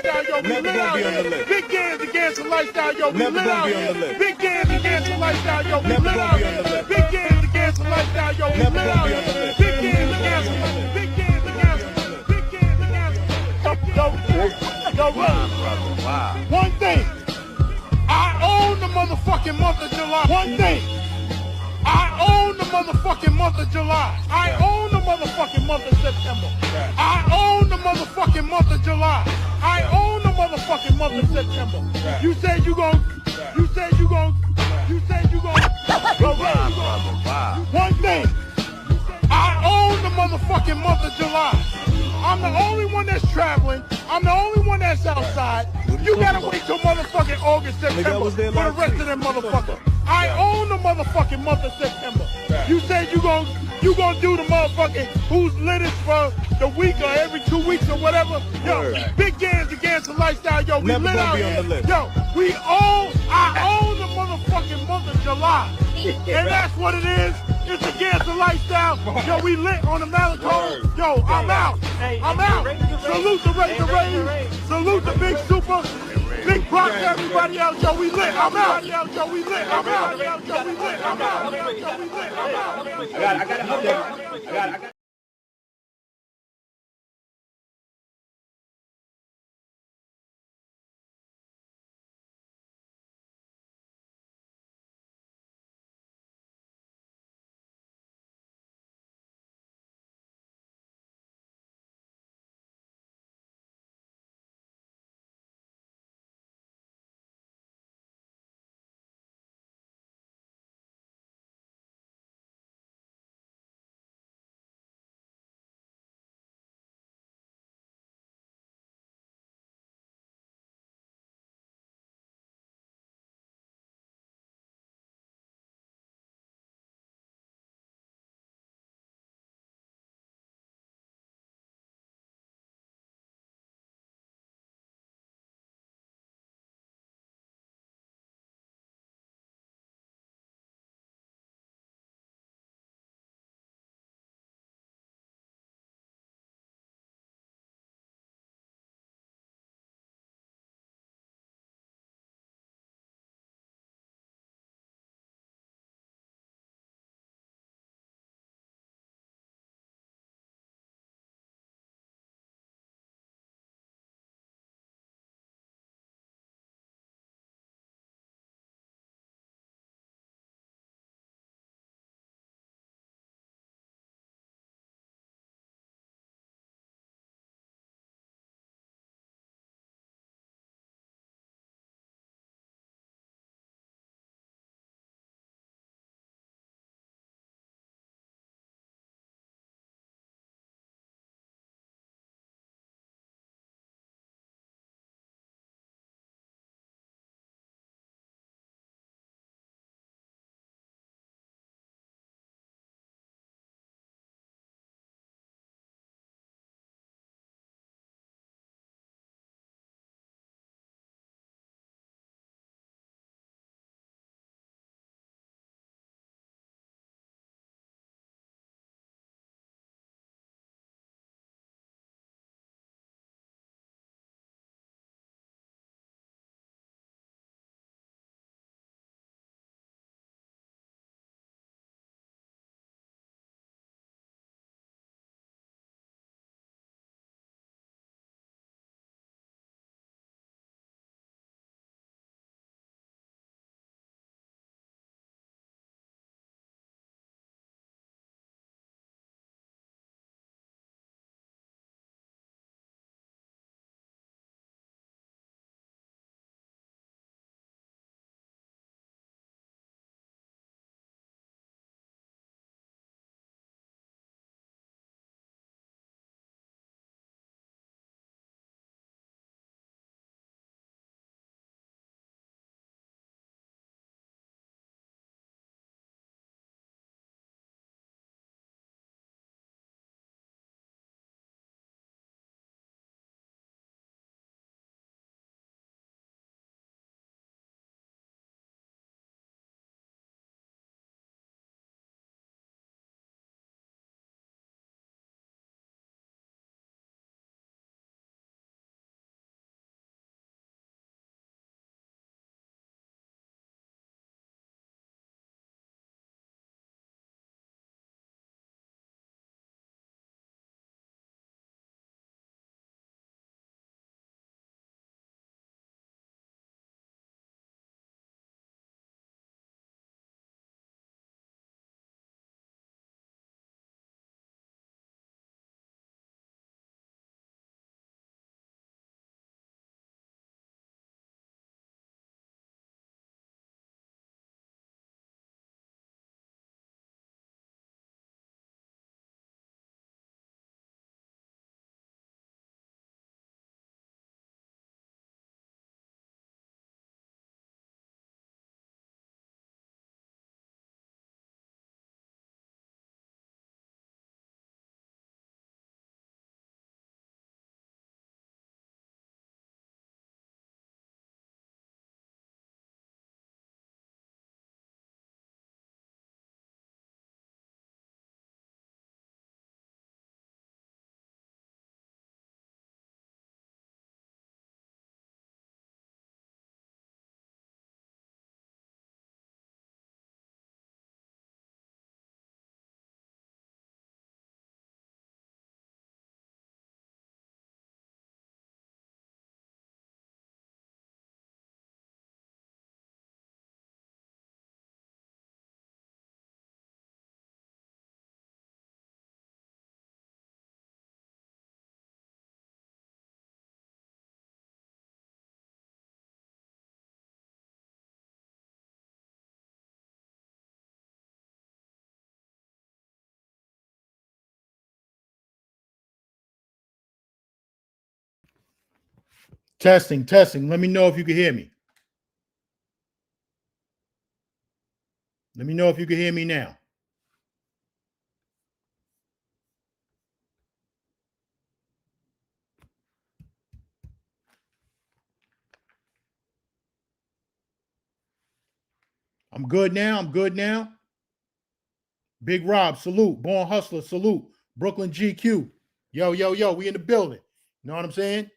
lifestyle, yo, we Never lit gonna out be on the here. list. Big Gans against the lifestyle, yo, we Never lit gonna out be on the here. list. Big Gans against the lifestyle, yo, we Never lit gonna out be on the here. list. Big Gans against the lifestyle, yo, we Never lit gonna out be on the here. list. Big Gans against the lifestyle. Big Gans against the lifestyle. Big Gans against the lifestyle. Yo, Wow. one thing. I own the motherfucking month of July. One thing. I own the motherfucking month of July. I own the motherfucking month of September. I own the motherfucking month of July. I own the motherfucking month of September. You said you gon' you said you gon' you said you gon' Wow. one thing. I own the motherfucking month of July. I'm the only one that's traveling. I'm the only one that's outside. You gotta wait till motherfucking August, September was there for the last rest week. of them motherfuckers. I own the motherfucking month of September. You said you gon' do the motherfucking who's lit for the week or every 2 weeks or whatever. Yo, Word. Big Gans against the lifestyle. Yo, we Never lit gonna out be on here. the list. Yo, I own the motherfucking month of July. And that's what it is. It's against the lifestyle. Yo, we lit on the Malatone. Yo, I'm out. I'm out. Salute the Razor Rays. Salute the Big Super. Big props to everybody else. Yo, we lit. I'm out. Yo, we lit. I'm out. Yo, we lit. I'm out. Yo, we lit. I'm out. I got an update. I got Testing, testing. Let me know if you can hear me. Let me know if you can hear me now. I'm good now. I'm good now. Big Rob, salute. Born Hustler, salute. Brooklyn GQ. Yo, yo, yo, we in the building. You know what I'm saying?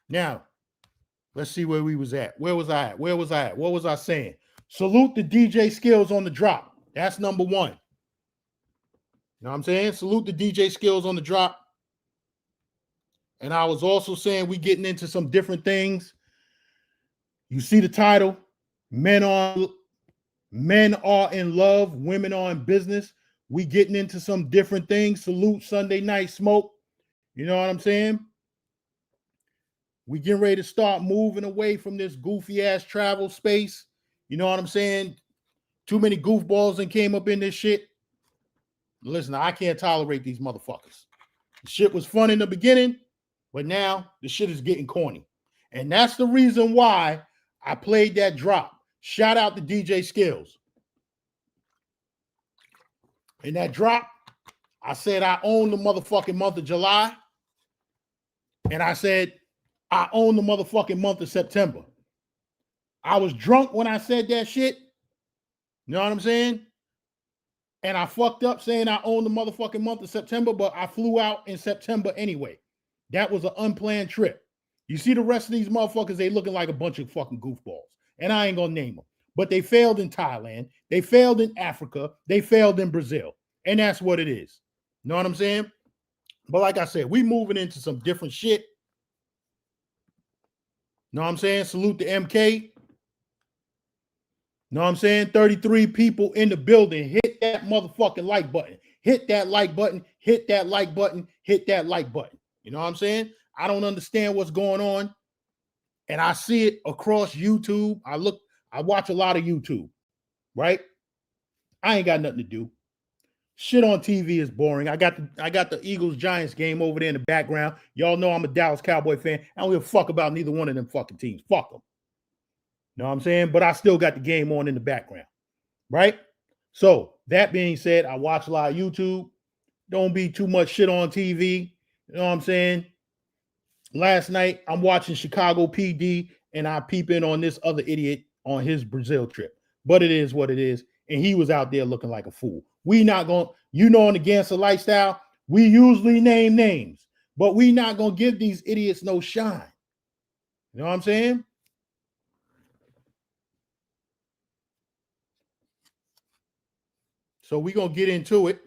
Now, let's see where we was at. Where was I at? Where was I at? What was I saying? Salute the DJ skills on the drop. That's number one. You know what I'm saying? Salute the DJ skills on the drop. And I was also saying we getting into some different things. You see the title, Men are in love, women are in business. We getting into some different things. Salute Sunday Night Smoke. You know what I'm saying? We getting ready to start moving away from this goofy ass travel space. You know what I'm saying? Too many goofballs and came up in this shit. Listen, I can't tolerate these motherfuckers. The shit was fun in the beginning, but now the shit is getting corny. And that's the reason why I played that drop. Shout out to DJ Skills. In that drop, I said I own the motherfucking month of July. And I said I own the motherfucking month of September. I was drunk when I said that shit. You know what I'm saying? And I fucked up saying I own the motherfucking month of September, but I flew out in September anyway. That was an unplanned trip. You see the rest of these motherfuckers, they looking like a bunch of fucking goofballs. And I ain't gonna name them. But they failed in Thailand. They failed in Africa. They failed in Brazil. And that's what it is. You know what I'm saying? But like I said, we moving into some different shit. You know what I'm saying? Salute to MK. You know what I'm saying? 33 people in the building. Hit that motherfucking like button. Hit that like button. Hit that like button. Hit that like button. You know what I'm saying? I don't understand what's going on. And I see it across YouTube. I watch a lot of YouTube, right? I ain't got nothing to do. Shit on TV is boring. I got the Eagles-Giants game over there in the background. Y'all know I'm a Dallas Cowboy fan. I don't give a fuck about neither one of them fucking teams. Fuck them. You know what I'm saying? But I still got the game on in the background, right? So that being said, I watch a lot of YouTube. Don't be too much shit on TV. You know what I'm saying? Last night, I'm watching Chicago PD, and I peep in on this other idiot on his Brazil trip. But it is what it is. And he was out there looking like a fool. We not going, you know, in the Gangster Lifestyle, we usually name names, but we not going to give these idiots no shine. You know what I'm saying? So we're going to get into it.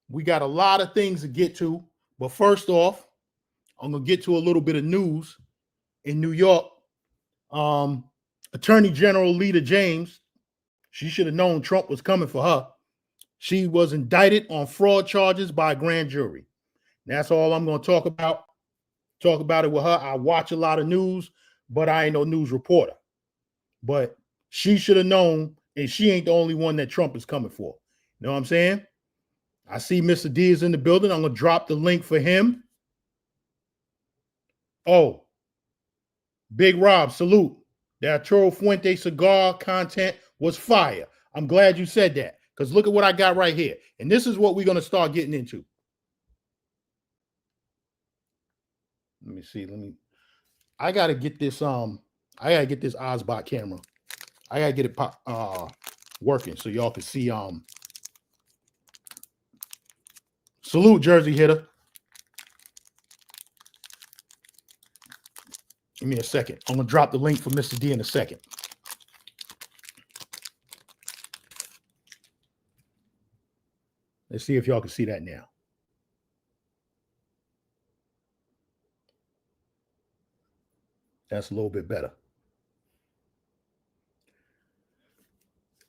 We got a lot of things to get to. But first off, I'm going to get to a little bit of news in New York. Attorney General Letitia James, she should have known Trump was coming for her. She was indicted on fraud charges by a grand jury. That's all I'm going to talk about. Talk about it with her. I watch a lot of news, but I ain't no news reporter. But she should have known, and she ain't the only one that Trump is coming for. You know what I'm saying? I see Mr. D is in the building. I'm going to drop the link for him. Oh, Big Rob, salute. The Arturo Fuente cigar content was fire. I'm glad you said that, because look at what I got right here. And this is what we're going to start getting into. Let me see. I got to get this Ozbot camera. I got to get it working so y'all can see. Salute, Jersey Hitter. Give me a second. I'm going to drop the link for Mr. D in a second. Let's see if y'all can see that now. That's a little bit better.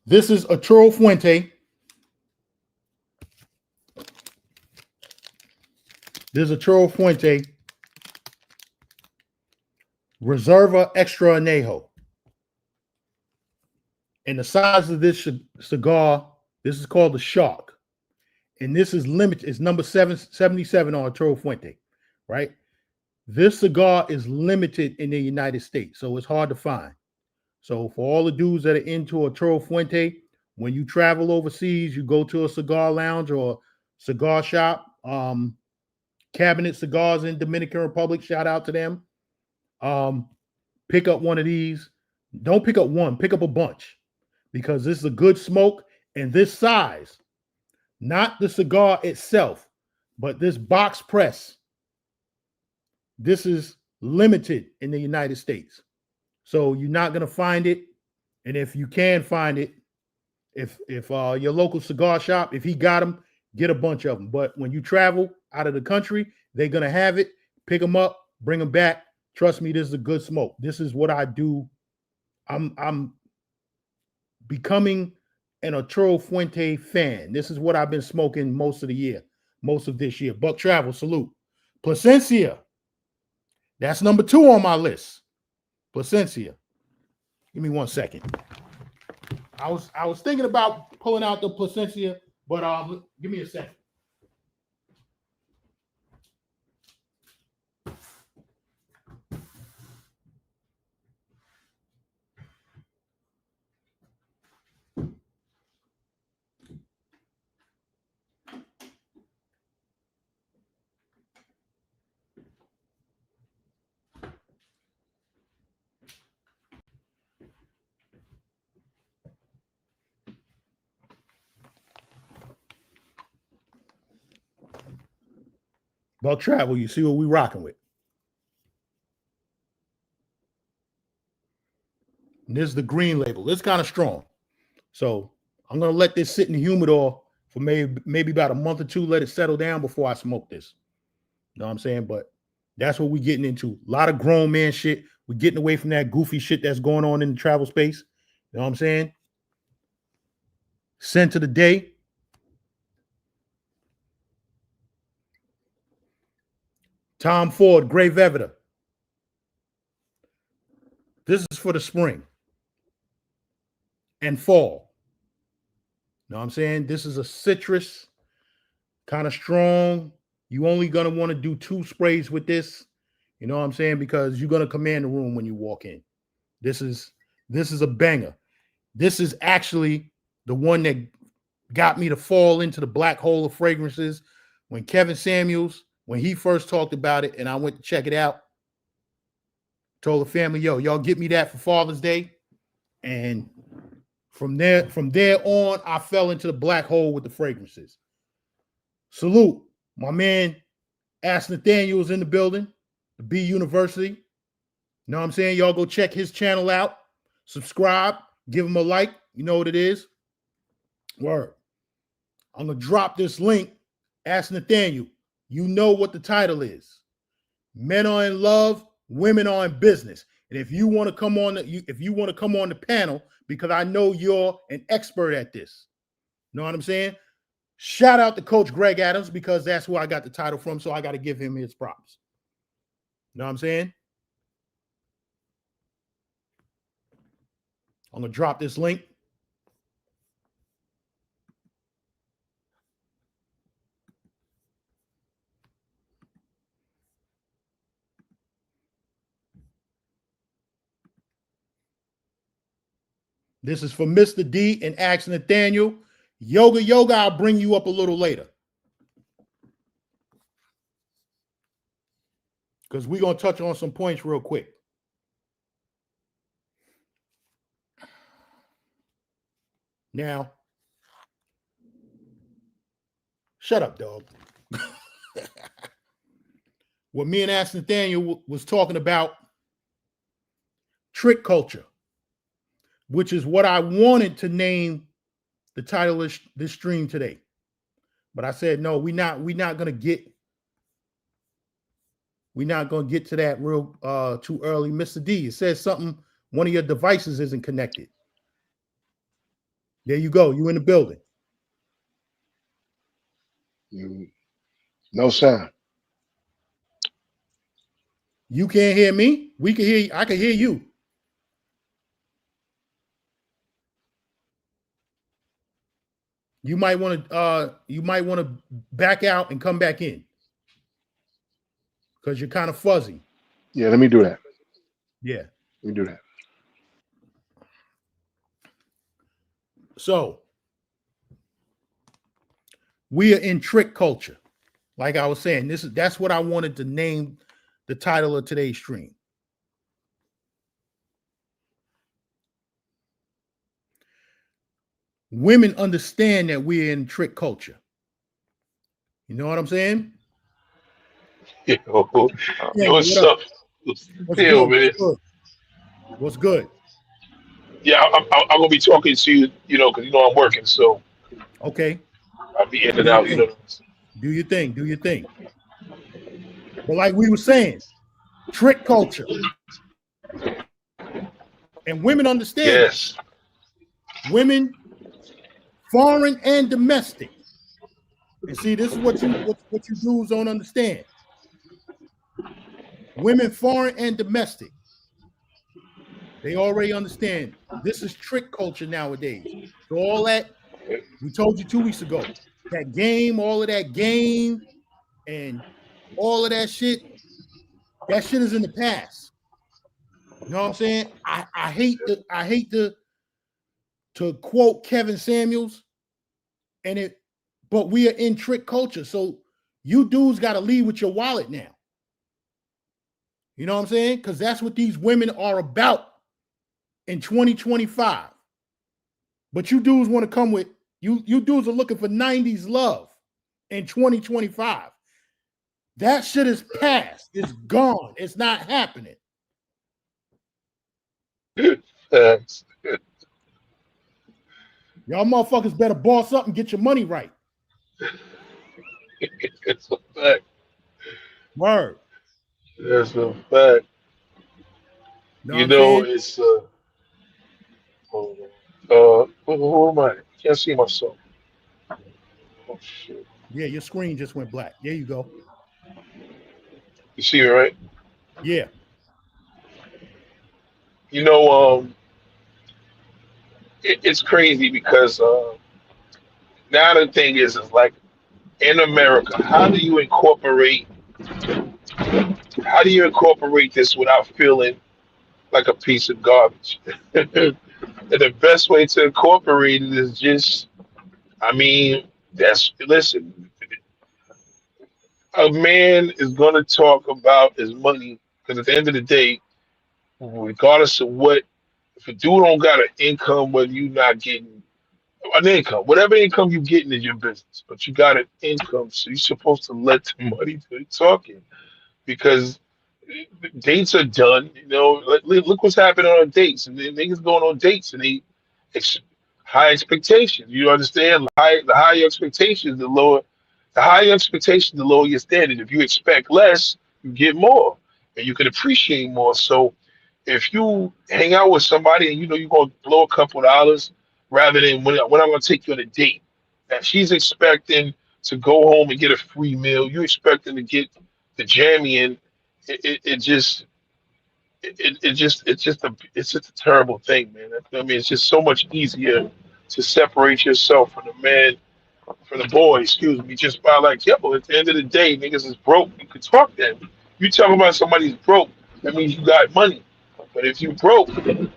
This is Arturo Fuente. This is Arturo Fuente. Reserva Extra Anejo. And the size of this cigar, this is called the Shark. And this is limited. It's number 777 on Arturo Fuente. right? This cigar is limited in the United States, so it's hard to find. So for all the dudes that are into Arturo Fuente, when you travel overseas, you go to a cigar lounge or cigar shop, Cabinet Cigars in Dominican Republic, shout out to them. Pick up one of these. Don't pick up one, pick up a bunch, because this is a good smoke, and this size, not the cigar itself, but this box press, this is limited in the United States. So you're not going to find it. And if you can find it, if your local cigar shop, if he got them, get a bunch of them. But when you travel out of the country, they're going to have it. Pick them up, bring them back. Trust me, this is a good smoke. This is what I do. I'm becoming an Arturo Fuente fan. This is what I've been smoking most of the year, most of this year. Buck Travel, salute. Plasencia. That's number 2 on my list. Plasencia. Give me 1 second. I was thinking about pulling out the Plasencia, but give me a second. Buck Travel, you see what we rocking with. And this is the green label. It's kind of strong. So I'm going to let this sit in the humidor for maybe about a month or two, let it settle down before I smoke this. You know what I'm saying? But that's what we're getting into. A lot of grown man shit. We're getting away from that goofy shit that's going on in the travel space. You know what I'm saying? Scent of the day. Tom Ford, Grey Vevita. This is for the spring and fall. You know what I'm saying? This is a citrus, kind of strong. You only going to want to do 2 sprays with this. You know what I'm saying? Because you're going to command the room when you walk in. This is a banger. This is actually the one that got me to fall into the black hole of fragrances. When Kevin Samuels, when he first talked about it and I went to check it out, told the family, yo, y'all get me that for Father's Day. And from there on, I fell into the black hole with the fragrances. Salute. My man, Ask Nathaniel is in the building, the B University. You know what I'm saying? Y'all go check his channel out. Subscribe. Give him a like. You know what it is. Word. I'm going to drop this link. Ask Nathaniel. You know what the title is. Men are in love. Women are in business. And if you want to come on the panel, because I know you're an expert at this. You know what I'm saying? Shout out to Coach Greg Adams, because that's who I got the title from. So I got to give him his props. You know what I'm saying? I'm going to drop this link. This is for Mr. D and Ask Nathaniel. Yoga, I'll bring you up a little later. Because we're going to touch on some points real quick. Now, shut up, dog. What me and Ask Nathaniel was talking about, trick culture, which is what I wanted to name the title of this stream today. But I said, no, we're not going to get to that real too early. Mr. D, it says something, one of your devices isn't connected. There you go. You in the building. No sound. You can't hear me? We can hear you. I can hear you. You might want to back out and come back in. because you're kind of fuzzy. Yeah, let me do that. Yeah. Let me do that. So we are in trick culture. Like I was saying, that's what I wanted to name the title of today's stream. Women understand that we're in trick culture. You know what I'm saying? Yo, Yeah, what's up? What's Yo, good? man. What's good? Yeah, I'm gonna be talking to you, because I'm working, so Okay. I'll be in and out, Do your thing. Do your thing. But like we were saying, trick culture. And women understand. Yes. Women, foreign and domestic. And see, this is what you dudes don't understand. Women, foreign and domestic. They already understand this is trick culture nowadays. So all that we told you 2 weeks ago, that game, all of that game, and all of that shit is in the past. You know what I'm saying? I hate to quote Kevin Samuels, but we are in trick culture. So you dudes got to lead with your wallet now. You know what I'm saying? Because that's what these women are about in 2025. But you dudes want to come with, you dudes are looking for 90s love in 2025. That shit is past. It's gone. It's not happening. Thanks. Y'all motherfuckers better boss up and get your money right. It's a fact. Word. That's a fact. It's who am I? Can't see myself. Oh shit. Yeah, your screen just went black. There you go. You see me, right? Yeah. It's crazy because now the thing is like in America, how do you incorporate this without feeling like a piece of garbage? And the best way to incorporate it is just, listen, a man is going to talk about his money because at the end of the day, regardless of what, if a dude don't got an income, whether you not getting an income, whatever income you getting is your business, but you got an income, so you're supposed to let the money do the talking because dates are done. Look what's happening on dates, and then niggas going on dates and they high expectations. You understand? The higher expectations, the lower your standard. If you expect less, you get more, and you can appreciate more. So if you hang out with somebody and you're gonna blow a couple dollars, rather than when I'm gonna take you on a date, that she's expecting to go home and get a free meal, you expecting to get the jammy in. It's just a terrible thing, man. It's just so much easier to separate yourself from the boy, excuse me, just by like, at the end of the day, niggas is broke. You can talk to them. You talk about somebody's broke, that means you got money. But if you broke, then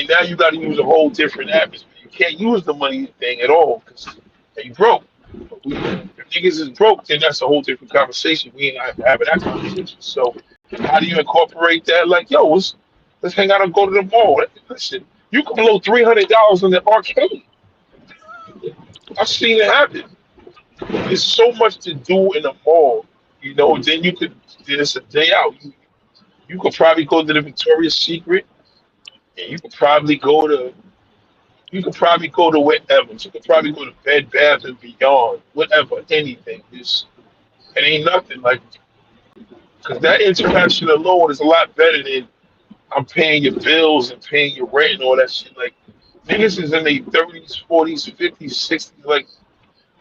now you got to use a whole different atmosphere. You can't use the money thing at all because you broke. If niggas is broke, then that's a whole different conversation. We ain't having that conversation. So how do you incorporate that? Like, let's hang out and go to the mall. Listen, you can blow $300 on the arcade. I've seen it happen. There's so much to do in the mall, then it's a day out. You could probably go to the Victoria's Secret, and you could probably go to whatever. You could probably go to Bed Bath and Beyond, whatever, anything. It ain't nothing like, because that interaction alone is a lot better than I'm paying your bills and paying your rent and all that shit. Like, niggas is in their 30s, 40s, 50s, 60s. Like,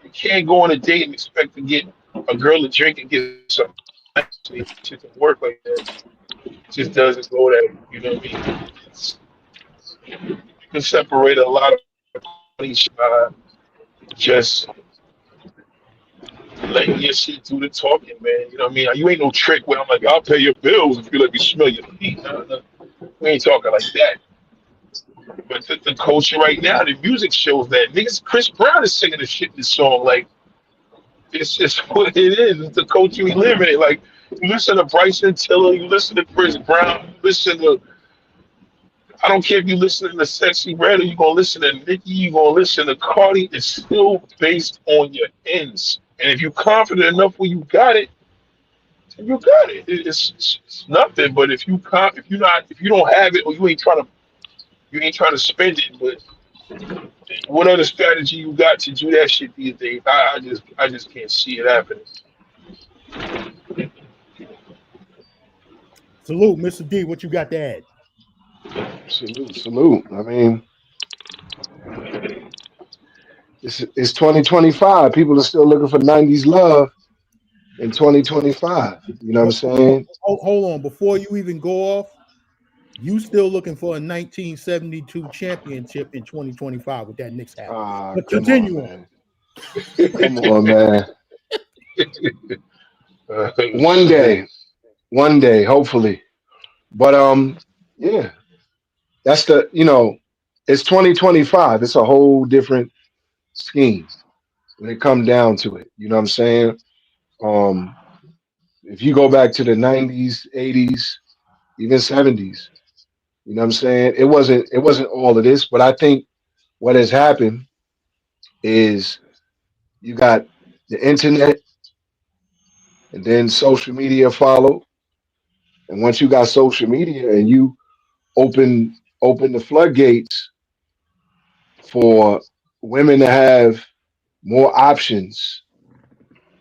you can't go on a date and expect to get a girl a drink and get something. It doesn't work like that. It just doesn't go that. You know what I mean? You can separate a lot of money just letting your shit do the talking, man. You know what I mean? You ain't no trick where I'm like, I'll pay your bills if you let me smell your feet. No. We ain't talking like that. But the culture right now, the music shows that. Niggas, Chris Brown is singing the shit in this song. Like, it's just what it is. It's the culture we live in. Like, you listen to Bryson Tiller, you listen to Chris Brown, you listen to, I don't care if you listen to Sexy Red or you're going to listen to Nicki, you're going to listen to Cardi. It's still based on your ends. And if you're confident enough when you got it, then you got it. It's nothing. But if you don't have it or you ain't trying to spend it, but what other strategy you got to do that shit these days? I just can't see it happening. Salute, Mr. D. What you got to add? Salute. I mean, it's 2025. People are still looking for 90s love in 2025. You know what I'm saying? Hold on. Before you even go off, you still looking for a 1972 championship in 2025 with that Knicks hat. But continue on. Come on, man. One day, hopefully. But yeah, that's it's 2025. It's a whole different scheme when it comes down to it. You know what I'm saying? If you go back to the 90s, 80s, even 70s, you know what I'm saying? It wasn't all of this, but I think what has happened is you got the internet and then social media followed. And once you got social media and you open the floodgates for women to have more options,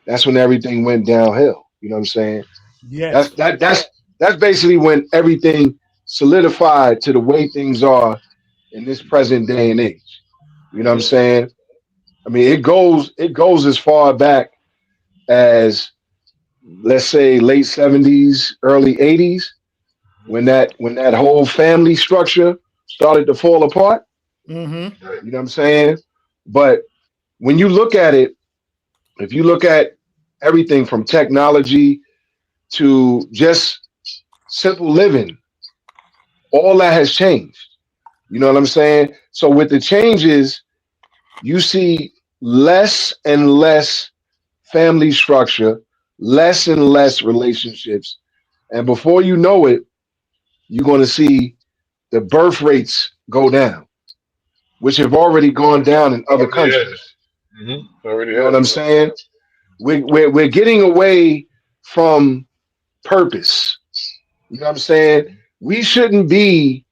that's when everything went downhill. You know what I'm saying? Yes. That's basically when everything solidified to the way things are in this present day and age. You know what I'm saying? I mean, it goes as far back as, let's say, late 70s, early 80s, when that whole family structure started to fall apart. Mm-hmm. You know what I'm saying? But when you look at it, if you look at everything from technology to just simple living, all that has changed. You know what I'm saying? So with the changes, you see less and less family structure, less and less relationships. And before you know it, you're going to see the birth rates go down, which have already gone down in other countries. Already you know what I'm saying? We're getting away from purpose. You know what I'm saying? We shouldn't be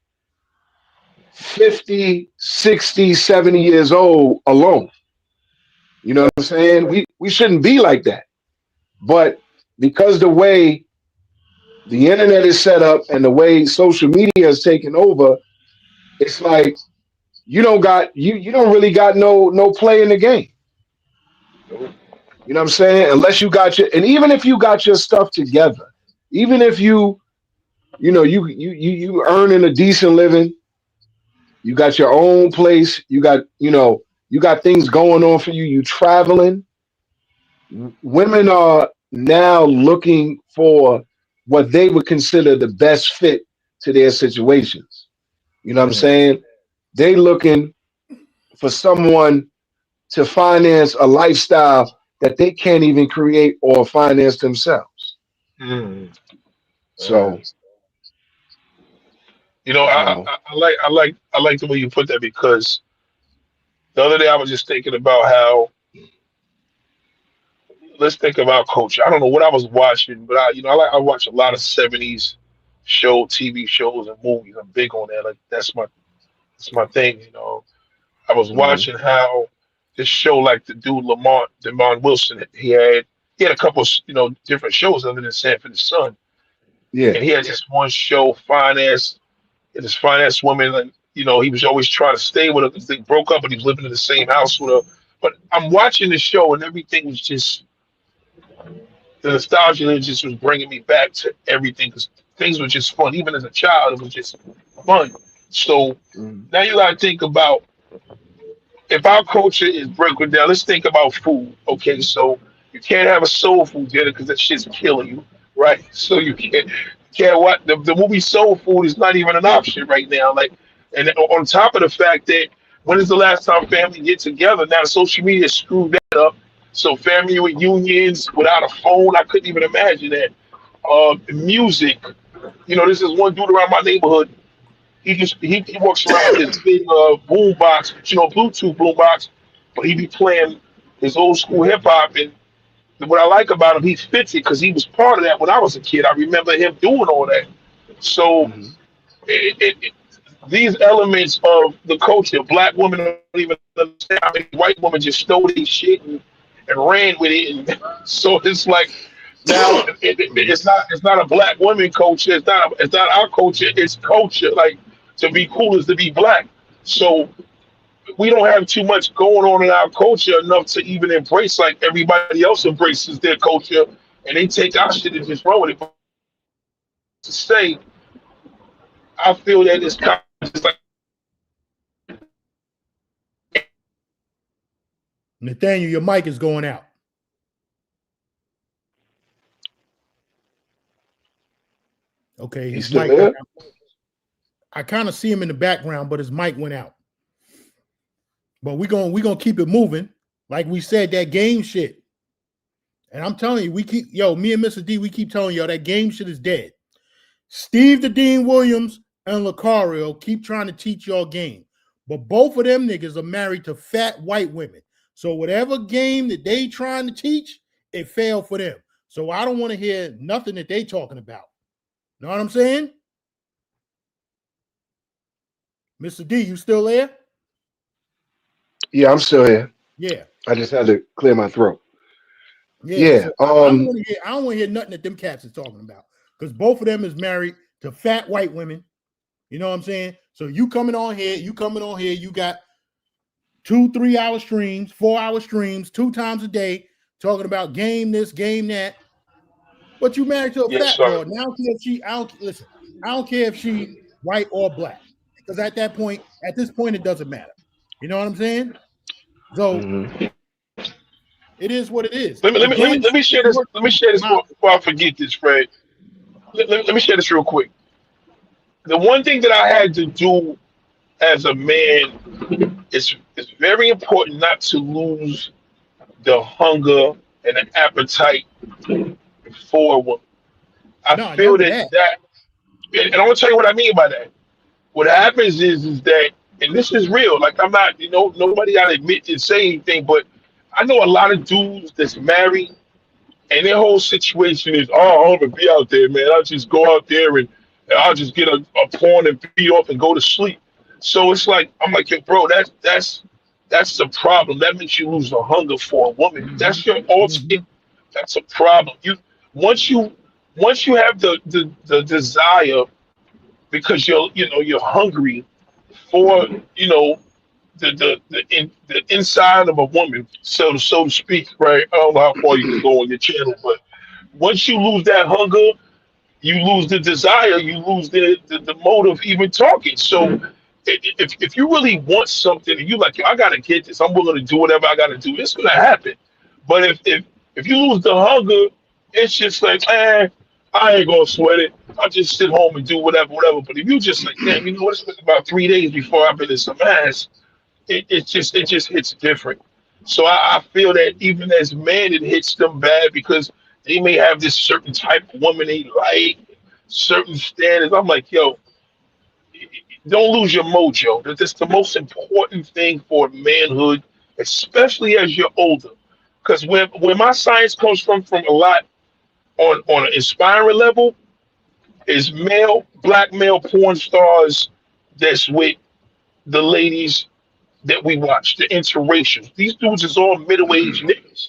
50, 60, 70 years old alone. You know what I'm saying? We shouldn't be like that. But because the way the internet is set up and the way social media is taken over, it's like you don't really got no play in the game. You know what I'm saying? Unless you got and even if you got your stuff together, even if you earning a decent living, you got your own place, you got things going on for you, you traveling. Women are now looking for what they would consider the best fit to their situations. You know what I'm saying? They looking for someone to finance a lifestyle that they can't even create or finance themselves. So, I like the way you put that, because the other day I was just thinking about how, let's think about culture. I don't know what I was watching, but I watch a lot of 70s TV shows and movies. I'm big on that. Like that's my thing. I was watching how this show, like the dude Lamont Wilson, he had a couple different shows other than Sanford and Son. Yeah. And he had this one show, this finance woman, and he was always trying to stay with her because they broke up and he was living in the same house with her. But I'm watching the show and everything was just, the nostalgia just was bringing me back to everything, because things were just fun. Even as a child, it was just fun. So now you gotta think about, if our culture is broken down, let's think about food. Okay, so You can't have a soul food dinner because that shit's killing you, right? So you can't watch the movie Soul Food is not even an option right now. Like, and on top of the fact that when is the last time family get together? Now social media screwed that up. So family reunions without a phone, I couldn't even imagine that. Music, this is one dude around my neighborhood. He walks around with this big boom box, Bluetooth boom box, but he be playing his old school hip hop. And what I like about him, he fits it because he was part of that when I was a kid. I remember him doing all that. So these elements of the culture, black women don't even understand. I mean, white women just stole these shit and ran with it. And so it's like now it's not a black women culture. It's not our culture. It's culture. Like, to be cool is to be black. So we don't have too much going on in our culture enough to even embrace like everybody else embraces their culture, and they take our shit and just run with it. But to say, I feel that it's kind of just like Nathaniel, your mic is going out. Okay, He's his still mic there? went out. I kind of see him in the background, but his mic went out. But we're gonna keep it moving. Like we said, that game shit. And I'm telling you, me and Mr. D, we keep telling y'all that game shit is dead. Steve the Dean Williams and Lucario keep trying to teach y'all game. But both of them niggas are married to fat white women. So whatever game that they trying to teach, it failed for them. So I don't want to hear nothing that they talking about. Know what I'm saying? Mr. D, you still there? Yeah, I'm still here. Yeah. I just had to clear my throat. Yeah. So I don't want to hear nothing that them cats is talking about. Because both of them is married to fat white women. You know what I'm saying? So you coming on here, you got 2-3 hour streams, 4 hour streams, 2 times a day, talking about game this, game that. But you married to a fat broad. Now I don't care if she white or black. Because at this point, it doesn't matter. You know what I'm saying? So it is what it is. Let me share this. Let me share this before I forget this, Fred. Let me share this real quick. The one thing that I had to do as a man is very important not to lose the hunger and the appetite for a woman. I feel that, and I'm gonna tell you what I mean by that. What happens is that, and this is real. Like, I'm not, nobody gotta admit to say anything, but I know a lot of dudes that's married, and their whole situation is, oh, I don't want to be out there, man. I'll just go out there and I'll just get a porn and beat off and go to sleep. So it's like, I'm like, yo, bro, that's the problem. That makes you lose the hunger for a woman. That's your ultimate. That's a problem. Once you have the desire, because you're hungry for the inside of a woman, so to speak, right? I don't know how far you can go on your channel, but once you lose that hunger, you lose the desire, you lose the motive even talking. So if you really want something and you like, yo, I gotta get this, I'm willing to do whatever I gotta do, it's gonna happen. But if you lose the hunger, it's just like, I ain't gonna sweat it. I'll just sit home and do whatever. But if you just like, damn, you know what? It's been about 3 days before I've been in some ass. It just hits different. So I feel that even as men, it hits them bad because they may have this certain type of woman they like, certain standards. I'm like, yo, don't lose your mojo. That's the most important thing for manhood, especially as you're older. Because where my science comes from a lot on an inspiring level, is black male porn stars that's with the ladies that we watch, the interracial. These dudes is all middle-aged niggas.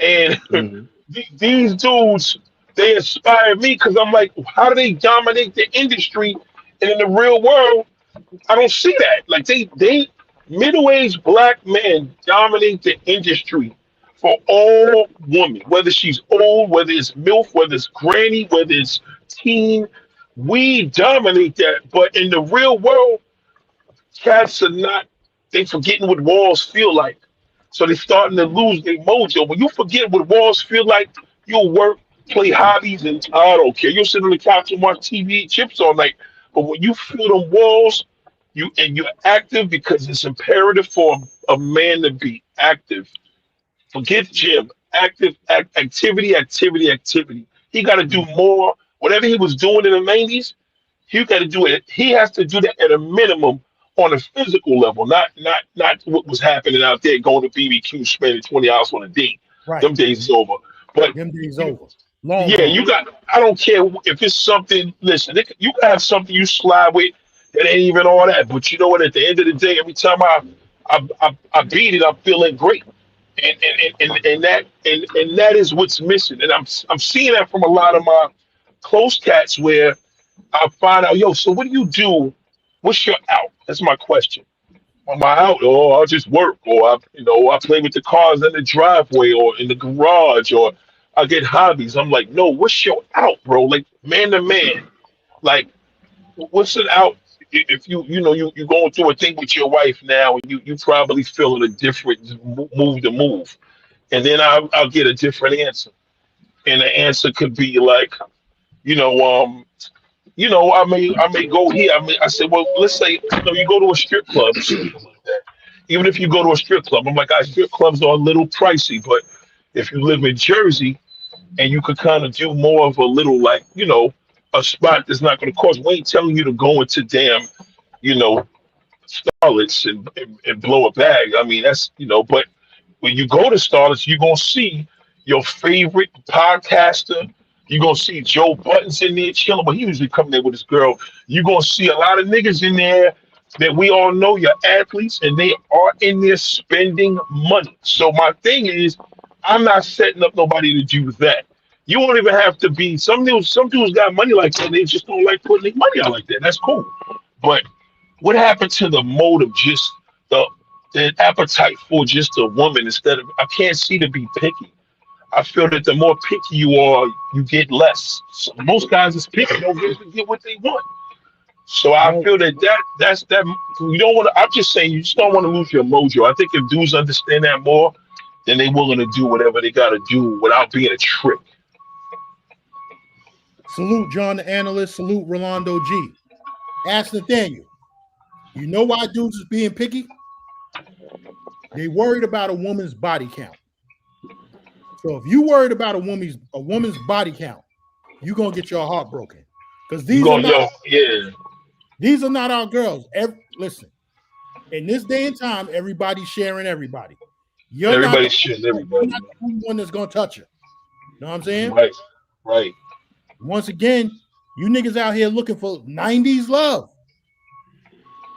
And these dudes, they inspire me because I'm like, how do they dominate the industry? And in the real world, I don't see that. Like they middle-aged black men dominate the industry for all women, whether she's old, whether it's MILF, whether it's granny, whether it's teen, we dominate that. But in the real world, cats are not, they forgetting what walls feel like. So they're starting to lose their mojo. When you forget what walls feel like, you'll work, play hobbies, and I don't care. You'll sit on the couch and watch TV, and chips all night. But when you feel them walls, you're active because it's imperative for a man to be active. Forget gym, activity, activity, activity. He got to do more. Whatever he was doing in the 90s, he got to do it. He has to do that at a minimum on a physical level, not what was happening out there going to BBQ, spending 20 hours on a date. Right. Them days is over. But them days over. Long yeah, gone. you got. I don't care if it's something. Listen, you can have something you slide with that ain't even all that. But you know what? At the end of the day, every time I beat it, I'm feeling great. And that is what's missing. And I'm seeing that from a lot of my close cats where I find out, yo, so what do you do? What's your out? That's my question. On my out, or I'll just work, or I play with the cars in the driveway or in the garage, or I get hobbies. I'm like, no, what's your out, bro? Like man to man, like what's an out? If you going through a thing with your wife now, and you probably feeling a different move to move, and then I'll get a different answer, and the answer could be like, I may go here. I said, well, let's say you go to a strip club, or something like that. Even if you go to a strip club, I'm like, strip clubs are a little pricey, but if you live in Jersey and you could kind of do more of a little a spot that's not going to cost. We ain't telling you to go into damn, Starlets and blow a bag. I mean, that's but when you go to Starlets, you're gonna see your favorite podcaster. You're gonna see Joe Buttons in there chilling, but he usually come there with his girl. You're gonna see a lot of niggas in there that we all know you're athletes, and they are in there spending money. So my thing is, I'm not setting up nobody to do that. You won't even have to be. Some dudes got money like that. They just don't like putting their money out like that. That's cool. But what happened to the motive, just the appetite for just a woman instead of? I can't see to be picky. I feel that the more picky you are, you get less. So most guys is picky, don't get what they want. So I feel that's that. You don't want to. I'm just saying, you just don't want to lose your mojo. I think if dudes understand that more, then they willing to do whatever they got to do without being a trick. Salute John the Analyst. Salute Rolando G. Ask Nathaniel. You know why dudes is being picky? They worried about a woman's body count. So if you worried about a woman's body count, you're gonna get your heart broken. Because these are not our girls. Listen, in this day and time, everybody's sharing everybody. Everybody's sharing everybody. You're not the only one that's gonna touch her. You know what I'm saying? Right. Once again, you niggas out here looking for 90s love.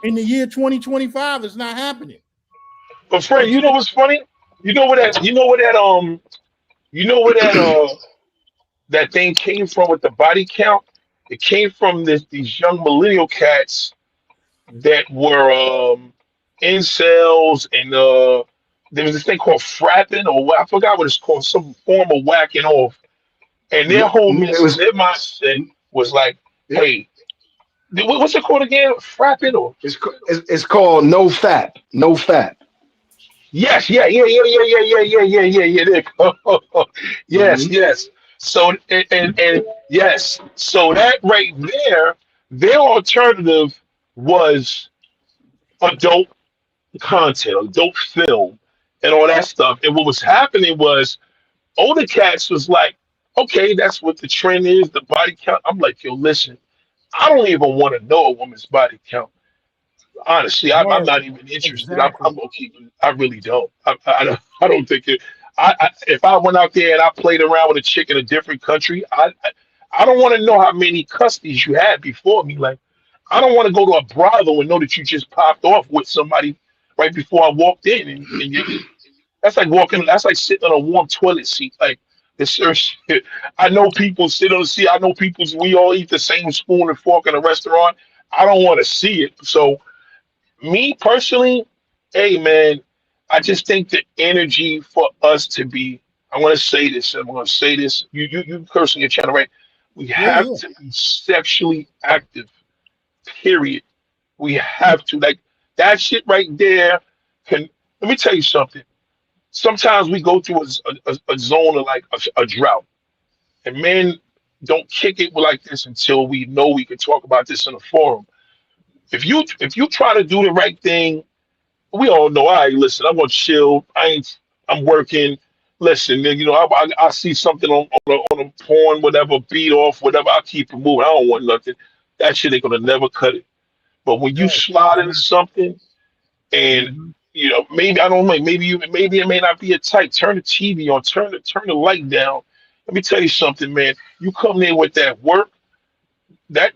In the year 2025, it's not happening. But Frank, you know what's funny? You know where that thing came from with the body count? It came from these young millennial cats that were incels, and there was this thing called frapping, or I forgot what it's called, some form of whacking off. And their whole their mindset was like, hey, what's it called again? Frapping, or it's called no fap. No fap. Yes, yeah. Yes. So and yes. So that right there, their alternative was adult content, adult film, and all that stuff. And what was happening was older cats was like, okay, that's what the trend is, the body count. I'm like, yo, listen, I don't even want to know a woman's body count. Honestly, I'm not even interested. Exactly. I'm gonna keep it. I really don't. I don't think it. If I went out there and I played around with a chick in a different country, I don't want to know how many custodies you had before me. Like, I don't want to go to a brothel and know that you just popped off with somebody right before I walked in. And that's like walking. That's like sitting on a warm toilet seat. Like, I know people sit on the seat. I know we all eat the same spoon and fork in a restaurant. I don't want to see it. So, me personally, hey man, I just think the energy for us to be, I'm going to say this. You cursing your channel, right? We have to be sexually active, period. We have to. Like, that shit right there let me tell you something. sometimes we go through a zone of like a drought, and men don't kick it like this until we know we can talk about this in a forum. If you try to do the right thing, we all know. All right, listen, I'm gonna chill. I'm working. Listen, you know, I see something on a porn, whatever, beat off, whatever. I keep it moving. I don't want nothing. That shit ain't gonna never cut it. But when you slide into something, and you know, maybe I don't know, maybe it may not be a type. Turn the TV on, turn the light down. Let me tell you something, man. You come in with that work, that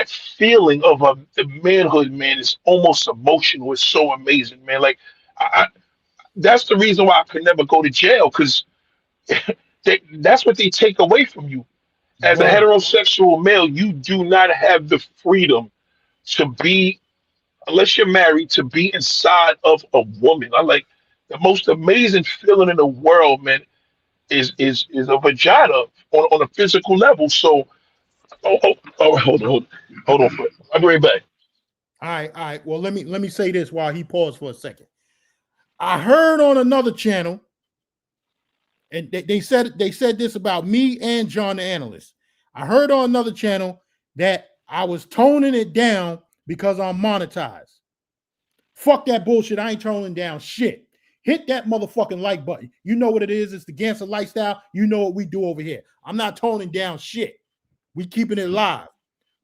feeling of the manhood, man, is almost emotional. It's so amazing, man. Like I that's the reason why I could never go to jail, because that's what they take away from you. As a heterosexual male, you do not have the freedom to be, unless you're married, to be inside of a woman. I like the most amazing feeling in the world, man, is a vagina on a physical level. So, hold on, I'll be right back. All right. Well, let me say this while he paused for a second. I heard on another channel, and they said this about me and John the Analyst. I heard on another channel that I was toning it down because I'm monetized. Fuck that bullshit. I ain't toning down shit. Hit that motherfucking like button. You know what it is. It's the Gangster Lifestyle. You know what we do over here. I'm not toning down shit. We keeping it live.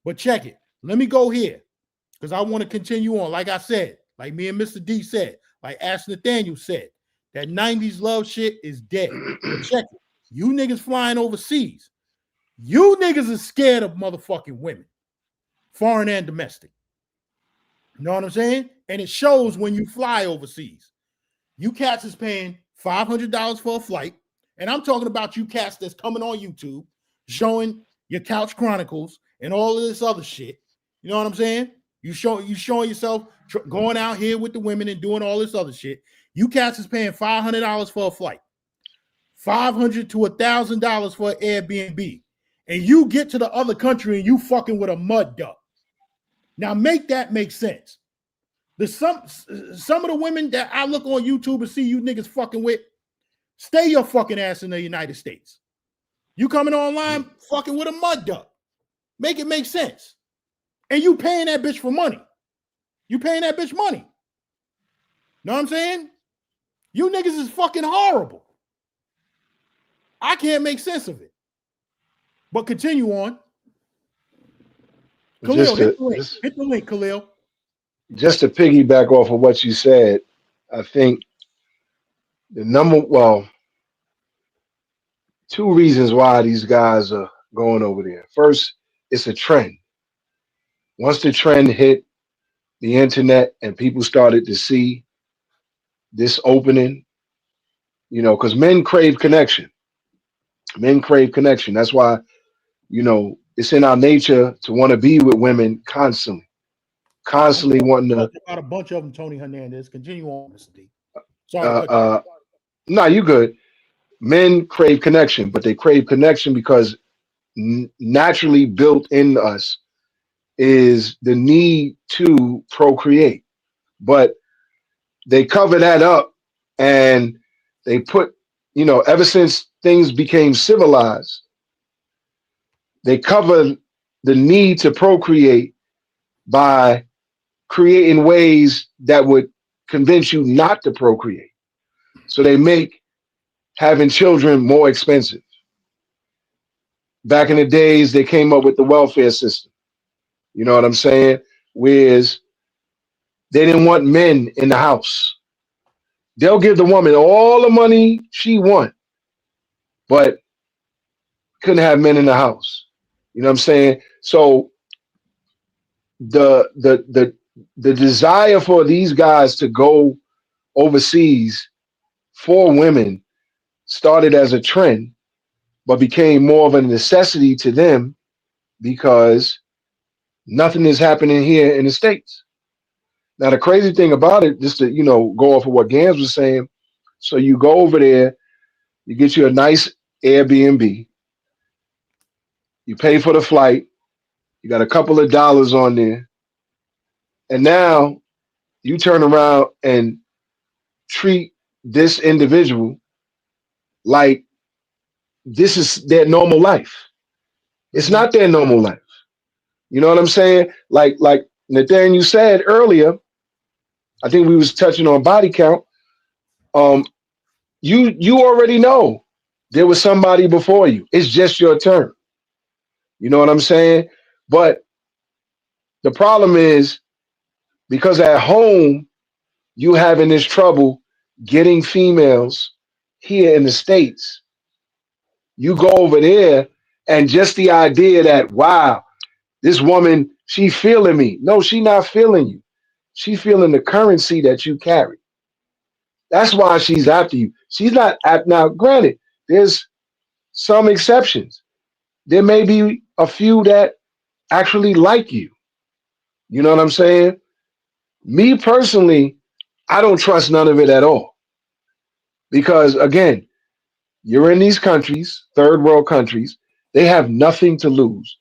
But check it. Let me go here, because I want to continue on. Like I said, like me and Mr. D said, like Ash Nathaniel said, that 90s love shit is dead. But check it. You niggas flying overseas. You niggas are scared of motherfucking women, foreign and domestic. You know what I'm saying? And it shows when you fly overseas. You cats is paying $500 for a flight. And I'm talking about you cats that's coming on YouTube, showing your Couch Chronicles and all of this other shit. You know what I'm saying? You showing yourself going out here with the women and doing all this other shit. You cats is paying $500 for a flight, $500 to $1,000 for an Airbnb, and you get to the other country and you fucking with a mud duck. Now make that make sense. Some of the women that I look on YouTube and see you niggas fucking with, stay your fucking ass in the United States. You coming online fucking with a mud duck. Make it make sense. And you paying that bitch for money. You paying that bitch money. Know what I'm saying? You niggas is fucking horrible. I can't make sense of it. But continue on. Khalil, hit the link, Khalil. Just to piggyback off of what you said, I think two reasons why these guys are going over there. First, it's a trend. Once the trend hit the internet and people started to see this opening, you know, because men crave connection. Men crave connection. That's why, you know, it's in our nature to want to be with women constantly wanting to. About a bunch of them, Tony Hernandez. Continue on, Mr. D. Sorry. No, you good. Men crave connection, but they crave connection because naturally built in us is the need to procreate. But they cover that up, and they put, you know, ever since things became civilized, they cover the need to procreate by creating ways that would convince you not to procreate. So they make having children more expensive. Back in the days, they came up with the welfare system. You know what I'm saying? Whereas they didn't want men in the house. They'll give the woman all the money she wants, but couldn't have men in the house. You know what I'm saying? So the desire for these guys to go overseas for women started as a trend, but became more of a necessity to them because nothing is happening here in the States. Now, the crazy thing about it, just to, you know, go off of what Gams was saying, so you go over there, you get you a nice Airbnb, you pay for the flight, you got a couple of dollars on there, and now you turn around and treat this individual like this is their normal life. It's not their normal life. You know what I'm saying? Like Nathaniel said earlier, I think we was touching on body count. You already know there was somebody before you. It's just your turn. You know what I'm saying? But the problem is because at home you having this trouble getting females here in the States. You go over there and just the idea that, wow, this woman, she feeling me. No, she not feeling you. She feeling the currency that you carry. That's why she's after you. She's not at now. Granted, there's some exceptions. There may be a few that actually like you. You know what I'm saying? Me personally, I don't trust none of it at all. Because again, you're in these countries, third world countries, they have nothing to lose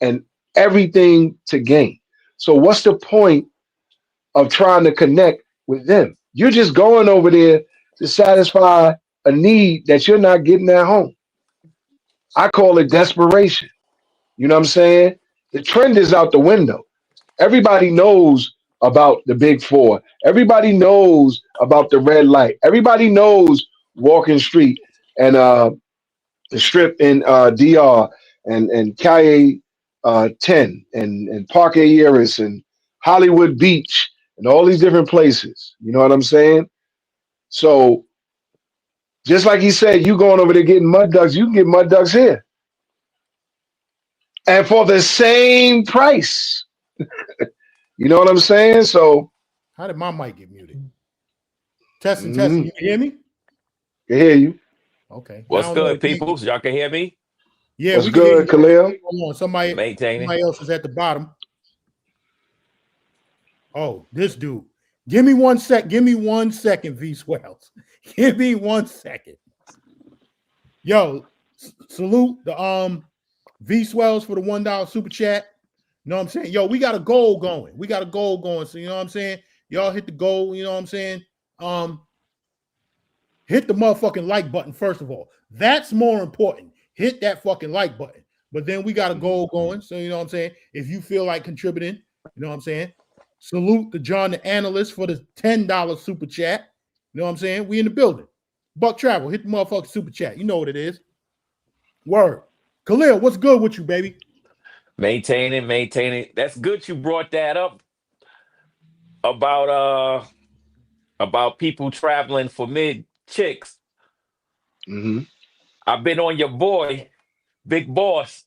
and everything to gain. So what's the point of trying to connect with them? You're just going over there to satisfy a need that you're not getting at home. I call it desperation. You know what I'm saying? The trend is out the window. Everybody knows about the big four. Everybody knows about the red light. Everybody knows Walking Street and the strip in DR and Calle 10 and Parque Aries and Hollywood Beach and all these different places. You know what I'm saying? So just like he said, you going over there getting mud ducks, you can get mud ducks here. And for the same price. You know what I'm saying? So how did my mic get muted? Testing. You hear me? I hear you. Okay. What's good, people? Y'all can hear me? Yeah, what's good, Khalil? Hold on. Somebody else is at the bottom. Oh, this dude. Give me 1 sec. Give me 1 second, V Swells. Give me 1 second. Yo, salute the V Swells for the $1 super chat. You know what I'm saying? Yo, we got a goal going. So you know what I'm saying? Y'all hit the goal, you know what I'm saying? Hit the motherfucking like button, first of all. That's more important. Hit that fucking like button. But then we got a goal going. So you know what I'm saying? If you feel like contributing, you know what I'm saying? Salute the John the Analyst for the $10 super chat. You know what I'm saying? We in the building. Buck Travel, hit the motherfucking super chat. You know what it is. Word. Khalil, what's good with you, baby? Maintaining. That's good you brought that up about people traveling for mid chicks. Mm-hmm. I've been on your boy, Big Boss.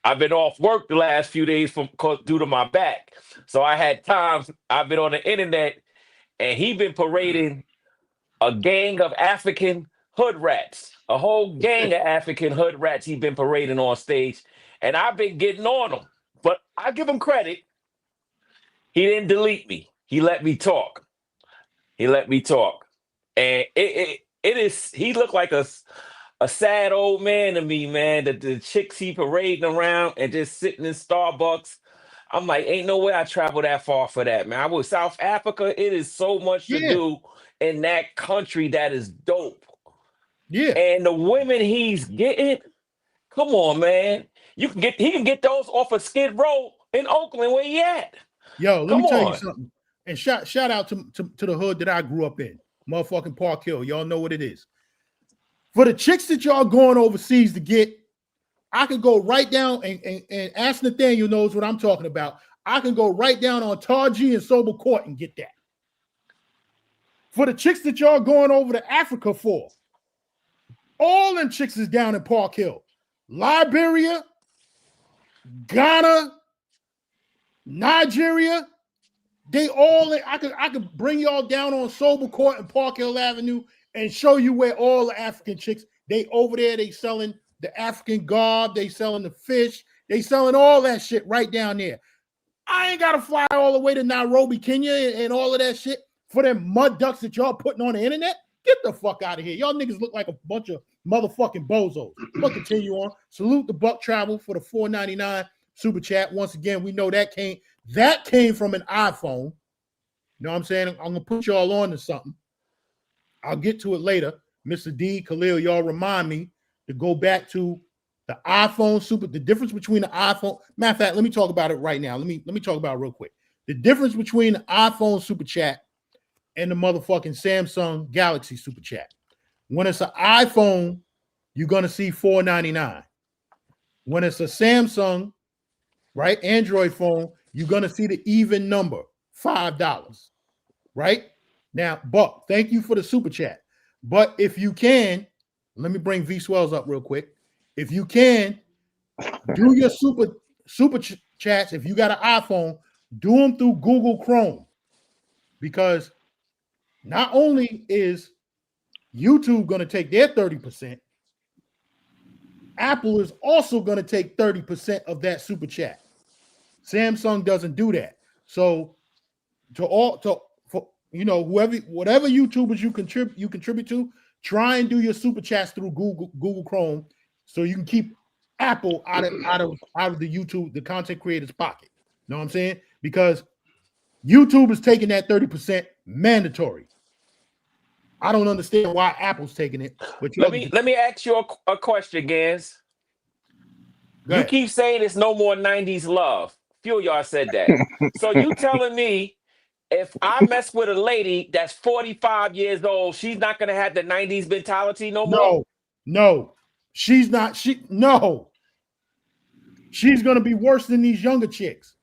I've been off work the last few days due to my back. So I had times I've been on the internet and he been parading a gang of African hood rats, a whole gang of African hood rats he been parading on stage. And I've been getting on him. But I give him credit. He didn't delete me. He let me talk. And it is, he looked like a sad old man to me, man. The chicks he parading around and just sitting in Starbucks. I'm like, ain't no way I travel that far for that, man. I was South Africa. It is so much to do in that country that is dope. Yeah. And the women he's getting, come on, man. He can get those off of Skid Row in Oakland. Where he at? Yo, let me tell you something. And shout out to the hood that I grew up in. Motherfucking Park Hill. Y'all know what it is. For the chicks that y'all going overseas to get, I could go right down and ask Nathaniel knows what I'm talking about. I can go right down on Tarji and Sober Court and get that. For the chicks that y'all going over to Africa for, all them chicks is down in Park Hill. Liberia, Ghana, Nigeria, they all, I could bring y'all down on Sober Court and Park Hill Avenue and show you where all the African chicks, they over there, they selling the African garb, they selling the fish, they selling all that shit right down there. I ain't got to fly all the way to Nairobi, Kenya and all of that shit for them mud ducks that y'all putting on the internet. Get the fuck out of here. Y'all niggas look like a bunch of motherfucking bozos. But continue on. Salute the Buck Travel for the $4.99 super chat. Once again, we know that came from an iPhone. You know what I'm saying? I'm gonna put y'all on to something. I'll get to it later. Mr. D, Khalil, y'all remind me to go back to the iPhone Super. The difference between the iPhone. Matter of fact, let me talk about it right now. Let me talk about it real quick. The difference between the iPhone Super Chat and the motherfucking Samsung Galaxy Super Chat. When it's an iPhone, you're gonna see $4.99. When it's a Samsung, right, Android phone, you're gonna see the even number, $5. Right now, Buck, thank you for the super chat. But if you can, let me bring V Swells up real quick. If you can, do your super chats. If you got an iPhone, do them through Google Chrome, because not only is YouTube going to take their 30%, Apple is also going to take 30% of that super chat. Samsung doesn't do that. So whatever YouTubers you contribute to, try and do your super chats through Google Chrome, so you can keep Apple out of the YouTube, the content creators' pocket. You know what I'm saying? Because YouTube is taking that 30% mandatory. I don't understand why Apple's taking it. But let me ask you a question, Gans. You keep saying it's no more 90s love. Few of y'all said that. So you telling me if I mess with a lady that's 45 years old, she's not going to have the 90s mentality no more? No. She's not. She's going to be worse than these younger chicks.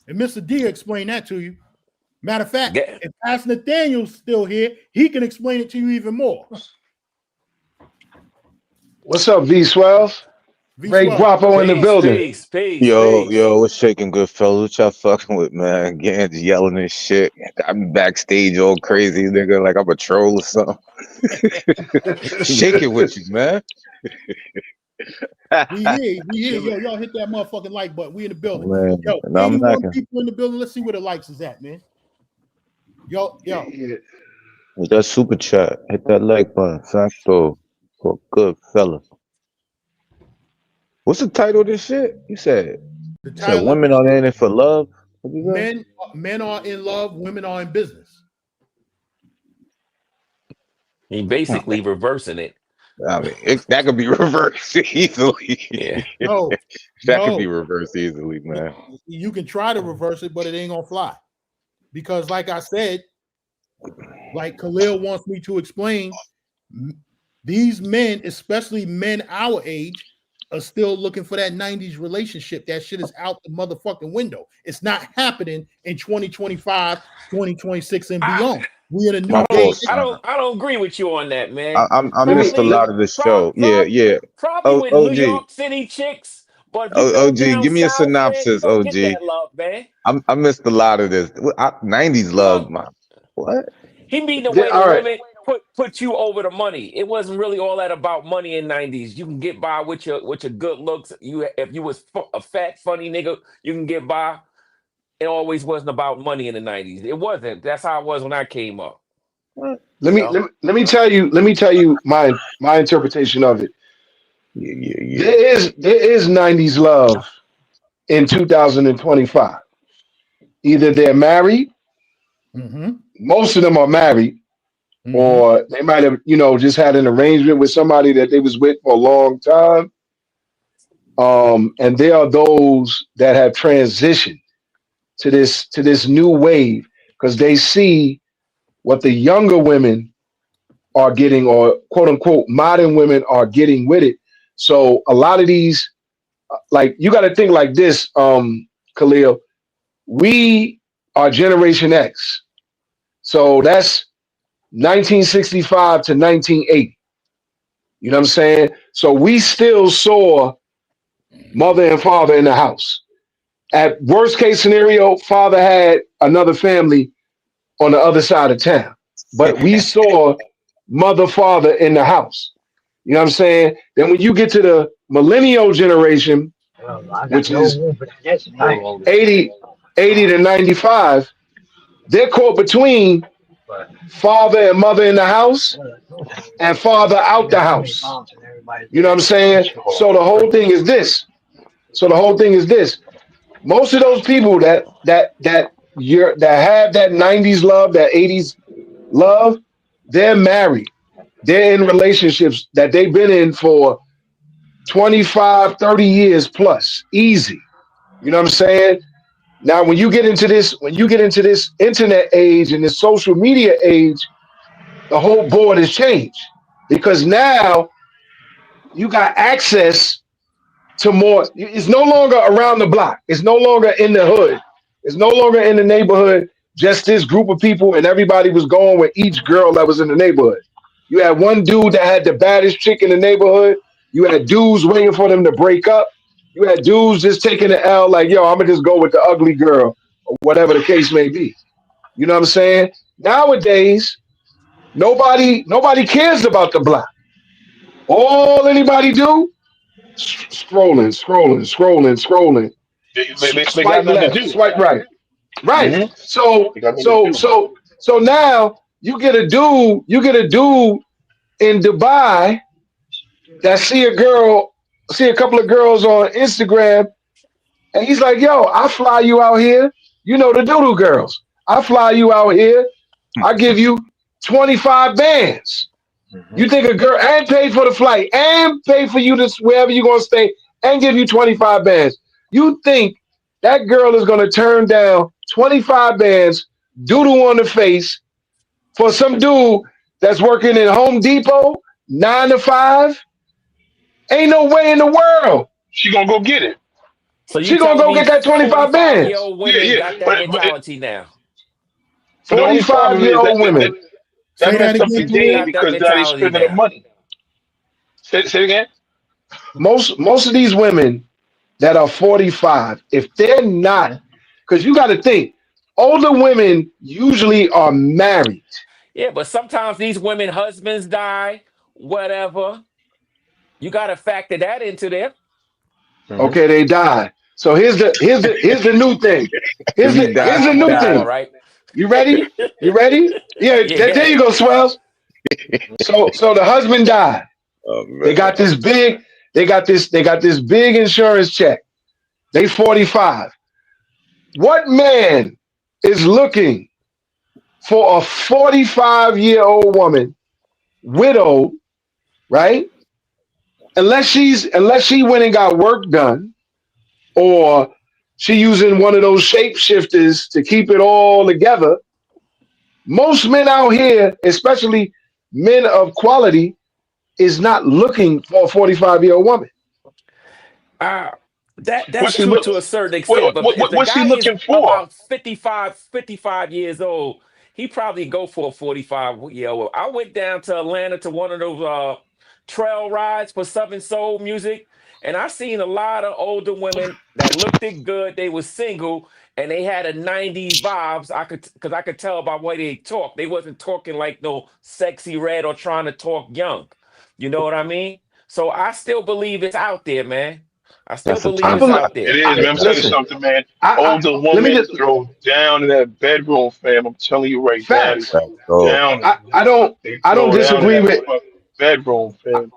And Mr. D explained that to you. Matter of fact, if Pastor Nathaniel's still here, he can explain it to you even more. What's up, V Swells? Ray Guapo in the building. Peace. Yo, what's shaking, good fellas? What y'all fucking with, man? Gans yelling and shit. I'm backstage all crazy, nigga, like I'm a troll or something. Shaking with you, man. We here. Yo, y'all hit that motherfucking like button. We in the building. Man, yo, 81 people in the building. Let's see where the likes is at, man. Yo. With that super chat, hit that like button. Facto. For good fella. What's the title of this shit? You said women are in it for love. Men are in love, women are in business. He basically reversing it. I mean, that could be reversed easily. Yeah. That could be reversed easily, man. You can try to reverse it, but it ain't gonna fly. Because like I said, like Khalil wants me to explain, these men, especially men our age, are still looking for that 90s relationship. That shit is out the motherfucking window. It's not happening in 2025, 2026 and beyond. We in a new age. I don't agree with you on that, man. I missed a lot of the show. Yeah. Probably with New York City chicks. But OG, give me a synopsis, man, OG. Get that love, man. I missed a lot of this. 90s love, man. What? He mean the way the women put you over the money. It wasn't really all that about money in 90s. You can get by with your good looks. If you was a fat, funny nigga, you can get by. It always wasn't about money in the 90s. It wasn't. That's how it was when I came up. Let me tell you my interpretation of it. Yeah. There is 90s love in 2025. Either they're married, most of them are married, or they might have, just had an arrangement with somebody that they was with for a long time. And there are those that have transitioned to this new wave because they see what the younger women are getting, or quote unquote modern women are getting with it. So a lot of these, like, you got to think like this, Khalil. We are Generation X, so that's 1965 to 1980. You know what I'm saying? So we still saw mother and father in the house. At worst case scenario, father had another family on the other side of town, but we saw mother, father in the house. You know what I'm saying? Then when you get to the millennial generation, which is 80 to 95, they're caught between father and mother in the house and father out the house. You know what I'm saying? So the whole thing is this. Most of those people that have that 90s love, that 80s love, they're married. They're in relationships that they've been in for 25, 30 years plus, easy. You know what I'm saying? Now, when you get into this internet age and this social media age, the whole board has changed because now you got access to more. It's no longer around the block. It's no longer in the hood. It's no longer in the neighborhood. Just this group of people, and everybody was going with each girl that was in the neighborhood. You had one dude that had the baddest chick in the neighborhood. You had dudes waiting for them to break up. You had dudes just taking the L like, yo, I'm going to just go with the ugly girl or whatever the case may be. You know what I'm saying? Nowadays, nobody cares about the block. All anybody do, scrolling. They Swipe got nothing to left, do. swipe right. Right. Mhm. So They got nothing to do. so now you get a dude in Dubai that see a couple of girls on Instagram, and he's like, yo, I fly you out here. You know the doodoo girls. I fly you out here. I give you 25 bands. You think a girl and pay for the flight and pay for you to wherever you're gonna stay and give you 25 bands. You think that girl is gonna turn down 25 bands, doodle on the face for some dude that's working in Home Depot 9 to 5? Ain't no way in the world. She gonna go get it. So you She gonna telling go me get that 25 bands. 45-year-old women Yeah, got that but mentality now? the only problem is 45-year-old women. that Say that messed up again, the game Got that because now they mentality spending the now. money. Say it again. Most of these women that are 45, if they're not, because you got to think, older women usually are married. Yeah, but sometimes these women husbands die, whatever. You got to factor that into there. Okay, they die. So here's the new thing. Here's He the new Whatever, thing. all right? You ready? You ready? Yeah, Yeah, there yeah. you go, Swells. So the husband died. Oh, man. They got this big insurance check. They 45. What man is looking for a 45-year-old woman, widowed, right? Unless she went and got work done, or she using one of those shapeshifters to keep it all together. Most men out here, especially men of quality, is not looking for a 45-year-old woman. That's What's he true look? to a certain extent, but if the What's he guy is looking for? about 55 years old, he probably go for a 45-year-old. I went down to Atlanta to one of those trail rides for Southern Soul music, and I seen a lot of older women that looked it good. They were single and they had a 90s vibes. Because I could tell by the way they talk. They wasn't talking like no sexy red or trying to talk young. You know what I mean? So I still believe it's out there, man. I still That's a believe I it's tough. believe. out It there. is, man. I'm telling you Listen, something, man. I Older let me women just throw down in that bedroom, fam. I'm telling you right now, they facts. throw So, down. I don't They I don't throw down in disagree that with fucking bedroom, fam.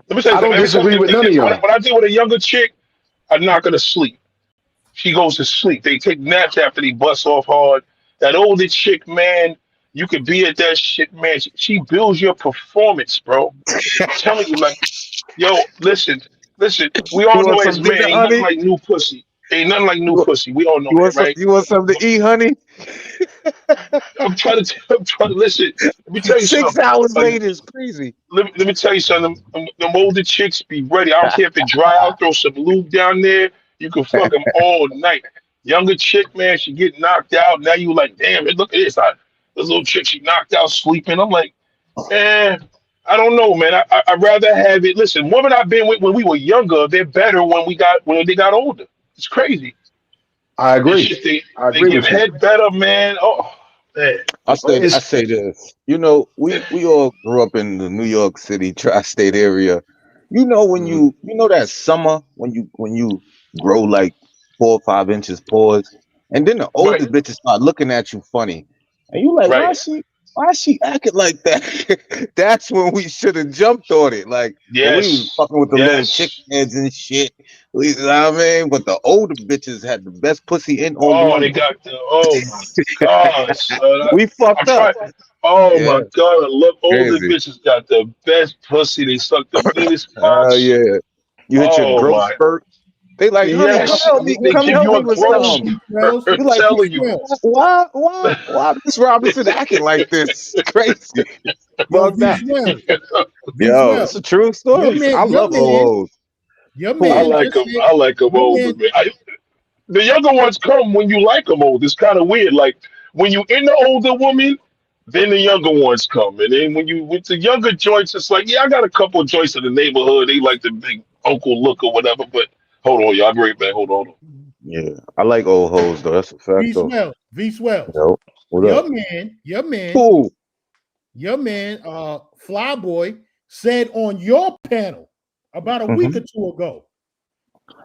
Let me tell you I something. don't Every time disagree with none of y'all. when I deal with a younger chick, I knock her to sleep. She goes to sleep. They take naps after they bust off hard. That older chick, man, you could be at that shit, man. She builds your performance, bro. I'm telling you, like, yo, listen. We you all want know some as men, dinner, ain't nothing honey? like new pussy. Ain't nothing like new You, pussy. We all know that, right? you want something to eat, honey? I'm trying to listen. Let me tell you 6 hours something. later is crazy. Let me tell you something. Them older chicks be ready. I don't care if it dry out, throw some lube down there. You can fuck them all night. Younger chick, man, she get knocked out. Now you like, damn, look at this. This little chick, she knocked out sleeping. I'm like, man, I don't know, man. I'd rather have it. Listen, women I've been with when we were younger, they're better when they got older. It's crazy. I It's agree. just I they agree give with you. head better, man. Oh man. I But it's say this. You know, we all grew up in the New York City tri-state area. You know when mhm. you know that summer when you grow like 4 or 5 inches pause, and then the older Right, bitches start looking at you funny, and you like, right. why she acting like that? That's when we should have jumped on it. Like when we was Yes. fucking with the little chick Yes. heads and shit. You know what I mean? But the older bitches had the best pussy and all the Oh, they money. got the. Oh my God, son. We I'm fucked up. trying. Oh Yeah, my God, I love older crazy. bitches. Got the best pussy. They suck the meanest Oh cocks. yeah. You hit your Oh growth my, spurt. They like, honey, yes. They come give help you me a with growth something. spurt. B12, I'm You like, telling you. B12. why Miss Robinson acting like this? Crazy. Yo, Bugged out. V12, Yo, V12. it's a true Your story. man, I your love man, OOs. your I Cool. man like just them. said, I like them your older, man, man. The younger ones come when you like them old. It's kind of weird. Like when you in the older woman, then the younger ones come, and then when you with the younger joints, it's like, yeah, I got a couple of joints in the neighborhood. They like the big uncle look or whatever. But hold on, y'all, I'll be right back. Hold on. Yeah, I like old hoes though. That's a fact though. V12, V12. Yo, what up? Your Cool. man, Flyboy said on your panel about a week Mm-hmm. or two ago.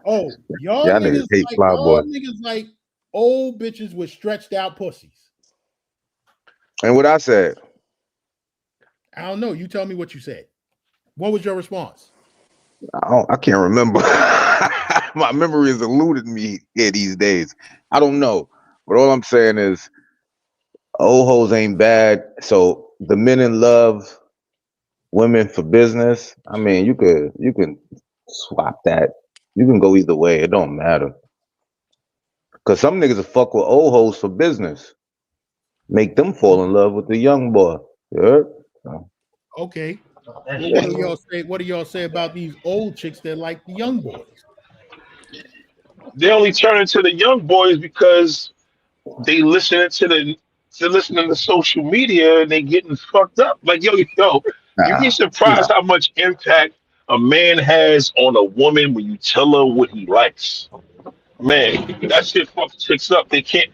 Oh, Y'all niggas hate y'all Flyboy. niggas like old bitches with stretched out pussies. And what I said, I don't know. You tell me what you said. What was your response? I can't remember. My memory is eluding me here these days. I don't know. But all I'm saying is old hoes ain't bad. So the men in love, women for business. I mean, you can swap that. You can go either way. It don't matter. Cause some niggas will fuck with old hoes for business. Make them fall in love with the young boy. Yeah. Okay. Well, what do y'all say? What do y'all say about these old chicks that like the young boys? They only turn into the young boys because they listening to social media and they getting fucked up. Like yo, you'd be Nah, surprised how much impact a man has on a woman when you tell her what he likes. Man, that shit fucks chicks up. They can't.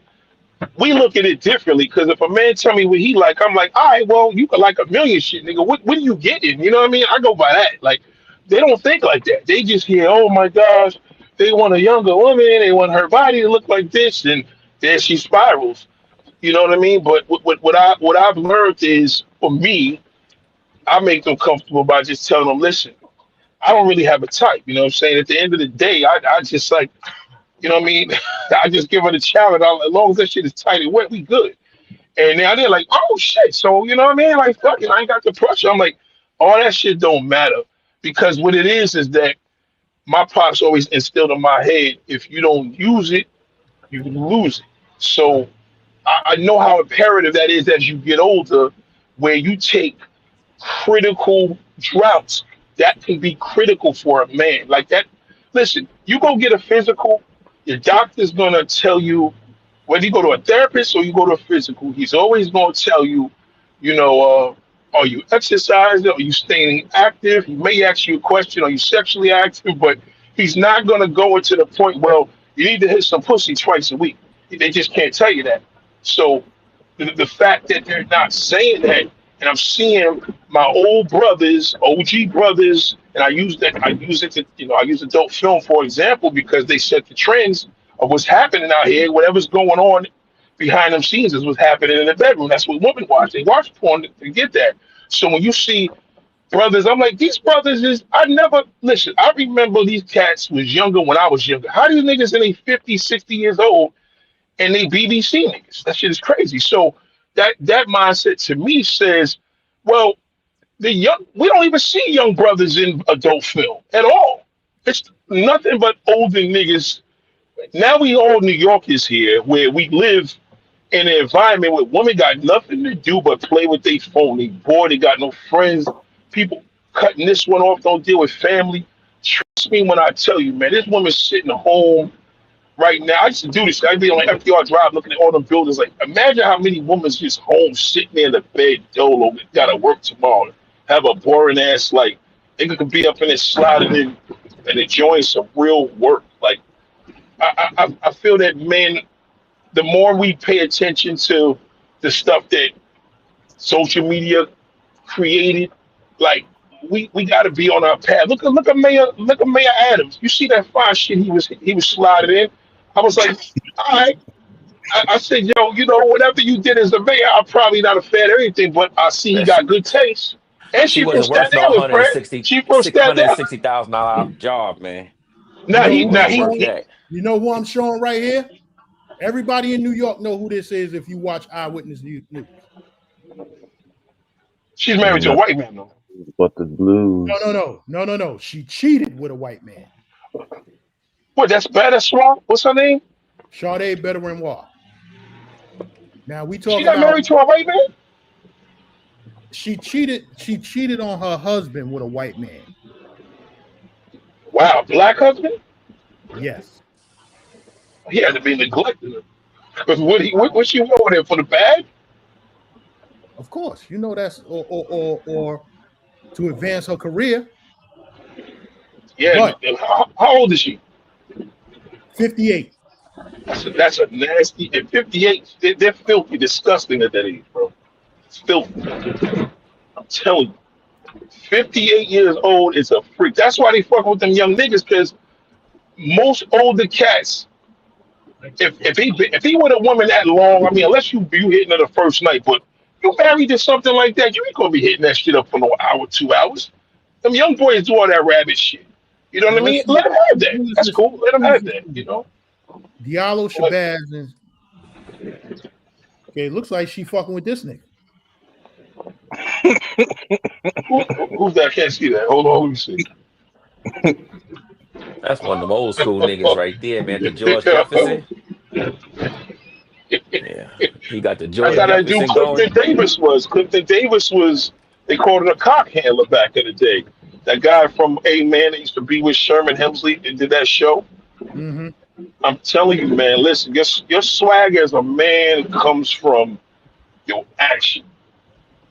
We look at it differently because if a man tell me what he like, I'm like, all right, well, you could like a million shit, nigga. What are you getting? You know what I mean? I go by that. Like, they don't think like that. They just hear, oh my gosh, they want a younger woman, they want her body to look like this, and there she spirals. You know what I mean? But what I've learned is, for me, I make them comfortable by just telling them, listen, I don't really have a type. You know what I'm saying? At the end of the day, I just like, you know what I mean? I just give her the challenge. As long as that shit is tight and wet, we good. And now they're like, oh shit. So you know what I mean? Like, fuck it, I ain't got the pressure. I'm like, all that shit don't matter. Because what it is that my pops always instilled in my head, if you don't use it, you can lose it. So I know how imperative that is as you get older, where you take critical droughts that can be critical for a man. Like that, listen, you go get a physical, your doctor's gonna tell you, whether you go to a therapist or you go to a physical, he's always gonna tell you, you know, are you exercising? Are you staying active? He may ask you a question, are you sexually active? But he's not gonna go into the point, well, you need to hit some pussy twice a week. They just can't tell you that. So the fact that they're not saying that, and I'm seeing my old brothers, OG brothers, and I use it to, I use adult film for example because they set the trends of what's happening out here. Whatever's going on behind them scenes is what's happening in the bedroom. That's what women watch. They watch porn to get that. So when you see brothers, I'm like, these brothers is, I never, listen, I remember these cats was younger when I was younger. How these niggas in their 50, 60 years old and they BBC niggas? That shit is crazy. So that mindset to me says, well, we don't even see young brothers in adult film at all. It's nothing but older niggas. Now we all New Yorkers here, where we live in an environment where women got nothing to do but play with their phone. They bored, they got no friends. People cutting this one off, don't deal with family. Trust me when I tell you, man, this woman's sitting home right now. I used to do this. I'd be on the FDR Drive looking at all the buildings. Like, imagine how many women's just home sitting there in the bed, dolo, gotta work tomorrow, have a boring ass life. They could be up in there sliding in and enjoying some real work. Like, I feel that, man, the more we pay attention to the stuff that social media created, like we got to be on our path. Look at Mayor Adams. You see that fine shit he was sliding in. I was like, all right. I said, yo, whatever you did as a mayor, I'm probably not a fan of anything, but I see he Man, got good taste. And she she from wasn't worth no Staten Island, Fred. She from Staten Island. $660,000 job, man. You know She who I'm wasn't worth showing? that. You know who I'm showing right here? Everybody in New York know who this is if you watch Eyewitness News. She's married to a white man, though. But the blues. No. She cheated with a white man. What? That's bad. That's wrong. What's her name? Sade Bedouinois. Now we talking She got about married to a white man. she cheated on her husband with a white man. Wow, black husband. Yes. He had to be neglecting her. Because what she over there for the bag? Of course. You know that's or to advance her career. Yeah. But How old is she? 58. That's a nasty. At 58, they're filthy, disgusting at that age, bro. It's filthy. I'm telling you. 58 years old is a freak. That's why they fuck with them young niggas, because most older cats, if he with a woman that long, I mean, unless you hitting her the first night, but you married to something like that, you ain't gonna be hitting that shit up for no hour, 2 hours. Them young boys do all that rabbit shit. You know what I mean? Let them have that. That's cool. Let them have that, you know? Diallo Shabazz is okay. It looks like she fucking with this nigga. Who's that? I can't see that. Hold on, let me see. That's one of them old school niggas right there, man. The George Jefferson. Yeah, he got the George That's how that Jefferson dude going. Clifton Davis was. Clifton Davis was, they called him a cock handler back in the day. That guy from A-Man that used to be with Sherman Hemsley and did that show. Mm-hmm. I'm telling you, man, listen, your swag as a man comes from your action.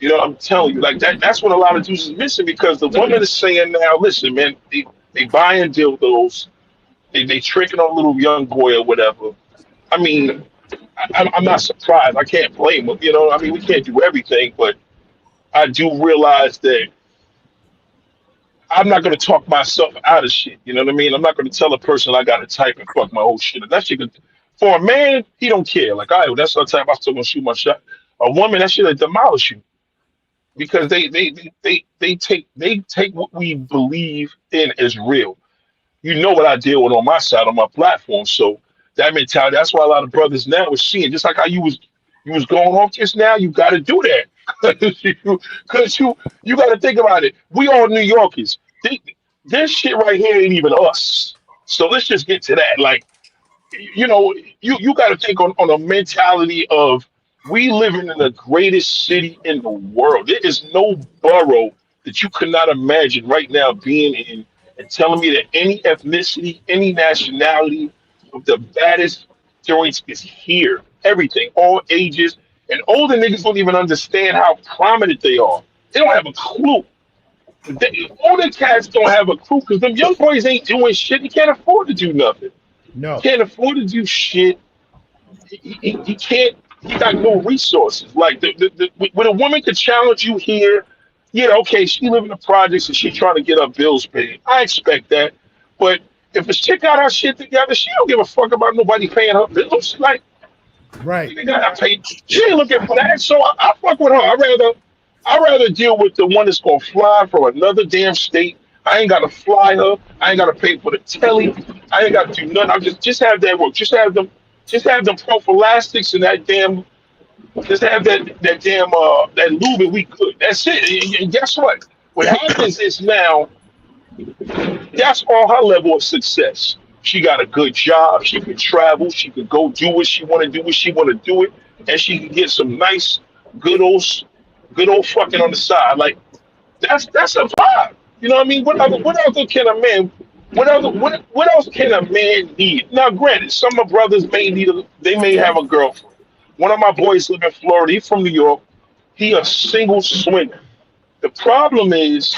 You know, I'm telling you, like that's what a lot of dudes is missing, because the women is saying now, listen, man, they buying dildos, they tricking on a little young boy or whatever. I mean, I'm not surprised. I can't blame them. You know, I mean, we can't do everything, but I do realize that I'm not going to talk myself out of shit. You know what I mean? I'm not going to tell a person I got to type and fuck my whole shit. That shit, for a man, he don't care. Like, all right, well, that's the time I'm still going to shoot my shot. A woman, that shit will demolish you, because they take what we believe in as real. You know what I deal with on my side, on my platform. So that mentality, that's why a lot of brothers now are seeing, just like how you was going off just now, you got to do that. Because you got to think about it. We all New Yorkers. This shit right here ain't even us. So let's just get to that. Like, you know, you got to think on a mentality of, we living in the greatest city in the world. There is no borough that you could not imagine right now being in and telling me that any ethnicity, any nationality of the baddest joints is here. Everything, all ages. And older niggas don't even understand how prominent they are. They don't have a clue. Older cats don't have a clue, because them young boys ain't doing shit. He can't afford to do nothing. No. He can't afford to do shit. He can't. He got no resources. Like when a woman could challenge you here, yeah, okay, she live in the projects and she trying to get her bills paid. I expect that. But if a chick got her shit together, she don't give a fuck about nobody paying her bills. Like, Right. She ain't looking for that. So I fuck with her. I rather deal with the one that's gonna fly from another damn state. I ain't gotta fly her. I ain't gotta pay for the telly. I ain't gotta do nothing. I just have that work. Just have them prophylactics and that damn. Just have that damn that lube, and we good. That's it. And guess what? What happens is now, that's all her level of success. She got a good job. She can travel. She can go do what she want to do. What she want to do it, and she can get some nice, good old fucking on the side. Like, that's a vibe. You know what I mean? What other can a man? What else can a man need? Now, granted, some of my brothers may have a girlfriend. One of my boys live in Florida. He's from New York. He a single swinger. The problem is,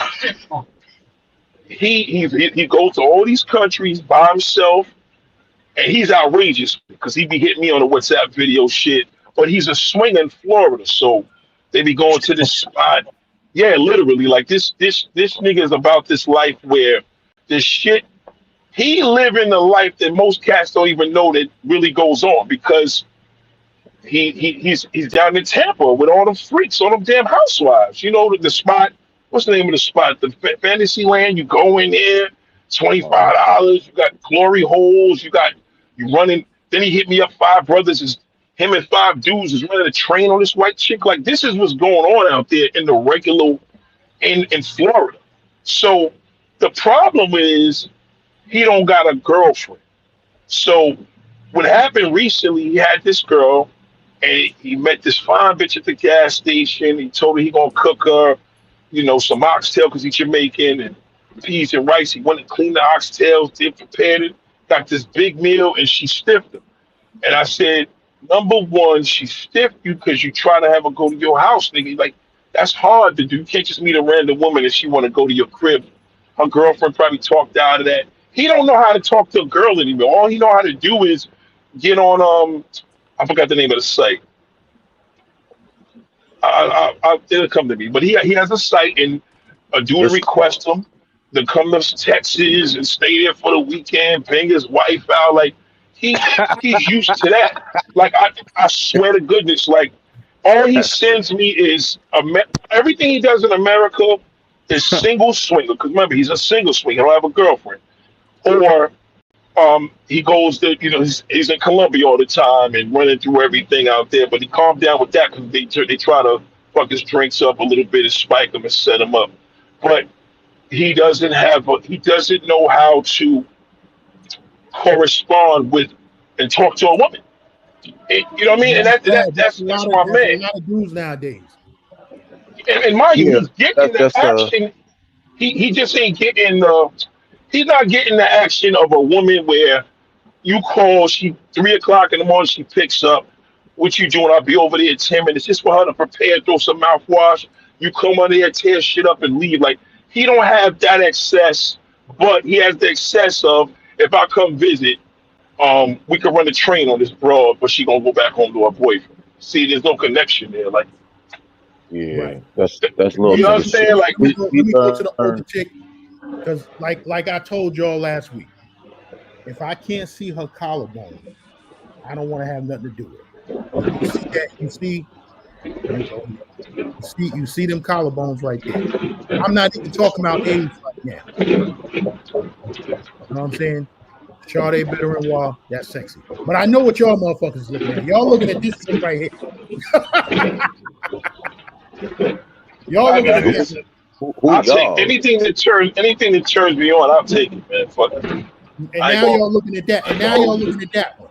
he goes to all these countries by himself, and he's outrageous because he be hitting me on the WhatsApp video shit. But he's a swinger in Florida, so they be going to this spot. Yeah, literally, like this nigga is about this life where this shit. He living the life that most cats don't even know that really goes on, because he's down in Tampa with all them freaks, all them damn housewives. You know the spot. What's the name of the spot? The Fantasyland. You go in there, $25. You got glory holes. You running. Then he hit me up. 5 brothers is him and 5 dudes is running a train on this white chick. Like this is what's going on out there in the regular in Florida. So the problem is he don't got a girlfriend. So what happened recently, he had this girl and he met this fine bitch at the gas station. He told her he gonna cook her, some oxtail because he's Jamaican and peas and rice. He went and cleaned the oxtails, did prepared it, got this big meal, and she stiffed him. And I said, number one, she stiffed you because you try to have her go to your house, nigga. Like, that's hard to do. You can't just meet a random woman and she want to go to your crib. Her girlfriend probably talked out of that. He don't know how to talk to a girl anymore. All he know how to do is get on, I forgot the name of the site. It'll come to me. But he has a site, and a dude will request him to come to Texas and stay there for the weekend, bring his wife out. Like, he's used to that. Like, I swear to goodness, like, all he sends me is everything he does in America is single swinger. Because remember, he's a single swinger. He don't have a girlfriend. Or he goes to, he's in Colombia all the time and running through everything out there. But he calmed down with that because they try to fuck his drinks up a little bit and spike him and set him up. But he doesn't know how to correspond with and talk to a woman. You know what I mean? And that's my man. A lot of dudes nowadays. And mind you, he's getting the action. He just ain't getting he's not getting the action of a woman where you call, she 3 o'clock in the morning, she picks up. What you doing? I'll be over there in 10 minutes. Just for her to prepare, throw some mouthwash. You come on there, tear shit up, and leave. Like, he don't have that excess, but he has the excess of, if I come visit, we can run a train on this broad, but she gonna go back home to her boyfriend. See, there's no connection there. Like, yeah, right. that's a little. You know what I'm saying? Like, let me go to the older chick, because like I told y'all last week, if I can't see her collarbone, I don't want to have nothing to do with it. You see that? You see them collarbones right there. I'm not even talking about age right now. You know what I'm saying? Sade Bedouin, that's sexy. But I know what y'all motherfuckers looking at. Y'all looking at this thing right here. Y'all looking at this. I'll take anything that turns me on. I'll take it, man. Fuck it. And now y'all looking at that. And now y'all looking at that one.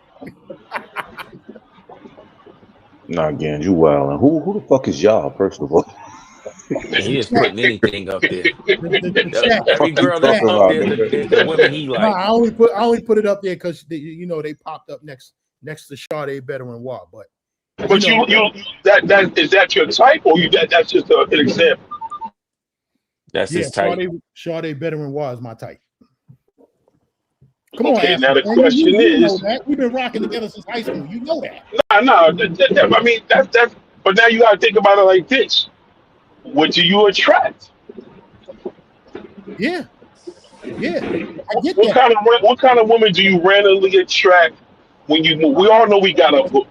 Nah, again, you wild. And who the fuck is y'all? First of all, he just putting anything up there. Every girl that's up there is the women he like. No, I only put it up there because they popped up next to Sade Bedouin. But you that is that your type, or that's just an example? That's his type. Sade Bedouin is my type. Come okay, on, now the question is, we've been rocking together since high school. You know that. No. I mean, that's. But now you got to think about it like this: what do you attract? Yeah. I get that. What kind of woman do you randomly attract when you move? We all know we got a hook.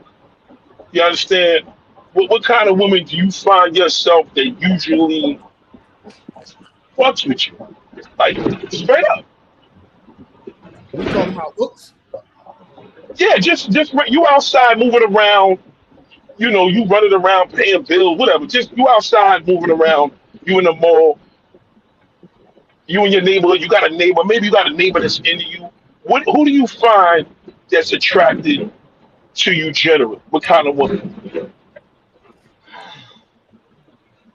You understand? What kind of woman do you find yourself that usually fucks with you? Like, straight up. We talking about looks? Yeah, just you outside moving around, you running around paying bills, whatever. Just you outside moving around, you in the mall, you in your neighborhood, you got a neighbor, maybe you got a neighbor that's into you. Who do you find that's attracted to you generally? What kind of woman?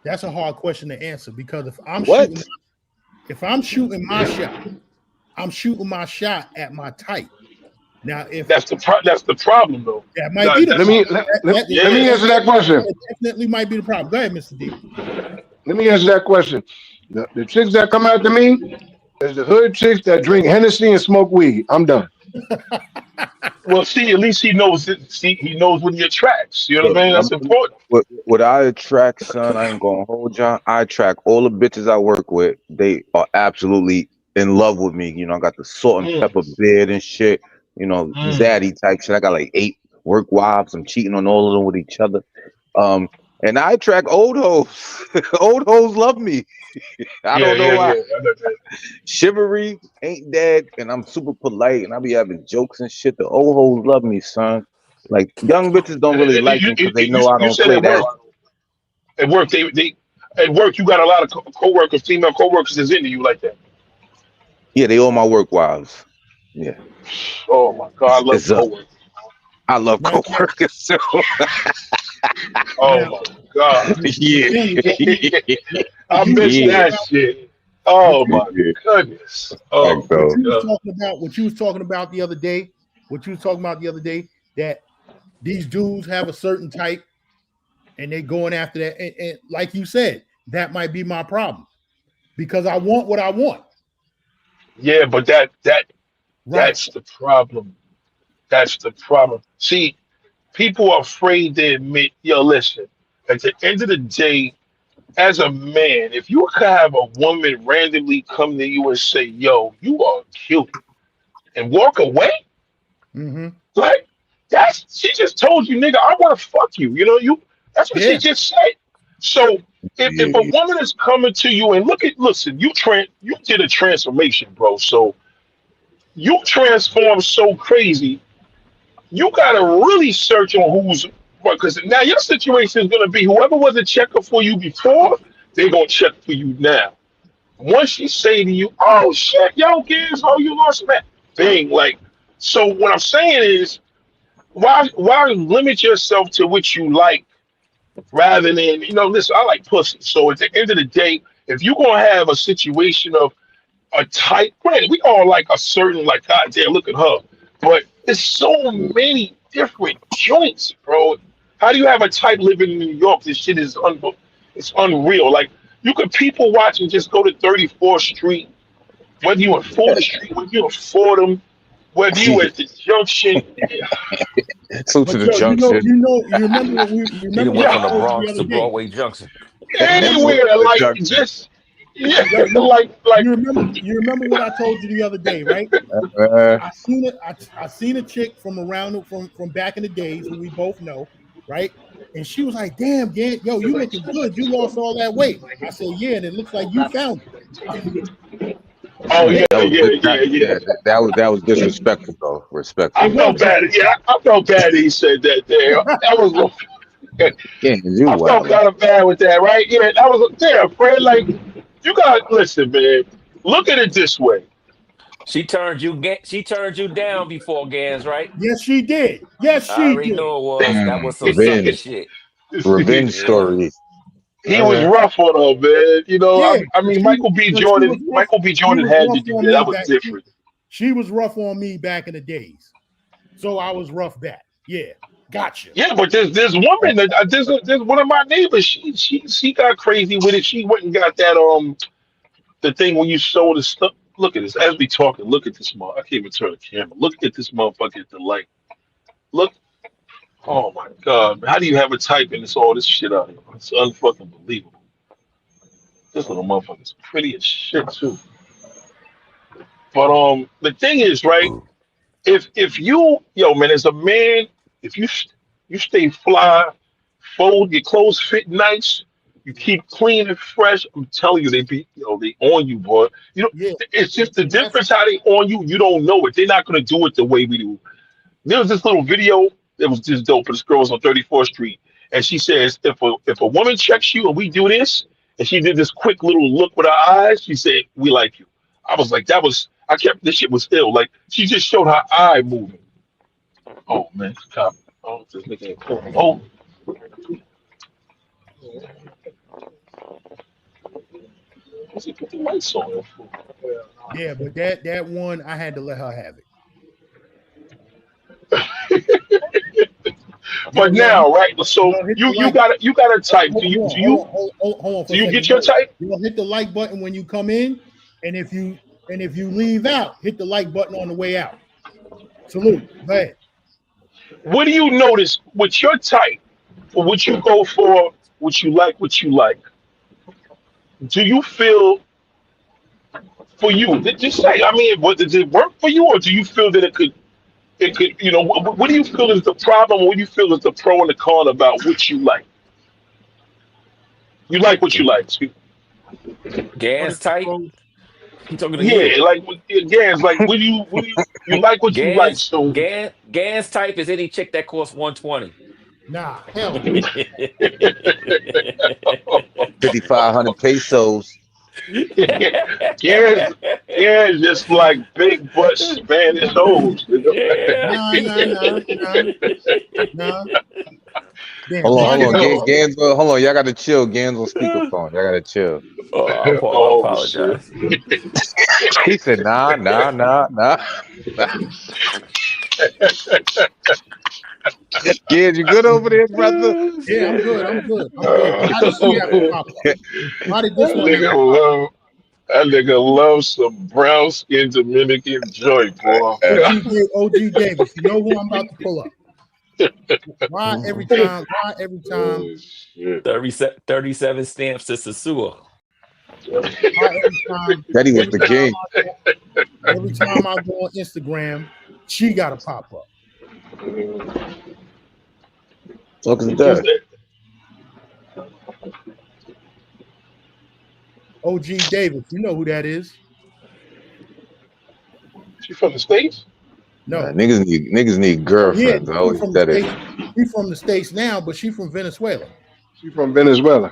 That's a hard question to answer, because if I'm shooting my shot, I'm shooting my shot at my type. Now, if that's the problem, though. That might be the problem. Let me answer that question. That definitely might be the problem. Go ahead, Mr. D. Let me answer that question. The chicks that come after me is the hood chicks that drink Hennessy and smoke weed. I'm done. Well, see, at least he knows it. See, he knows what he attracts. You know what I mean? That's important. What I attract, son, I ain't gonna hold y'all. I attract all the bitches I work with. They are absolutely in love with me. I got the salt and pepper beard and shit. Zaddy type shit. I got like 8 work wives. I'm cheating on all of them with each other. And I attract old hoes. Old hoes love me. I don't know why. Chivalry ain't dead, and I'm super polite, and I be having jokes and shit. The old hoes love me, son. Like young bitches don't really like me because they know I You don't said play that. at work, they at work you got a lot of co-workers, female co-workers that's into you like that. Yeah, they all my work wives. Yeah. Oh my God, I love It's, co-workers. I love Now, co-workers too. Oh now, my God, Yeah. I miss Yeah. that shit. Oh my Yeah. goodness. Oh Like, though. what you was God. talking about, what you was talking about the other day, that these dudes have a certain type and they going after that. And like you said, that might be my problem because I want what I want. Yeah, but Right. that's the problem. That's the problem. See, people are afraid to admit, yo, listen, at the end of the day, as a man, if you could have a woman randomly come to you and say, yo, you are cute, and walk away, Mm-hmm. like she just told you, nigga, I want to fuck you. You know, that's what she Yeah. just said. So if a Yeah. woman is coming to you and listen, you did a transformation, bro. So you transformed so crazy, you gotta really search on who's because now your situation is gonna be whoever was a checker for you before, they're gonna check for you now. Once she say to you, "Oh shit, yo, kids, oh you lost that thing," like, so what I'm saying is, why limit yourself to what you like rather than listen, I like pussy. So at the end of the day, if you're gonna have a situation of a type, granted, we all like a certain like, God damn, look at her, but there's so many different joints, bro. How do you have a type living in New York? This shit is it's unreal. Like you could people watch and just go to 34th Street, whether you in 4th Street, whether you in Fordham, whether you at the Junction. So to But the yo, junction. you remember what we He remember done what went I from the told you the Bronx to other day. Broadway Junction. Anywhere, The like junction. just yeah, Yo, like you remember what I told you the other day, right? Uh, I seen it. I seen a chick from around from back in the days who we both know, right? And she was like, "Damn, Gant, yo, you looking good. You lost all that weight." I said, "Yeah," and it looks like you found it. oh yeah, that was yeah. that was disrespectful though. Respectful. I felt bad. Yeah, I felt bad that he said that there. That was Yeah, you I felt wild. kind of bad with that, right? Yeah, that was yeah, Fred. Like you got listen, man. Look at it this way. She turned you down before, Gans, right? Yes, she did. Yes, I she already did. know it was. That was some sucker Revenge. shit. Revenge Yeah. story. He was rough on her, man. You know, Yeah, I mean, she Michael B. was Jordan. rough. Michael B. She Jordan was had to rough do on that. me That was back. different. She was rough on me back in the days, so I was rough back. Yeah, gotcha. Yeah, but there's woman that there's one of my neighbors. She got crazy with it. She went and got that the thing when you sold the stuff. Look at this. As we talking, look at this mother. I can't even turn the camera. Look at this motherfucker at the light. Look. Oh my God, man. How do you have a type and it's all this shit out here? It's unfucking believable. This little motherfucker's pretty as shit too. But the thing is, right? If you man, as a man, if you stay fly, fold your clothes fit nice, you keep clean and fresh. I'm telling you, they on you, boy. Yeah, It's just the and that's difference how they on you. You don't know it. They're not gonna do it the way we do. There was this little video that was just dope. This girl was on 34th Street, and she says, if a woman checks you and we do this, and she did this quick little look with her eyes, she said, "We like you." I was like, this shit was ill. Like she just showed her eye moving. Oh man, cop. Oh, this nigga ain't pulling. Oh, what's he put the lights on? yeah, but that one I had to let her have it. But now, right? So hit you the like. you got a type. Hold Do on, you hold on for do a you second. get your type? You gonna hit the like button when you come in, and if you leave out, hit the like button on the way out. Salute. Go ahead. What do you notice with your type? For what you go for, what you like, do you feel for you? Just say, I mean, does it work for you, or do you feel that it could, what do you feel is the problem? What do you feel is the pro and the con about what you like? You like what you like. Excuse me. Gans tight. He talking to you. Yeah, like Gans, like what do you like what you like? So Gans type is any chick that costs 120. Nah, hell. 5,500 pesos. Gans just like big butt Spanish hoes. Nah. Damn, Hold on. No. Gans, hold on. Y'all got to chill. Gans on speakerphone. Y'all got to chill. Oh, I apologize. He said, nah. Gans, you good over there, brother? Yeah, I'm good. How did she have a pop up? How did this one have a pop up? That nigga loves some brown skin Dominican joint, boy. OG Davis, you know who I'm about to pull up? Why every time? Oh, shit. 37 stamps to Sasua. That he was the king. Every time I go on Instagram, she got to pop up. Look at that. OG Davis, you know who that is? She from the States? No, Niggas need girlfriends. I always said it. She's from the States now, but she's from Venezuela. She from Venezuela.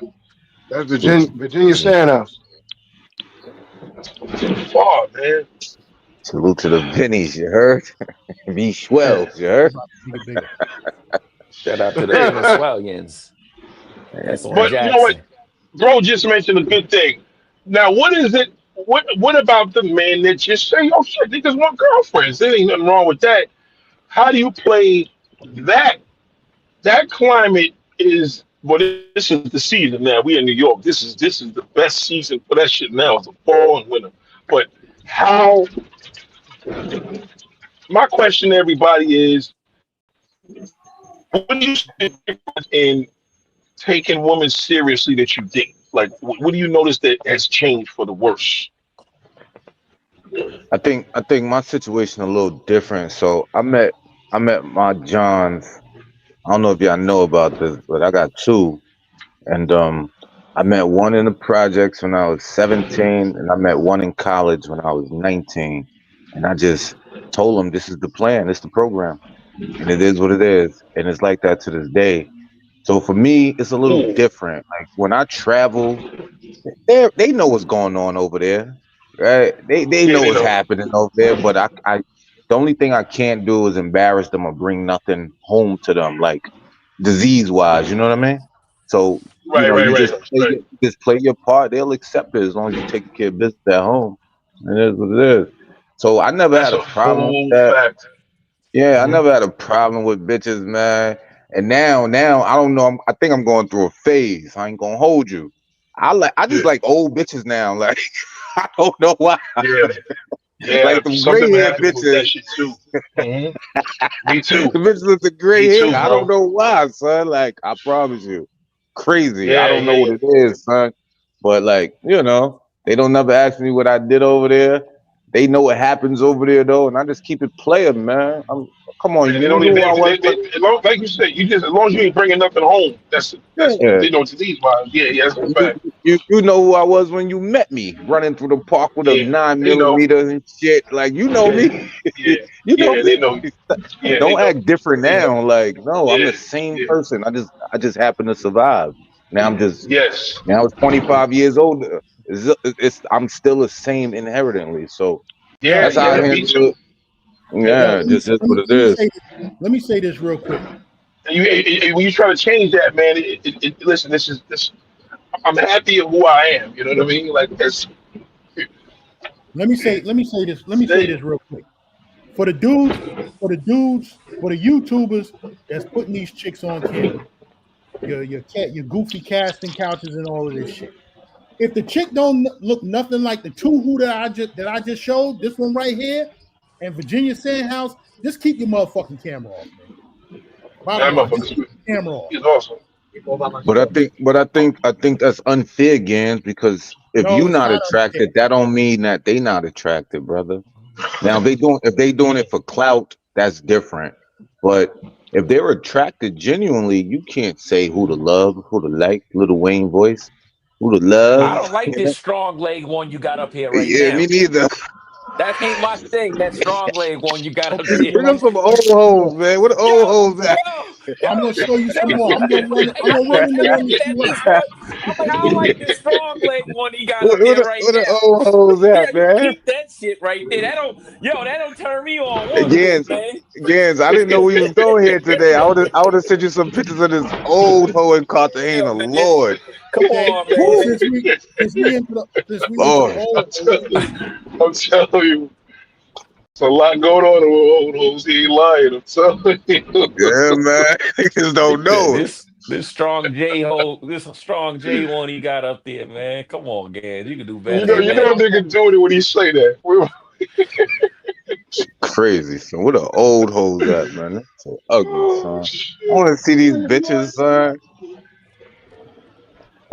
That's Virginia Sandhouse. Too far, man. Salute to the Vinnies, you heard? V Swells, you heard? Shout out to the Venezuelans. That's on But Jackson. you know what? Bro just mentioned a good thing. Now, what is it? What about the men that just say, "Oh shit, niggas want girlfriends"? There ain't nothing wrong with that. How do you play that? That climate is this is the season now. We in New York. This is the best season for that shit now. It's the fall and winter. But how? My question to everybody is, what do you see in taking women seriously that you date? Like, what do you notice that has changed for the worse? I think my situation a little different. So I met my Johns. I don't know if y'all know about this, but I got two, and I met one in the projects when I was 17, and I met one in college when I was 19, and I just told them this is the plan, this is the program, and it is what it is, and it's like that to this day. So for me, it's a little different. Like when I travel, they know what's going on over there, right? They know what's happening over there. But I the only thing I can't do is embarrass them or bring nothing home to them, like disease wise. You know what I mean? So just play your part. They'll accept it as long as you take care of business at home. It is what it is. So I never had a problem with that. Yeah, I never had a problem with bitches, man. And now I don't know. I think I'm going through a phase. I ain't gonna hold you. I just like old bitches now. Like I don't know why. Yeah, like the gray hair bitches. Shit too. Me too. The bitches with the gray hair. Too, I don't know why, son. Like I promise you, crazy. Yeah, I don't know what it is, son. But like they don't never ask me what I did over there. They know what happens over there though, and I just keep it playing, man. Come on, like you said, as long as you ain't bringing nothing home, that's they know disease wise. Yeah, that's a fact. You know who I was when you met me, running through the park with a 9mm and shit. Like you know me. You know me. They know. Don't act different now. Like no, I'm the same person. I just happen to survive. Now I'm just now I was 25 years old. I'm still the same inherently. So that's how I handle it. Yeah, this is what it is. Let me say this real quick. When you try to change that, man, listen. This. I'm happy of who I am. You know what I mean? Like this. Let me say this. Let me say this real quick. For the YouTubers that's putting these chicks on camera, your goofy casting couches and all of this shit. If the chick don't look nothing like the two who that I just showed, this one right here, and Virginia Sandhouse, just keep your motherfucking camera off, man. Just keep the camera off. He's awesome. But I think that's unfair, Gans, because if you're not attracted, unfair. That don't mean that they not attracted, brother. Now if they doing it for clout, that's different. But if they're attracted genuinely, you can't say who to love, who to like. Lil Wayne voice. Who the I love? don't like this strong leg one you got up here right Yeah, now. me neither. That ain't my thing. That strong leg one you got up Okay, there. Bring up some old hoes, man. What the old hoes at? I'm gonna show you some more. I'm gonna run I them looked in at you this up. one. I'm like, I don't like this strong leg one he got What, up what, there the, right what the now. old hoes Yeah, at, you man? keep that shit right there. That don't turn me on one Gans, bit, man. Gans, I didn't know we was going here today. I would have sent you some pictures of this old hoe in Cartagena. Yeah, man. Lord. Come Okay, on, man. since we into the Lord. I'm telling you, it's a lot going on with old hoes. He ain't lying. I'm telling you. Yeah, man. Niggas don't know. This strong J one he got up there, man. Come on, Gans. You can do You better know, than you know, that. nigga doing it when he say that. Crazy, son. What the old hoes at, man? That's so ugly, Oh, son. shit. I want to see these bitches, son.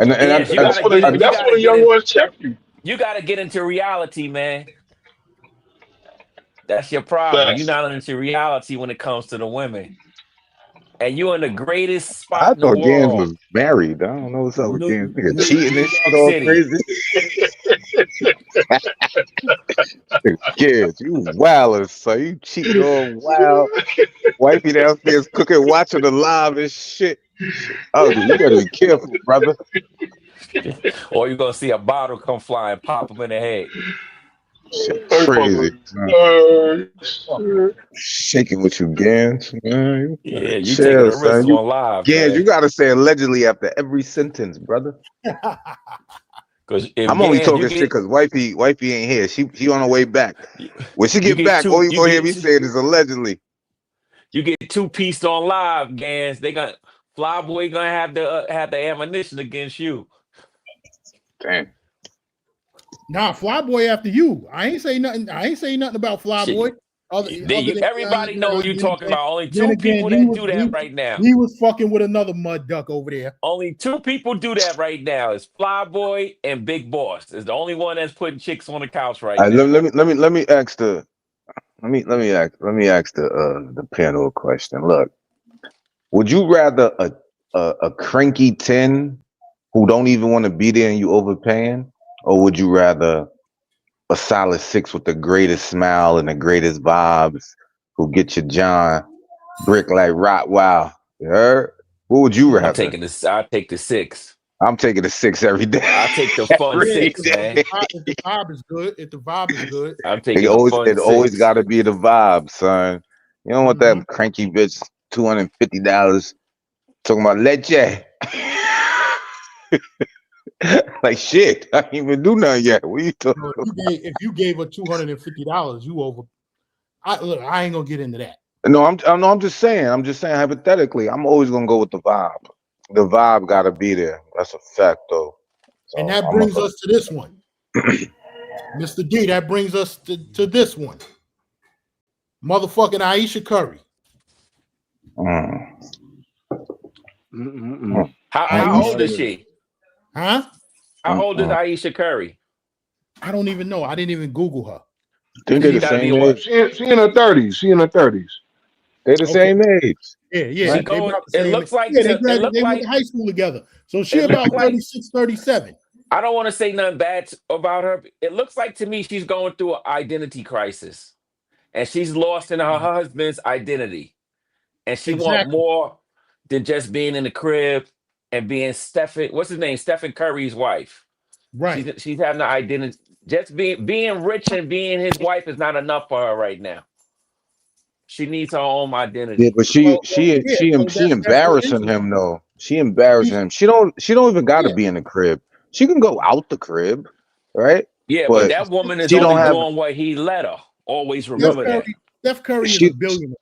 And Gans, you That's gotta what get in. You that's what gotta the get young in. ones check you. You gotta get into reality, man. That's your problem. You're Facts. not into reality when it comes to the women. And you're in the greatest spot I in the thought Gans world. was married. I don't know what's up with Gans. Nigga New cheating and York shit all City. crazy. Gans, you wildin', son. You cheating all wild. Wifey downstairs cooking, watching the live and shit. Ugly. You better be careful, brother. Or you're gonna see a bottle come flying, pop him in the head. Shit crazy. Shaking with you, Gans. Man, Yeah, you taking chill, a risk son. on live, Gans, you man. gotta say allegedly after every sentence, brother. Because if I'm only Gans, talking shit because wifey ain't here. She on her way back. When she you get back, all you gonna hear me saying is allegedly. you get two pieced on live, Gans. They gonna Flyboy gonna have the ammunition against you. Damn. Nah, Flyboy after you. I ain't say nothing about Flyboy. Everybody know what you're talking about. Only two again, people that do that right now. He was fucking with another mud duck over there. Only two people do that right now. It's Flyboy and Big Boss. Is the only one that's putting chicks on the couch right now. Let me ask the panel a question. Look, would you rather a cranky 10 who don't even want to be there and you overpaying, or would you rather a solid 6 with the greatest smile and the greatest vibes who get your John brick like Rot Wow? You heard? What would you rather? I take the 6. I'm taking the 6 every day. I take the fun 6, man. If the vibe is good, I'm taking the fun 6. It always got to be the vibe, son. You don't want that cranky bitch $250 talking about leche. Like shit, I didn't even do nothing yet. What are you talking about? If you gave her $250, you over. I ain't gonna get into that. No, I'm just saying hypothetically, I'm always gonna go with the vibe. The vibe gotta be there. That's a fact, though. So and that brings us to this one, Mr. D. That brings us to this one, motherfucking Ayesha Curry. How old is she? Huh? How old is Ayesha Curry? I don't even know. I didn't even Google her. They're the same age. She in her 30s. She in her 30s. They're the same age. Yeah. It looks like they went to high school together. So she about 36, 37. I don't want to say nothing bad about her. It looks like to me she's going through an identity crisis. And she's lost in her husband's identity. And she wants more than just being in the crib and being Stephen Curry's wife. Right. She's having an identity. Just being rich and being his wife is not enough for her right now. She needs her own identity. Yeah, but she embarrassing him though. She embarrassing him. She don't even gotta be in the crib. She can go out the crib, right? Yeah, but that woman is only doing what he let her. Always remember that. Steph Curry is a billionaire.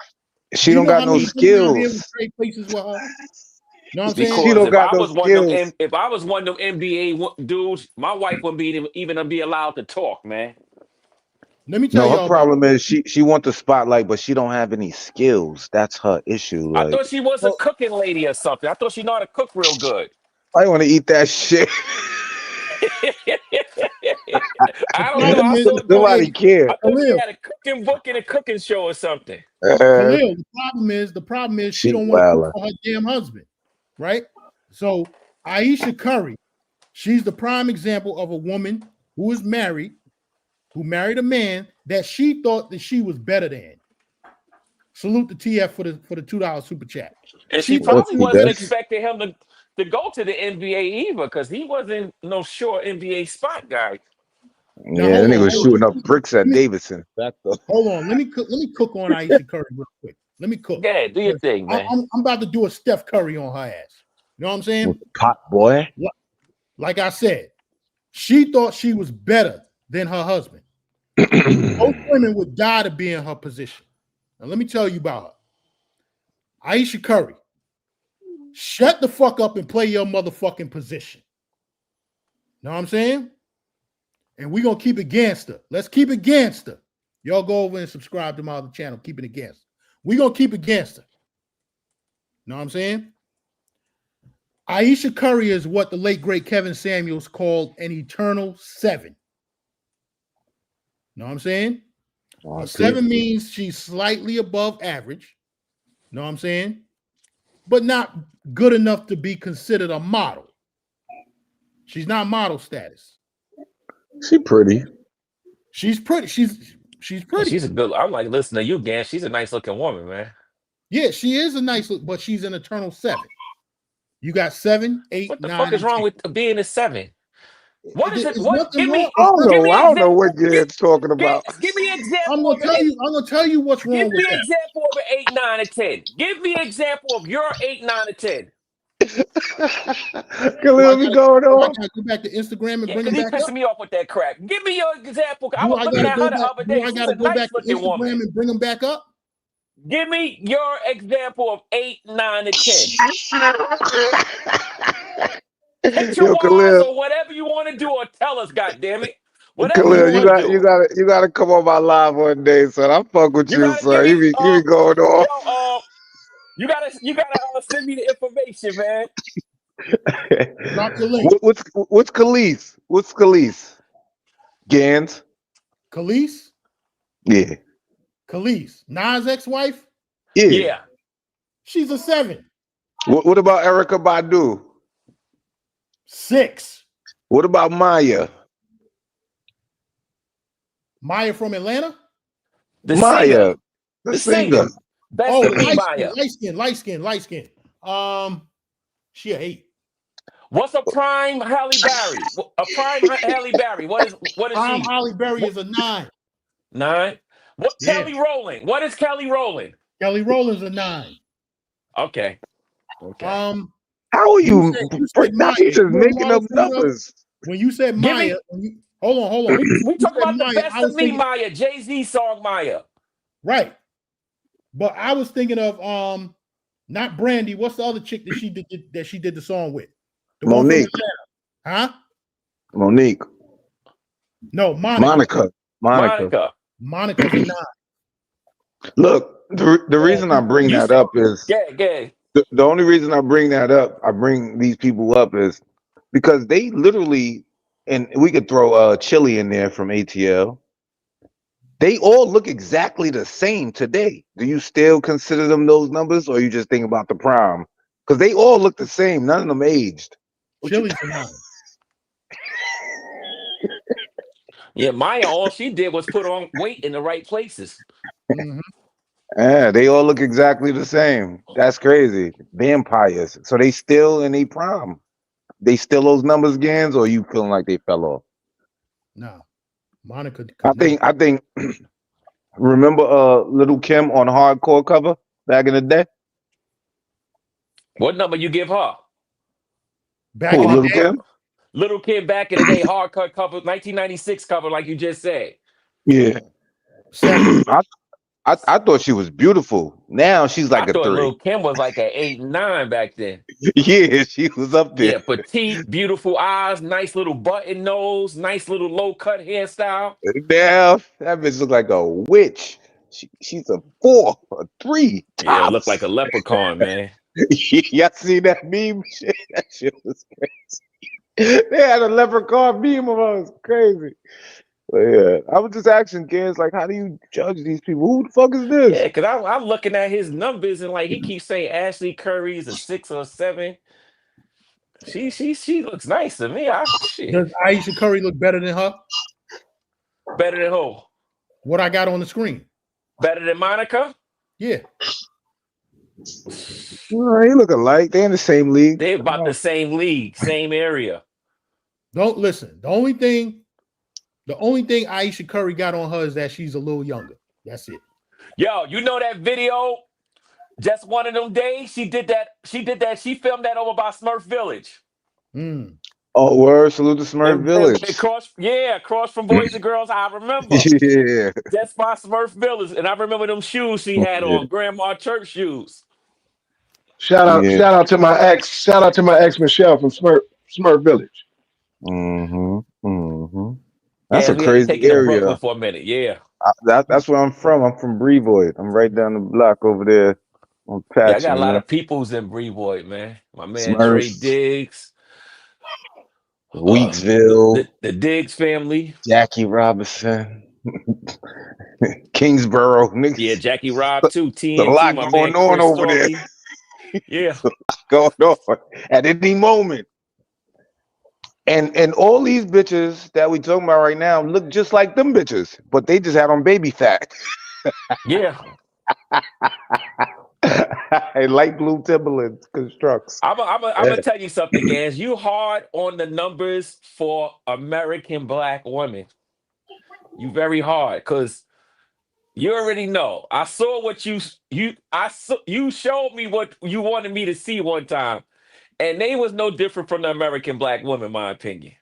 She don't got no skills. Places with her? You know what I'm because saying? She don't got no skills. If I was one of them NBA dudes, my wife wouldn't even be allowed to talk, man. Let me tell you. Her problem is she wants the spotlight, but she don't have any skills. That's her issue. I thought she was a cooking lady or something. I thought she know how to cook real good. I want to eat that shit. I don't know. Nobody cares. I thought she had a cooking book and a cooking show or something. Khalil, the problem is she don't want to cook for her damn husband, right? So Ayesha Curry, She's the prime example of a woman who is married, who married a man that she thought that she was better than. Salute the TF for the $2 super chat. And she thought probably she was wasn't better. expecting him to go to the NBA either, because he wasn't no sure NBA spot guy. Now, Yeah, that hold nigga on, was hold shooting on. up bricks at Davidson. That's the Hold on. Let me cook on Aisha Curry real quick. Let me cook. Go ahead, do your thing, man. I'm about to do a Steph Curry on her ass. You know what I'm saying? pot boy. Like I said, she thought she was better than her husband. Most women would die to be in her position. Now, let me tell you about her. Aisha Curry, shut the fuck up and play your motherfucking position. Know what I'm saying? And we're going to keep it gangster. Let's keep it gangster. Y'all go over and subscribe to my other channel, keeping it gangster. We're going to keep it gangster. Know what I'm saying? Aisha Curry is what the late, great Kevin Samuels called an eternal 7. Know what I'm saying? A 7 means she's slightly above average. Know what I'm saying? But not good enough to be considered a model. She's not model status. She pretty. She's pretty. She's pretty. She's a good. I'm like, listen to you, Gan. She's a nice looking woman, man. Yeah, she is a nice look, but she's an eternal 7. You got 7, 8, What the 9, fuck is and wrong 10. with being a 7? What is it? There's What? nothing Give me. wrong. I don't Give know. me I an don't know example. what you're talking about. Give me an I'm example of gonna an 8. I'm gonna tell you what's wrong Give with me an that. example of an 8, 9, and 10. Give me an example of your 8, 9, and 10. Khalil be going I on. gotta go back to Instagram and Yeah, bring because them he back pissing up. me off with that crap. Give me your example. I Do was I looking gotta at go her the back? other Do day. I She's gotta a go back nice to looking Instagram woman. and bring them back up? Give me your example of 8, 9, and 10. Picture Yo, wise Khalil, or whatever you want to do, or tell us, goddammit. Whatever You you know Khalil, want to do. you gotta come on my live one day, son. I fuck with You you, gotta give son. me You be going on. you gotta send me the information, man. drop the link. What's Khalees? What's Khalees? Gans? Khalees? Yeah. Khalees. Nas' ex-wife? Yeah. Yeah. She's a 7. What about Erica Badu? 6. What about Maya? Maya from Atlanta? The Maya, singer. the The singer. singer. Best Oh, of me, Maya. light skin. She a 8. What's a prime Halle Berry? A prime Halle Berry. What is she? Holly Berry is a 9. 9. What Yeah. Kelly Rowland? What is Kelly Rowland? Kelly Rowland's a 9. Okay. How are you? Now you just making up numbers. When you said Maya, hold on. We talk about the Maya, best I of was me, thinking, Maya. Jay-Z song Maya. right. But I was thinking of not Brandy. What's the other chick that she did the song with? The Monique. one from Atlanta. Huh? Monique. No, Monica. Monica's a 9. Look, the reason I bring that up is the only reason I bring that up, I bring these people up is because they literally, and we could throw Chili in there from ATL. They all look exactly the same today. Do you still consider them those numbers, or you just think about the prime? Because they all look the same. None of them aged. Chili's a 9. Yeah, Maya, all she did was put on weight in the right places. Mm-hmm. Yeah, they all look exactly the same. That's crazy. Vampires. So they still in a prime. They still those numbers, Gans, or you feeling like they fell off? No. Monica. I think remember Little Kim on Hardcore cover back in the day? What number you give her? Back in the Little day. Kim? Little Kim back in the day, hardcore cover, 1996 cover, like you just said. Yeah. I thought she was beautiful. Now she's like I thought 3. Little Kim was like an 8, 9 back then. Yeah, she was up there. Yeah, petite, beautiful eyes, nice little button nose, nice little low cut hairstyle. Now that bitch look like a witch. She's a 4, a 3. Tops. Yeah, look like a leprechaun, man. Y'all see that meme? That shit was crazy. They had a leprechaun meme of us. Crazy. But yeah, I was just asking kids, like, how do you judge these people? Who the fuck is this? Yeah, because I'm looking at his numbers and like he keeps saying Ashley Curry's a 6 or 7. She looks nice to me. Shit. Does Aisha Curry look better than her? Better than who? What I got on the screen? Better than Monica? Yeah. They look alike. They in the same league. They about the same league, same area. Don't listen. The only thing Aisha Curry got on her is that she's a little younger. That's it. Yo, you know that video? Just one of them days she did that. She filmed that over by Smurf Village. Oh, word. Salute to Smurf Village. Across from Boys and Girls. I remember. Yeah. Just by Smurf Village. And I remember them shoes she had on, Grandma Church shoes. Shout out to my ex Michelle from Smurf Village. That's a crazy area for a minute. Yeah. That's where I'm from. I'm from Brevoort. I'm right down the block over there on Patch. I got a lot of peoples in Brevoort, man. My man Smurfs. Trey Diggs, Weeksville, the Diggs family, Jackie Robinson, Kingsborough. Niggas. Yeah, Jackie Rob too. TNT, a lot my going man, on Chris over Storley. there. Yeah, Going on at any moment. And all these bitches that we talking about right now look just like them bitches, but they just had on baby fat. yeah. Light blue Timberland constructs. I'm gonna tell you something, Gans. You hard on the numbers for American black women. You very hard because you already know. I saw what you showed me what you wanted me to see one time. And they was no different from the American black woman, in my opinion.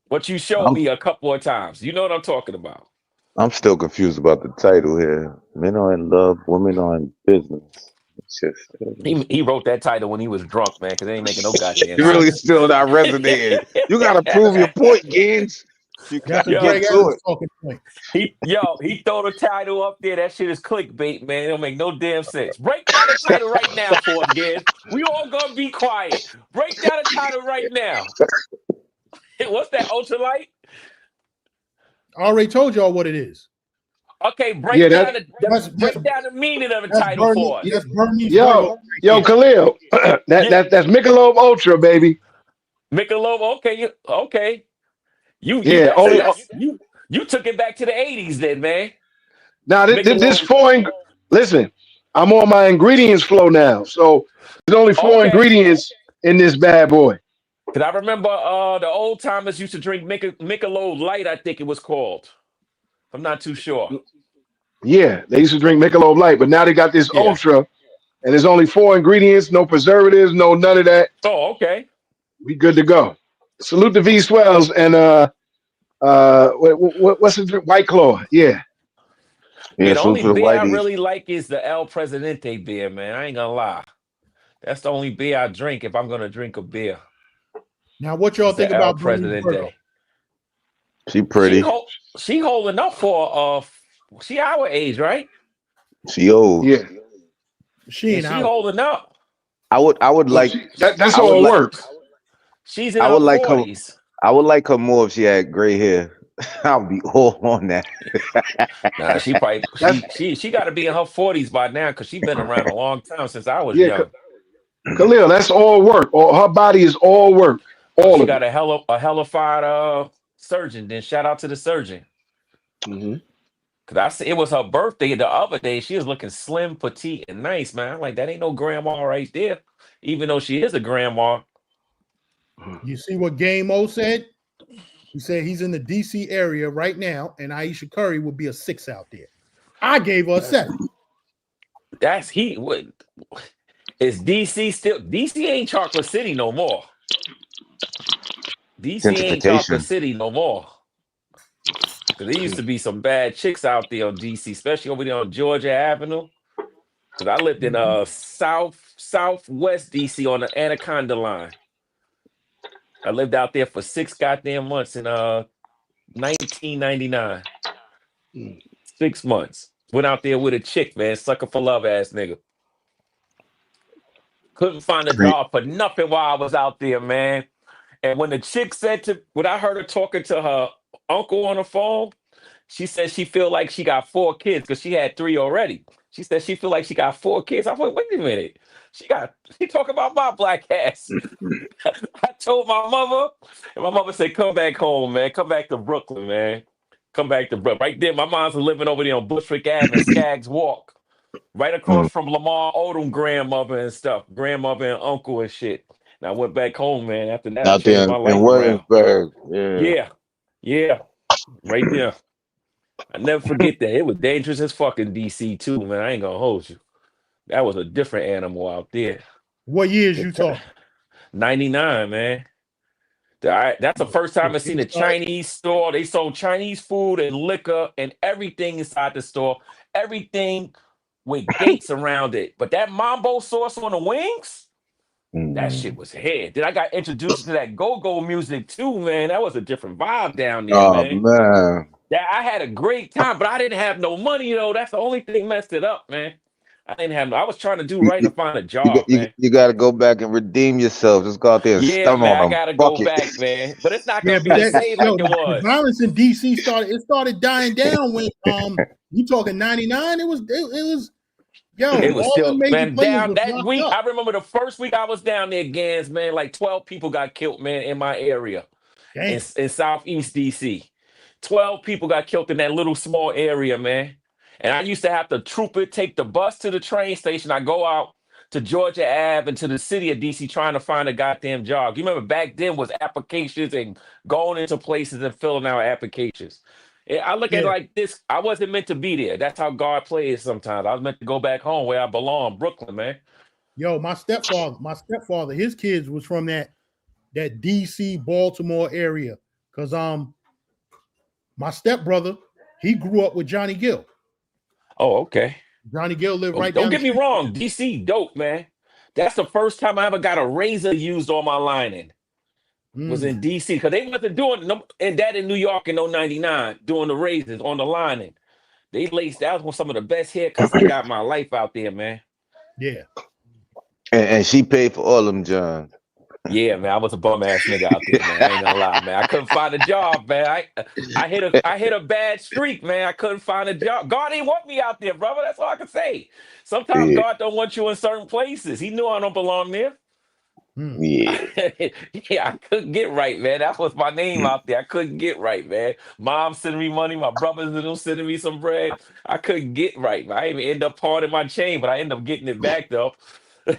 What you showed me a couple of times. You know what I'm talking about. I'm still confused about the title here. Men are in love, women are in business. It's just, He wrote that title when he was drunk, man, because they ain't making no goddamn you really still not resonating. You got to prove your point, Gaines. You got to get to it. Talking point. He throw the title up there. That shit is clickbait, man. It don't make no damn sense. Break down the title right now for us, Gans. We all gonna be quiet. Break down the title right now. What's that, ultralight? I already told y'all what it is. Okay, break down the meaning of the title for us. Yes, Bernie's Yo, Khalil. That's Michelob Ultra, baby. Michelob, okay. You took it back to the 80s then, man. Now this listen, I'm on my ingredients flow now. So there's only four ingredients in this bad boy. Cause I remember the old timers used to drink Michelob Light, I think it was called. I'm not too sure. Yeah, they used to drink Michelob Light, but now they got this Ultra, and there's only 4 ingredients, no preservatives, no none of that. Oh, okay. We good to go. Salute to V Swells and what's the drink? White Claw. Yeah. The only beer I really like is the El Presidente beer, man. I ain't gonna lie. That's the only beer I drink if I'm gonna drink a beer. Now, what y'all think about Presidente? She pretty. She holding up for she our age, right? She old. Yeah. She holding up. I would like that's all it works. She's in her 40s. I would like her more if she had gray hair. I'll be all on that. Nah, she probably she got to be in her 40s by now because she's been around a long time since I was young. Khalil, that's all work. Her body is all work. She got a hellified surgeon. Then shout out to the surgeon. Mm-hmm. Cause it was her birthday the other day. She was looking slim, petite, and nice, man. I'm like, that ain't no grandma right there. Even though she is a grandma. You see what Game O said? He said he's in the DC area right now, and Aisha Curry will be a 6 out there. I gave her a 7. Is DC still? DC ain't Chocolate City no more. DC ain't Chocolate City no more. Cause there used to be some bad chicks out there on DC, especially over there on Georgia Avenue. Cause I lived in southwest DC on the Anaconda line. I lived out there for 6 goddamn months in 1999. 6 months. Went out there with a chick, man, sucker for love ass nigga. Couldn't find a job for nothing while I was out there, man. And when the chick when I heard her talking to her uncle on the phone, she said she feel like she got 4 kids because she had 3 already. She said she feel like she got 4 kids. I went, wait a minute. She talk about my black ass. I told my mother, and my mother said, come back home, man. Come back to Brooklyn, man. Come back to Brooklyn. Right there, my mom's living over there on Bushwick Ave and Skaggs Walk. Right across from Lamar Odom grandmother and stuff. Grandmother and uncle and shit. And I went back home, man. After that, I Out there changed my in life around. Williamsburg. Yeah. Yeah. Right there. I never forget that. It was dangerous as fucking DC too, man. I ain't gonna hold you. That was a different animal out there. What years you talking? 99, man. That's the first time I seen a Chinese store. They sold Chinese food and liquor and everything inside the store. Everything with gates around it. But that Mambo sauce on the wings, that shit was head. Then I got introduced to that go-go music too, man. That was a different vibe down there, man. That I had a great time, but I didn't have no money though. That's the only thing messed it up, man. I was trying to do right to find a job, man. You got to go back and redeem yourself. Just go out there and stun man, on them. I gotta go back, man. But it's not gonna be the same like it was. Violence in DC started dying down when you talking 99. It was it was still, man, down that week. I remember the first week I was down there, Gans, man. Like 12 people got killed, man, in my area, in Southeast DC. 12 people got killed in that little small area, man. And I used to have to troop it, take the bus to the train station. I go out to Georgia Ave and to the city of DC trying to find a goddamn job. You remember back then was applications and going into places and filling out applications. I look at it like this. I wasn't meant to be there. That's how God plays sometimes. I was meant to go back home where I belong, Brooklyn, man. Yo, my stepfather, his kids was from that DC, Baltimore area. Because my stepbrother, he grew up with Johnny Gill. Oh, okay. Johnny Gill lived right down. Don't get me wrong, DC dope, man. That's the first time I ever got a razor used on my lining. Was in DC because they wasn't doing and that in New York in 99 doing the razors on the lining. They laced. That was some of the best haircuts I got in my life out there, man. Yeah. And she paid for all them Johns. Yeah, man, I was a bum ass nigga out there, man. I ain't gonna lie, man. I couldn't find a job, man. I hit a bad streak, man. I couldn't find a job. God didn't want me out there, brother. That's all I can say. Sometimes God don't want you in certain places. He knew I don't belong there. Yeah. I couldn't get right, man. That was my name out there. I couldn't get right, man. Mom sending me money, my brothers and them sending me some bread. I couldn't get right, man. I even end up parting my chain, but I ended up getting it back though. Yeah,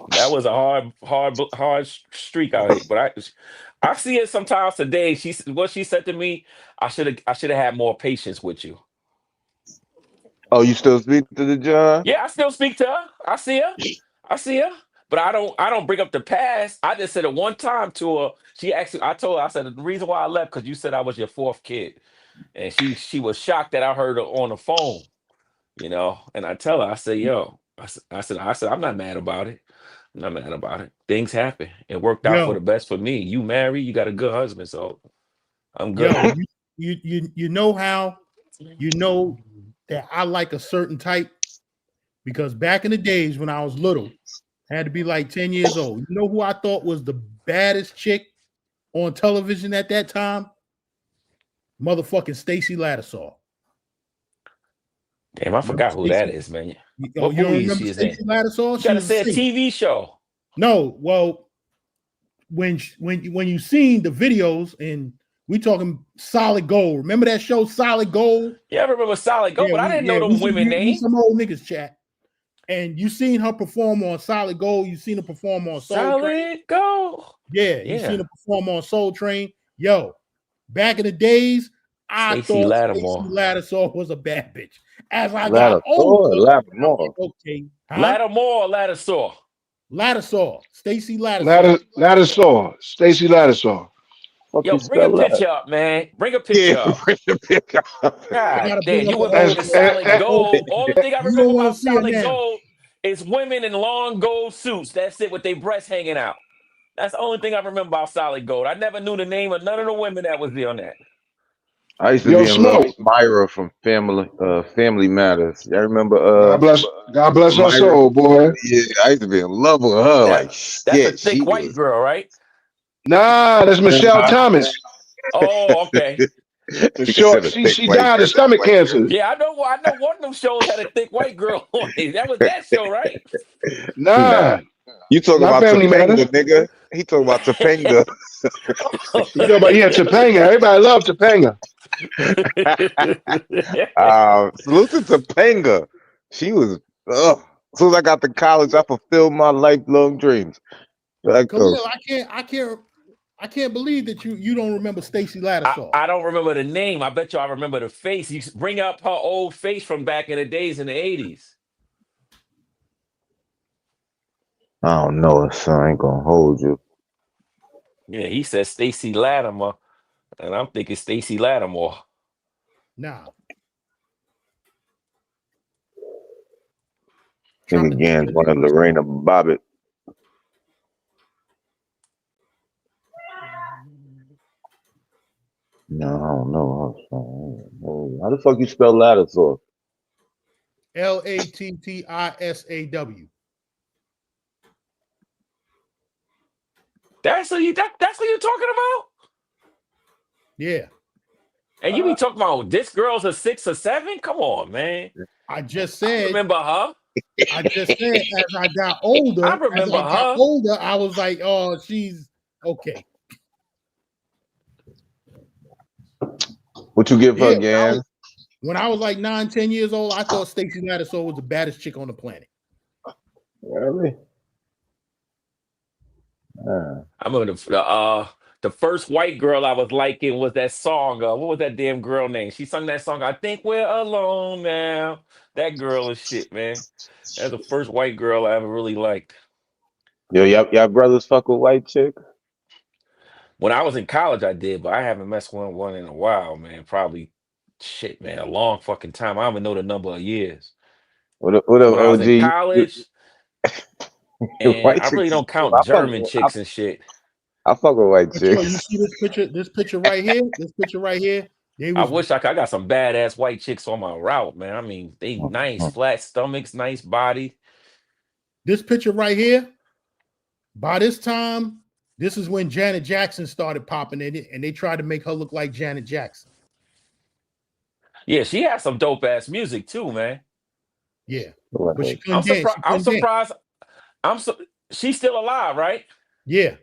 that was a hard streak out here. But I see it sometimes today. She said to me, I should have had more patience with you. Oh, you still speak to the John? Yeah, I still speak to her. I see her. But I don't bring up the past. I just said it one time to her. I told her, I said the reason why I left because you said I was your 4th kid. And she was shocked that I heard her on the phone. You know, and I tell her, I say, yo, I said, I'm not mad about it. I'm not mad about it. Things happen. It worked out for the best for me. You married, you got a good husband, so I'm good. Yo, you know how you know that I like a certain type? Because back in the days when I was little, I had to be like 10 years old. You know who I thought was the baddest chick on television at that time? Motherfucking Stacey Lattisaw. Damn, I forgot who that is, man. What movie is she in? You gotta say a TV show. No, well, when you seen the videos and we talking Solid Gold. Remember that show Solid Gold? Yeah, I remember Solid Gold, but I didn't know them women names. Some old niggas chat. And you seen her perform on Solid Gold. You seen her perform on Soul Train. Gold. Yeah, you seen her perform on Soul Train. Yo, back in the days, I thought Stacey Lattisaw was a bad bitch. As I got older, Lattimore. Okay. Lattisaw. Stacey Lattisaw. Lattisaw. Stacey Lattisaw. Yo, bring a picture up, man. Bring a picture up. Bring the picture up. God damn, you remember the Solid Gold. All the thing I remember about Solid Gold is women in long gold suits. That's it, with their breasts hanging out. That's the only thing I remember about Solid Gold. I never knew the name of none of the women that was there on that. I used to be in love with Myra from Family Matters. I remember God bless her soul, boy. Yeah, I used to be in love with her. That's a thick white girl, right? Nah, that's Michelle Thomas. Oh, okay. The short, she died of stomach cancer. Yeah, I know one of them shows had a thick white girl on it. That was that show, right? Nah, You talking not about Family Topanga, Matters. nigga? He talking about Topanga. You know about Topanga. Everybody loves Topanga. Salute to Topanga. She was. As soon as I got to college, I fulfilled my lifelong dreams. Like Khalil, I can't believe that you don't remember Stacey Lattisaw. I don't remember the name. I bet you I remember the face. You bring up her old face from back in the days in the 80s. I don't know, son. I ain't gonna hold you. Yeah, he said Stacey Latimer, and I'm thinking Stacey Lattimore. Nah. I think again, one of Lorena Bobbitt. No, I don't know. How the fuck you spell Lattisaw? Lattisaw. That's what you're talking about? Yeah. And you be talking about this girl's a 6 or 7? Come on, man. I just said. Remember her? I just said as I got older. I remember her. Older, I was like, oh, she's okay. What you give her, Gan? When I was like 9, 10 years old, I thought Stacey Lattisaw was the baddest chick on the planet. Really? I remember the first white girl I was liking was that song. What was that damn girl name? She sung that song. I think we're alone now. That girl is shit, man. That's the first white girl I ever really liked. Yo, y'all brothers fuck with white chick? When I was in college, I did, but I haven't messed with one in a while, man. Probably shit, man, a long fucking time. I don't even know the number of years. What up, when OG? I was in college, and White I really chicks- don't count I fuck German with- chicks and shit. I fuck with white But yo, chicks. you see this picture right here? This picture right here. I wish I got some badass white chicks on my route, man. I mean, they nice, flat stomachs, nice body. This picture right here. By this time, this is when Janet Jackson started popping in it, and they tried to make her look like Janet Jackson. Yeah, she has some dope ass music too, man. Yeah, but she I'm couldn't dance. surprised. I'm surprised. She's still alive, right? Yeah.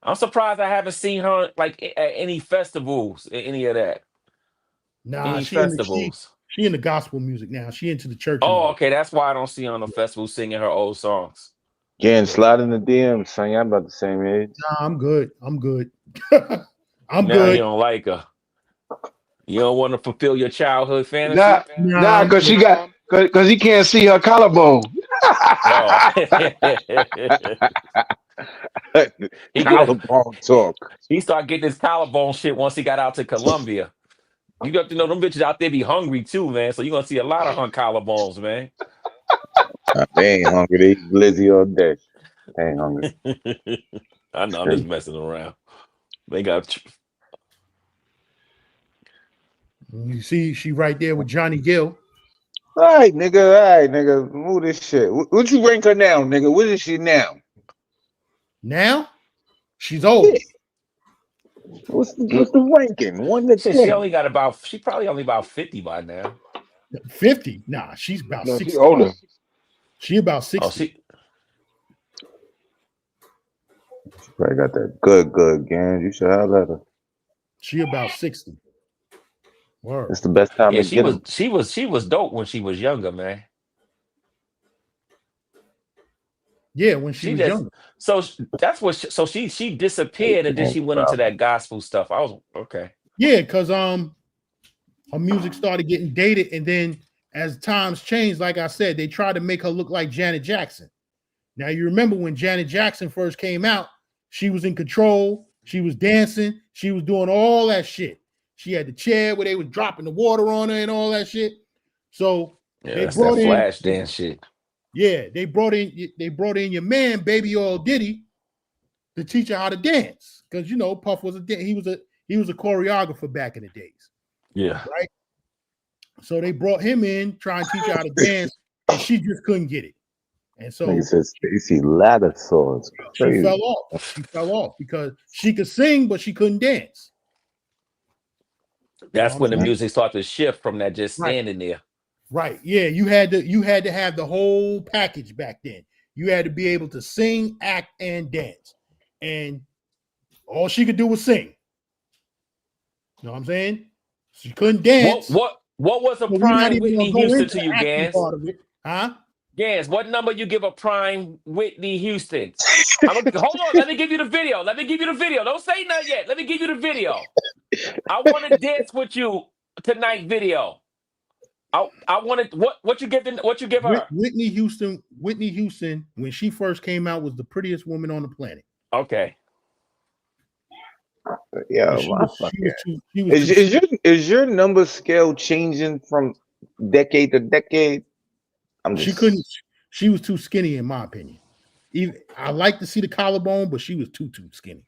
I'm surprised I haven't seen her like at any festivals, any of that. Nah, Any she festivals. she in the gospel music now. She into the church. Oh, okay. That's why I don't see her on the festival singing her old songs. Again, slide in the DMs, son. Y'all about the same age. Nah, I'm good. I'm good. I'm Now good. you don't like her. You don't want to fulfill your childhood fantasy? Nah, because he can't see her collarbone. Collarbone talk. He started getting his collarbone shit once he got out to Colombia. You got to know them bitches out there be hungry too, man. So you're gonna see a lot of collarbones, man. They ain't hungry. They eat glizzy all day. They ain't hungry. I know, I'm just messing around. They got. You see, she right there with Johnny Gill. All right, nigga. Move this shit. What you rank her now, nigga? What is she now? Now, she's old. Yeah. What's the ranking? 1 to 10. She probably only about 50 by now. 50? Nah, she's about 60. She's older. She about 60. Oh, She probably got that good gang. You should have let her. She about 60. Word. It's the best time yeah, to get her. she was dope when she was younger, man. Yeah, when she was younger. So that's what. She disappeared and then she went into that gospel stuff. I was okay. Yeah, because her music started getting dated, and then as times changed, like I said, they tried to make her look like Janet Jackson. Now you remember when Janet Jackson first came out, she was in control, she was dancing, she was doing all that shit. She had the chair where they was dropping the water on her and all that shit. So yeah, they that's that flash dance shit. Yeah, they brought in your man, Baby Oil Diddy, to teach her how to dance. Because Puff was he was a choreographer back in the days. Yeah. Right. So they brought him in, trying to teach her how to dance, and she just couldn't get it. And so he says Stacey Lattisaw. She fell off. She fell off because she could sing, but she couldn't dance. That's when the saying? music started to shift from that just Right. standing there. Right. Yeah, you had to have the whole package back then. You had to be able to sing, act, and dance. And all she could do was sing. You know what I'm saying? She couldn't dance. What was a So we're not prime even Whitney gonna go Houston into to the you, acting Gans? part of it. Huh? Gans, what number you give a prime Whitney Houston? Hold on, let me give you the video. Don't say nothing yet. Let me give you the video. I want to dance with you tonight. Video. I wanted what you give her? Whitney Houston, when she first came out, was the prettiest woman on the planet. Okay. Yeah, She my was fucking- too- is your number scale changing from decade to decade? She was too skinny, in my opinion. Even I like to see the collarbone, but she was too skinny.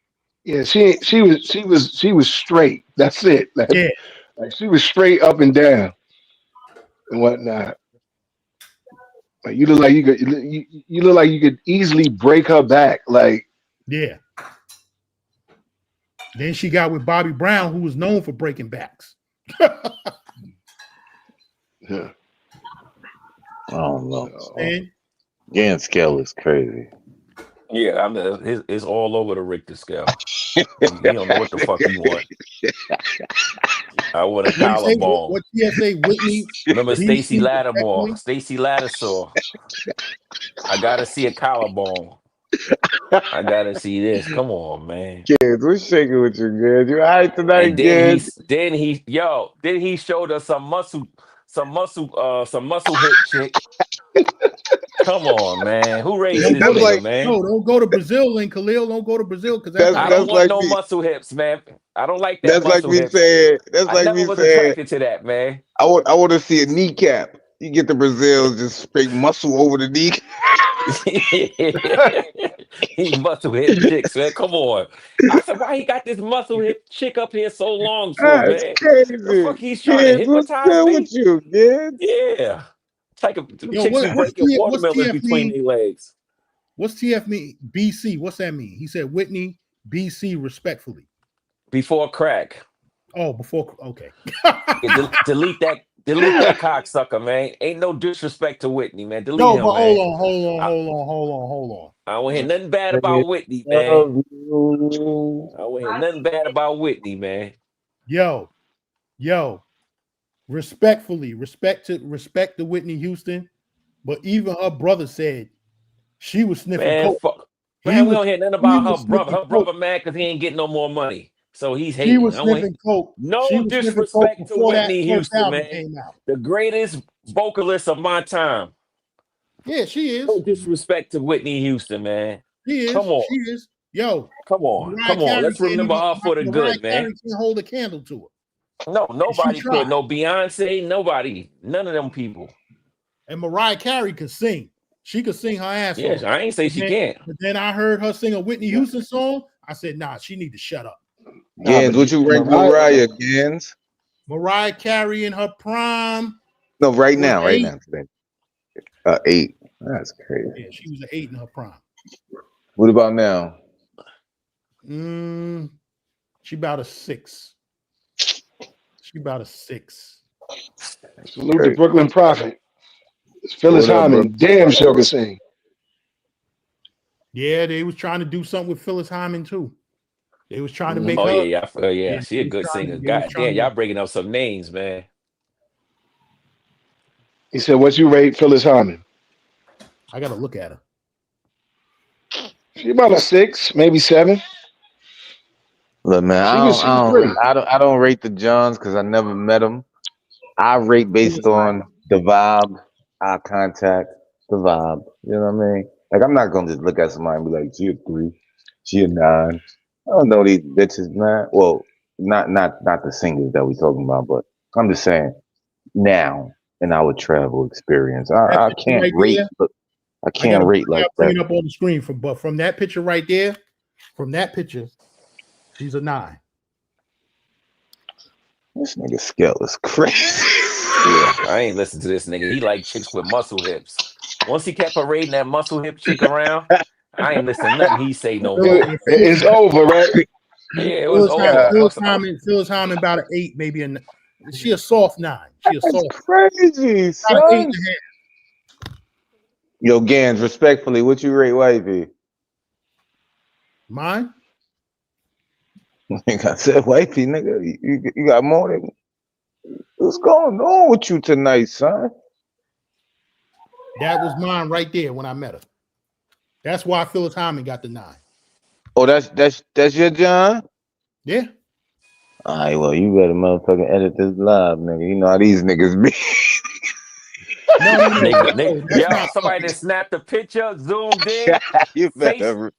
Yeah, she was straight. That's it. Like, Yeah. like she was straight up and down and whatnot. Like you look like you look like you could easily break her back. Like Yeah. Then she got with Bobby Brown, who was known for breaking backs. yeah. I don't know. And Gan scale is crazy. Yeah, I mean it's all over the Richter scale. He don't know what the fuck he want. I want a collarbone. what TSA Whitney? Remember Stacey DC Lattimore, Stacey Lattisaw. I gotta see a collarbone. I gotta see this. Come on, man. Gans, what's shaking with you, Gans? You all right tonight, And then Gans? then he showed us some muscle hip chick. Come on, man. Who raised this That's nigga, like- man? No, don't go to Brazil, and Khalil. Don't go to Brazil because That's- I don't want like no me. muscle hips, man. I don't like that That's like muscle me hips. saying. That's I like never me was saying. attracted to that, man. I want to see a kneecap. You get the Brazils just straight muscle over the knee. He muscle hip chicks, man. Come on. I said, why he got this muscle hip chick up here so long for, That's man? crazy. The fuck he's trying to Gans, what's hypnotize good me? with you, Gans? Yeah. It's like Yo, chicks what's who breaking TF watermelons between mean? their legs. What's TF mean? BC. What's that mean? He said Whitney BC respectfully. Before crack. Oh, before okay. Yeah, delete that cocksucker, man. Ain't no disrespect to Whitney, man. Delete No, him, but man. hold on. I don't hear nothing bad about Whitney, man. I don't hear nothing bad about Whitney, man. Yo, respectfully, respect to Whitney Houston, but even her brother said she was sniffing Man, coke. fuck. He Man, we was- don't hear nothing he about was her brother. Her sniffing brother coke. mad because he ain't getting no more money. So he's She hating. was I don't hear- sniffing coke. No She was sniffing coke disrespect to before that Whitney first Houston, album man. came out. The greatest vocalist of my time. Yeah, she is. No disrespect to Whitney Houston, man. She is. Come on. She is. Yo, Come on. Mariah Come on. Carey Let's can't remember even- her for the Mariah good, man. Carey can't hold a candle to her. No, nobody tried. could. No Beyonce, nobody. None of them people. And Mariah Carey can sing. She could sing her ass Yes, off. I ain't say she can't. But then I heard her sing a Whitney Houston song. I said, nah, she need to shut up. Gans, what you rank Mariah, Gans? Mariah Carey in her prime. No, right now, Well, right 8. now. Today. 8. That's crazy. Yeah, she was an 8 in her prime. What about now? She about a 6. She about a 6. Salute the Brooklyn Prophet. Phyllis What up, Hyman, damn sure can sing. Yeah, they was trying to do something with Phyllis Hyman too. They was trying to make Oh her. yeah, yeah. She a they good trying- singer. they God was trying damn, to- y'all breaking up some names, man. He said, "What you rate Phyllis Hyman?" I gotta look at her. She about a 6, maybe 7. Look, man, She was pretty. I don't rate the Johns because I never met them. I rate based on the vibe, eye contact, the vibe. You know what I mean? Like, I'm not gonna just look at somebody and be like, she a 3, she a 9. I don't know these bitches, man. Well, not the singers that we talking about, but I'm just saying now in our travel experience, I That can't picture right rate. there? But I can't rate like Bring it that. up on the screen from that picture right there. From that picture, she's a 9. This nigga scale is crazy. Yeah, I ain't listen to this nigga. He like chicks with muscle hips. Once he kept parading that muscle hip chick around, I ain't listen to nothing he say no more. It's over, right? Yeah, it was over. Phyllis Hyman about an 8, maybe she a soft 9. She a That's soft crazy, about an 8 son. and a half. Yo, Gans, respectfully, what you rate wifey? Mine? Like I said, wifey, nigga, you got more than. What's going on with you tonight, son? That was mine right there when I met her. That's why Phyllis Hyman got the 9. Oh, that's your John? Yeah. All right, well, you better motherfucking edit this live, nigga. You know how these niggas be. Yeah, somebody that snapped a picture, zoomed in, you facial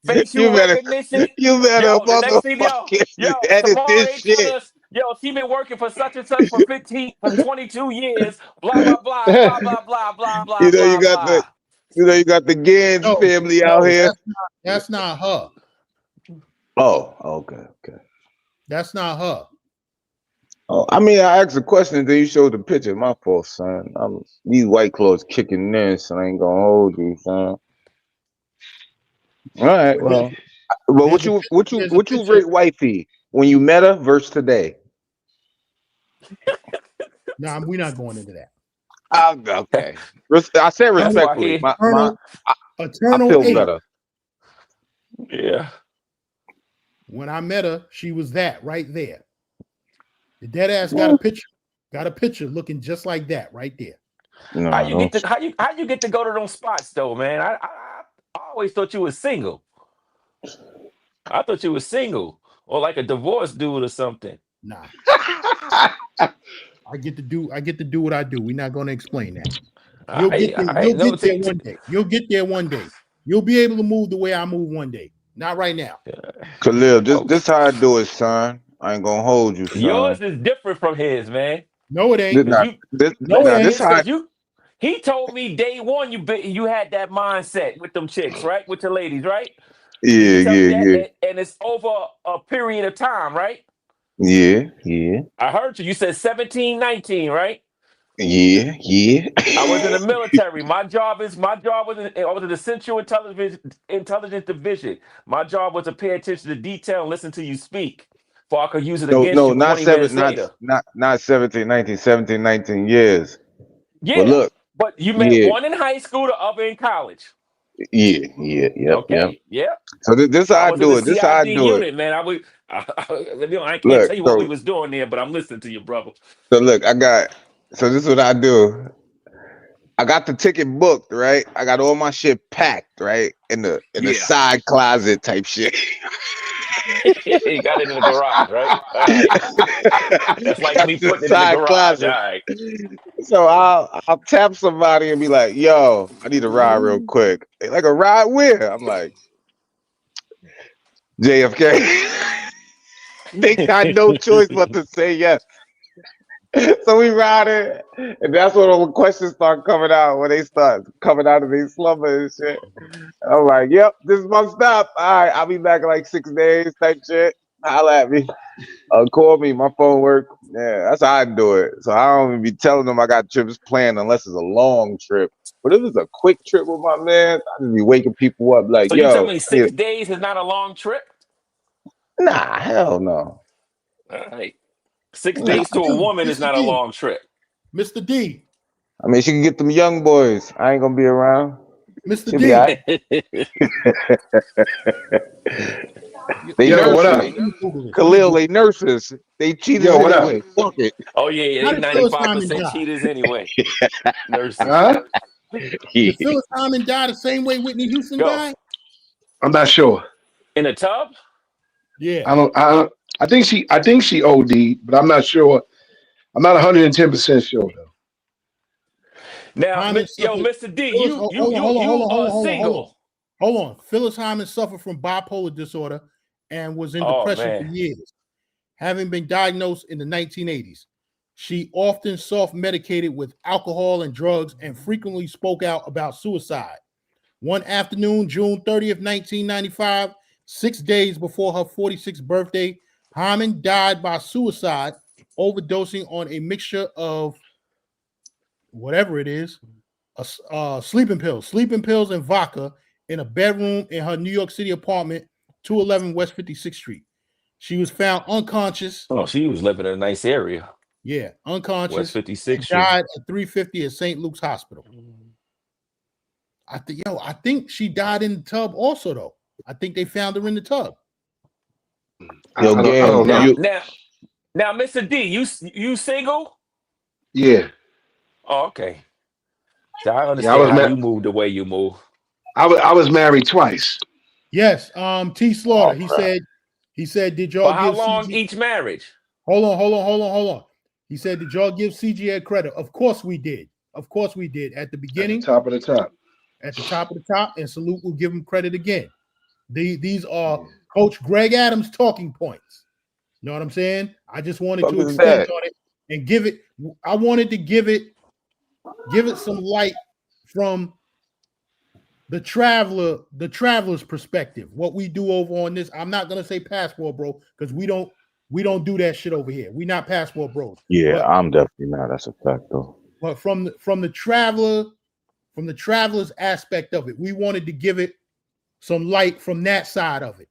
better recognition. You better Yo, the next thing, motherfucking edit tomorrow this they shit. tell us, she been working for such and such for 22 years, blah, blah, blah, blah, blah, blah, blah, blah, You know blah, you got blah. you got the Gans family out here. That's not her. Oh, okay. That's not her. Oh, I mean, I asked a question and then you showed the picture. My fault, son. These white clothes kicking this, and I ain't gonna hold you, son. All right, well, but what you rate wifey when you met her versus today? Nah, we're not going into that. Okay. I said respectfully. I feel 8. better. Yeah. When I met her, she was that right there. The dead ass got a picture looking just like that right there. No, how you get to go to those spots though, man? I always thought you were single. I thought you were single or like a divorced dude or something. Nah. I get to do what I do. We're not going to explain that. You'll get there one day. You'll get there one day. You'll be able to move the way I move one day. Not right now. Khalil, this how I do it, son. I ain't gonna hold you, son. Yours is different from his, man. No, it ain't. He told me day one you had that mindset with them chicks, right? With the ladies, right? Yeah. And it's over a period of time, right? Yeah. I heard you. You said 17, 19, right? Yeah. I was in the military. My job was I was in the Central Intelligence Division. My job was to pay attention to detail and listen to you speak. For I could use it against you 20 minutes later. Not 17, 19 years. Yeah. But you met one in high school, the other in college. Yeah. Okay. Yeah. So this how I do it. This how I do it, man. I can't tell you what we was doing there, but I'm listening to you, brother. So look, this is what I do. I got the ticket booked, right? I got all my shit packed, right? In the side closet type shit. You got it in the garage, right? Right. That's like me putting it in the garage. Closet. All right. So I'll tap somebody and be like, yo, I need a ride real quick. They like, a ride where? I'm like, JFK. They got no choice but to say yes. So we ride it, and that's when all the questions start coming out, when they start coming out of their slumber and shit. I'm like, yep, this is my stop. All right, I'll be back in like 6 days type shit. Holla at me. Call me, my phone work. Yeah, that's how I do it. So I don't even be telling them I got trips planned unless it's a long trip. But if it's a quick trip with my man, I just be waking people up like, so yo. So you tell me 6 days is not a long trip? Nah, hell no. All right. 6 days to a woman is not a long trip. Mr. D. I mean, she can get them young boys. I ain't gonna be around. Mr. D. Right. They nurses. Khalil, they nurses. They cheated anyway. Fuck it. Oh yeah, they 95% cheaters anyway. Nurses. Huh? Did Phyllis Hyman die the same way Whitney Houston died? I'm not sure. In a tub? Yeah. I think she OD'd, but I'm not sure. I'm not 110% sure though. Now, Mr. D, you single. Hold on. Phyllis Hyman suffered from bipolar disorder and was in depression for years. Having been diagnosed in the 1980s, she often self-medicated with alcohol and drugs and frequently spoke out about suicide. One afternoon, June 30th, 1995, 6 days before her 46th birthday, Hyman died by suicide, overdosing on a mixture of whatever it is, sleeping pills and vodka in a bedroom in her New York City apartment, 211 West 56th Street. She was found unconscious. Oh, she was living in a nice area. Yeah, West unconscious. 56th Street. Died at 350 at St. Luke's Hospital. I think she died in the tub also, though. I think they found her in the tub. I don't know. Now, Mr. D, you single? Yeah. Oh, okay. So I understand how you moved the way you move. I was married twice. Yes. T. Slaughter. He said, did y'all For how give long each marriage? Hold on. He said, did y'all give CGA credit? Of course we did. At the beginning. At the top of the top. At the top of the top, and Salute will give him credit again. These are Coach Greg Adams talking points. You know what I'm saying? I just wanted to expand on it and give it. I wanted to give it some light from the traveler's perspective. What we do over on this, I'm not gonna say passport bro, because we don't do that shit over here. We not passport bros. Yeah, I'm definitely not. That's a fact though. But from the traveler's aspect of it, we wanted to give it some light from that side of it.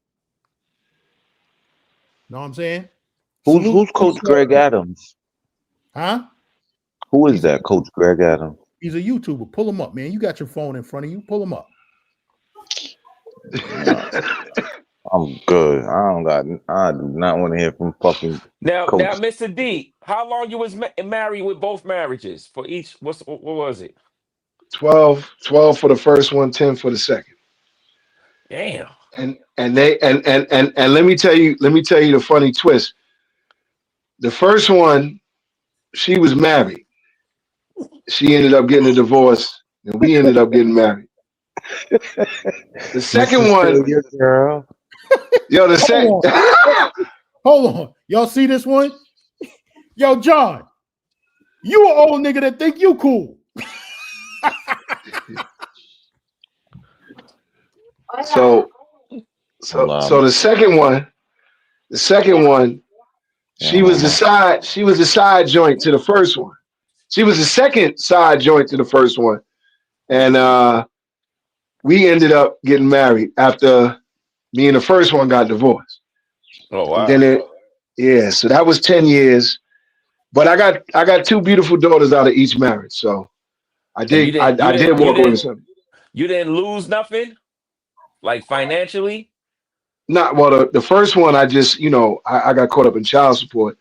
Know what I'm saying? Who's Coach Greg Adams? Huh? Who is that, Coach Greg Adams? He's a YouTuber. Pull him up, man. You got your phone in front of you. Pull him up. I'm good. I do not want to hear from fucking now, Coach. Now, Mr. D, how long you was married with both marriages for each? What was it? 12 for the first one, 10 for the second. Damn. And let me tell you the funny twist. The first one, she was married. She ended up getting a divorce, and we ended up getting married. The second one, girl. yo, the second. Hold on, y'all see this one? Yo, John, you an old nigga that think you cool. So the second one, she was the side joint to the first one. She was the second side joint to the first one. And we ended up getting married after me and the first one got divorced. Oh wow. And then so that was 10 years. But I got two beautiful daughters out of each marriage. So I did walk away with something. You didn't lose nothing? Like financially? Not well. The first one, I just I got caught up in child support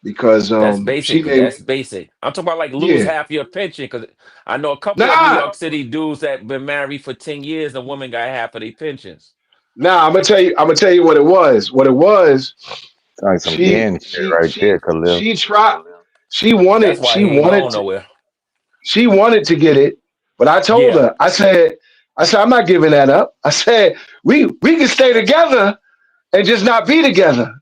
because that's basic. That's basic. I'm talking about like lose half your pension because I know a couple of New York City dudes that been married for 10 years. The woman got half of their pensions. Nah, I'm gonna tell you what it was. What it was. Like some shit right there, Khalil. She tried. She wanted to get it, but I told her. I said, I'm not giving that up. I said, we can stay together and just not be together.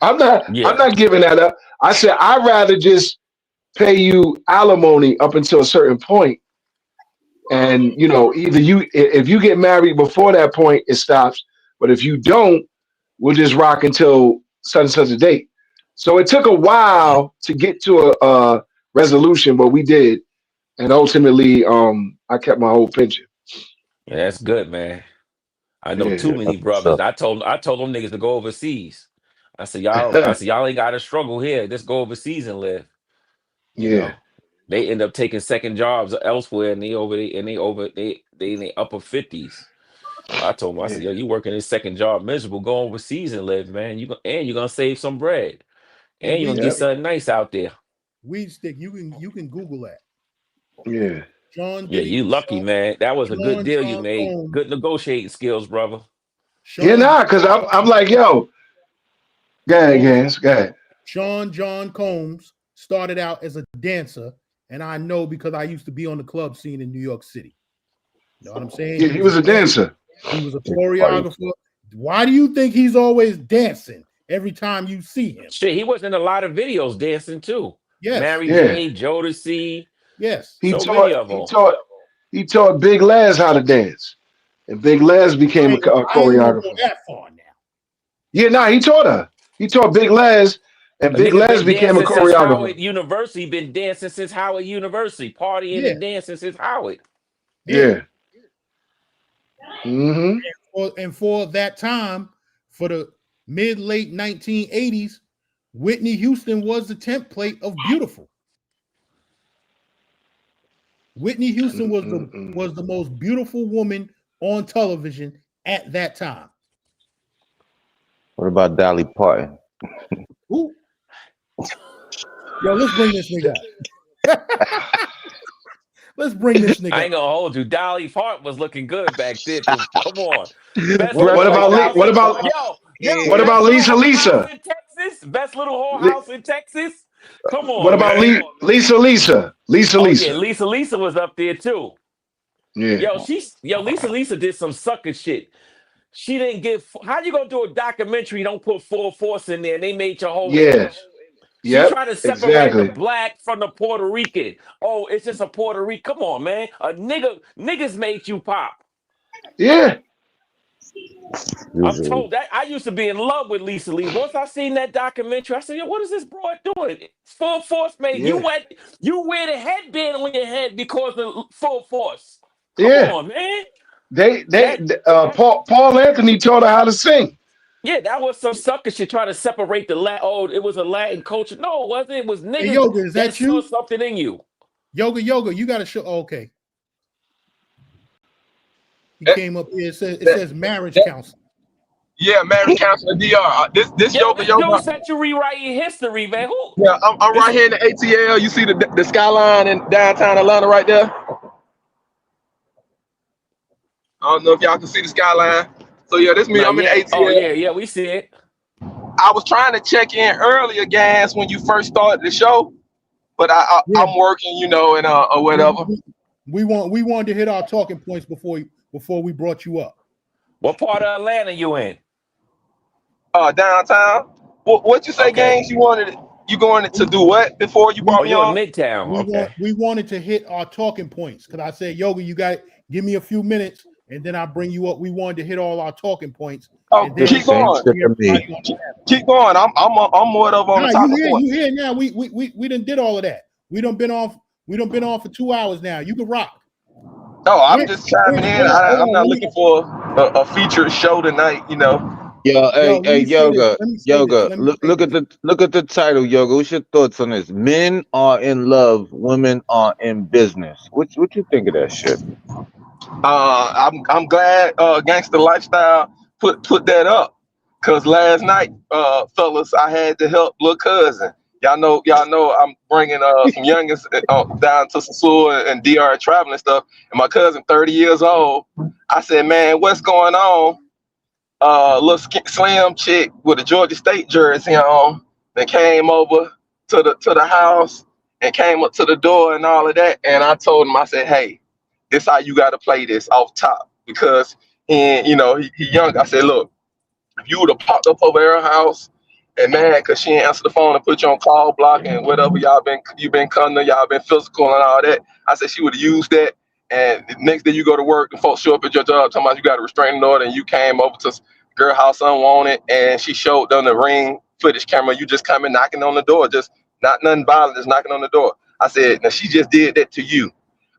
I'm not giving that up. I said, I'd rather just pay you alimony up until a certain point. And either if you get married before that point, it stops. But if you don't, we'll just rock until such and such a date. So it took a while to get to a resolution, but we did. And ultimately, I kept my whole pension. Yeah, that's good, man. I know too many brothers. I told them niggas to go overseas. I said, y'all ain't gotta struggle here. Just go overseas and live. You know? They end up taking second jobs elsewhere, and they in their upper 50s. I told them, I said, yo, you working this second job miserable, go overseas and live, man. You're gonna save some bread. And you're gonna get something nice out there. Weed stick, you can Google that. Yeah. John Diddy, you lucky, man. That was a good deal you made. Combs. Good negotiating skills, brother. Because I'm like, yo, go ahead. John Combs started out as a dancer, and I know because I used to be on the club scene in New York City. You know what I'm saying? Yeah, he was a dancer. He was a choreographer. Why do you think he's always dancing every time you see him? Shit, he was in a lot lot dancing too. Yes. Mary J, Jodeci. Yes. He taught Big Les how to dance. And Big Les became a choreographer. That far now. Yeah, he taught her. He taught Big Les, and Big Les became a choreographer. Howard University been dancing since Howard University, partying and dancing since Howard. Yeah. Mm-hmm. And for that time, for the mid-late 1980s, Whitney Houston was the template of beautiful. Whitney Houston was the most beautiful woman on television at that time. What about Dolly Parton? Ooh. Yo, let's bring this nigga up. Let's bring this nigga I ain't up. gonna hold you. Dolly Parton was looking good back then. Come on. What about Lisa? In Texas? Best little whorehouse in Texas? Come on. What about Lisa? Oh, yeah, Lisa was up there too. Yeah. Lisa did some sucker shit. She didn't give. How you gonna do a documentary? Don't put full force in there, and they made your whole image. She tried to separate the black from the Puerto Rican. Oh, it's just a Puerto Rican. Come on, man. Niggas made you pop. Yeah. I'm told that. I used to be in love with Lisa Lee. Once I seen that documentary, I said, "Yo, what is this broad doing? It's full force, man. Yeah. You wear the headband on your head because of full force. Come on, man." Paul Anthony taught her how to sing. Yeah, that was some sucker shit trying to separate the Latin. Oh, it was a Latin culture. No, it wasn't. It was niggas. Hey, Yoga, is that you? Saw something in you. Yoga, you got to show. Okay. He came up here. It says marriage counseling. Yeah, marriage counseling. DR. This Yoga. Don't set you rewriting history, man. Who? Yeah, I'm right here in the ATL. You see the skyline in downtown Atlanta right there. I don't know if y'all can see the skyline. So yeah, this me. I'm in the ATL. Oh yeah, we see it. I was trying to check in earlier, guys, when you first started the show, but I'm working, and or whatever. We wanted to hit our talking points before we brought you up. What part of Atlanta you in? Downtown. What you say, gangs? You going to do what before you brought me on? In Midtown. We wanted to hit our talking points because I said, Yoga, you got give me a few minutes. And then I'll bring you up. We wanted to hit all our talking points. Oh, keep going. Keep going. I'm more of on the top. You here now? We done did all of that. We done been off for 2 hours now. You can rock. Oh, I'm just chiming in. I'm not looking for a featured show tonight. Yo, hey, Yoga. Look at the title, Yoga. What's your thoughts on this? Men are in love, women are in business. What you think of that shit? I'm glad Gangsta Lifestyle put that up, cause last night, fellas, I had to help little cousin. Y'all know I'm bringing some youngins down to Sasua and DR traveling stuff, and my cousin 30 years old. I said, man, what's going on? Little slim chick with a Georgia State jersey on, that came over to the house and came up to the door and all of that, and I told him, I said, hey, this how you got to play this off top, because he young. I said, look, if you would have popped up over her house and mad because she didn't answer the phone and put you on call block and whatever you've been coming, y'all been physical and all that, I said she would have used that. And the next day you go to work and folks show up at your job talking about you got a restraining order and you came over to girl house unwanted and she showed them the ring footage camera. You just coming knocking on the door, just not nothing violent, just knocking on the door. I said, now she just did that to you.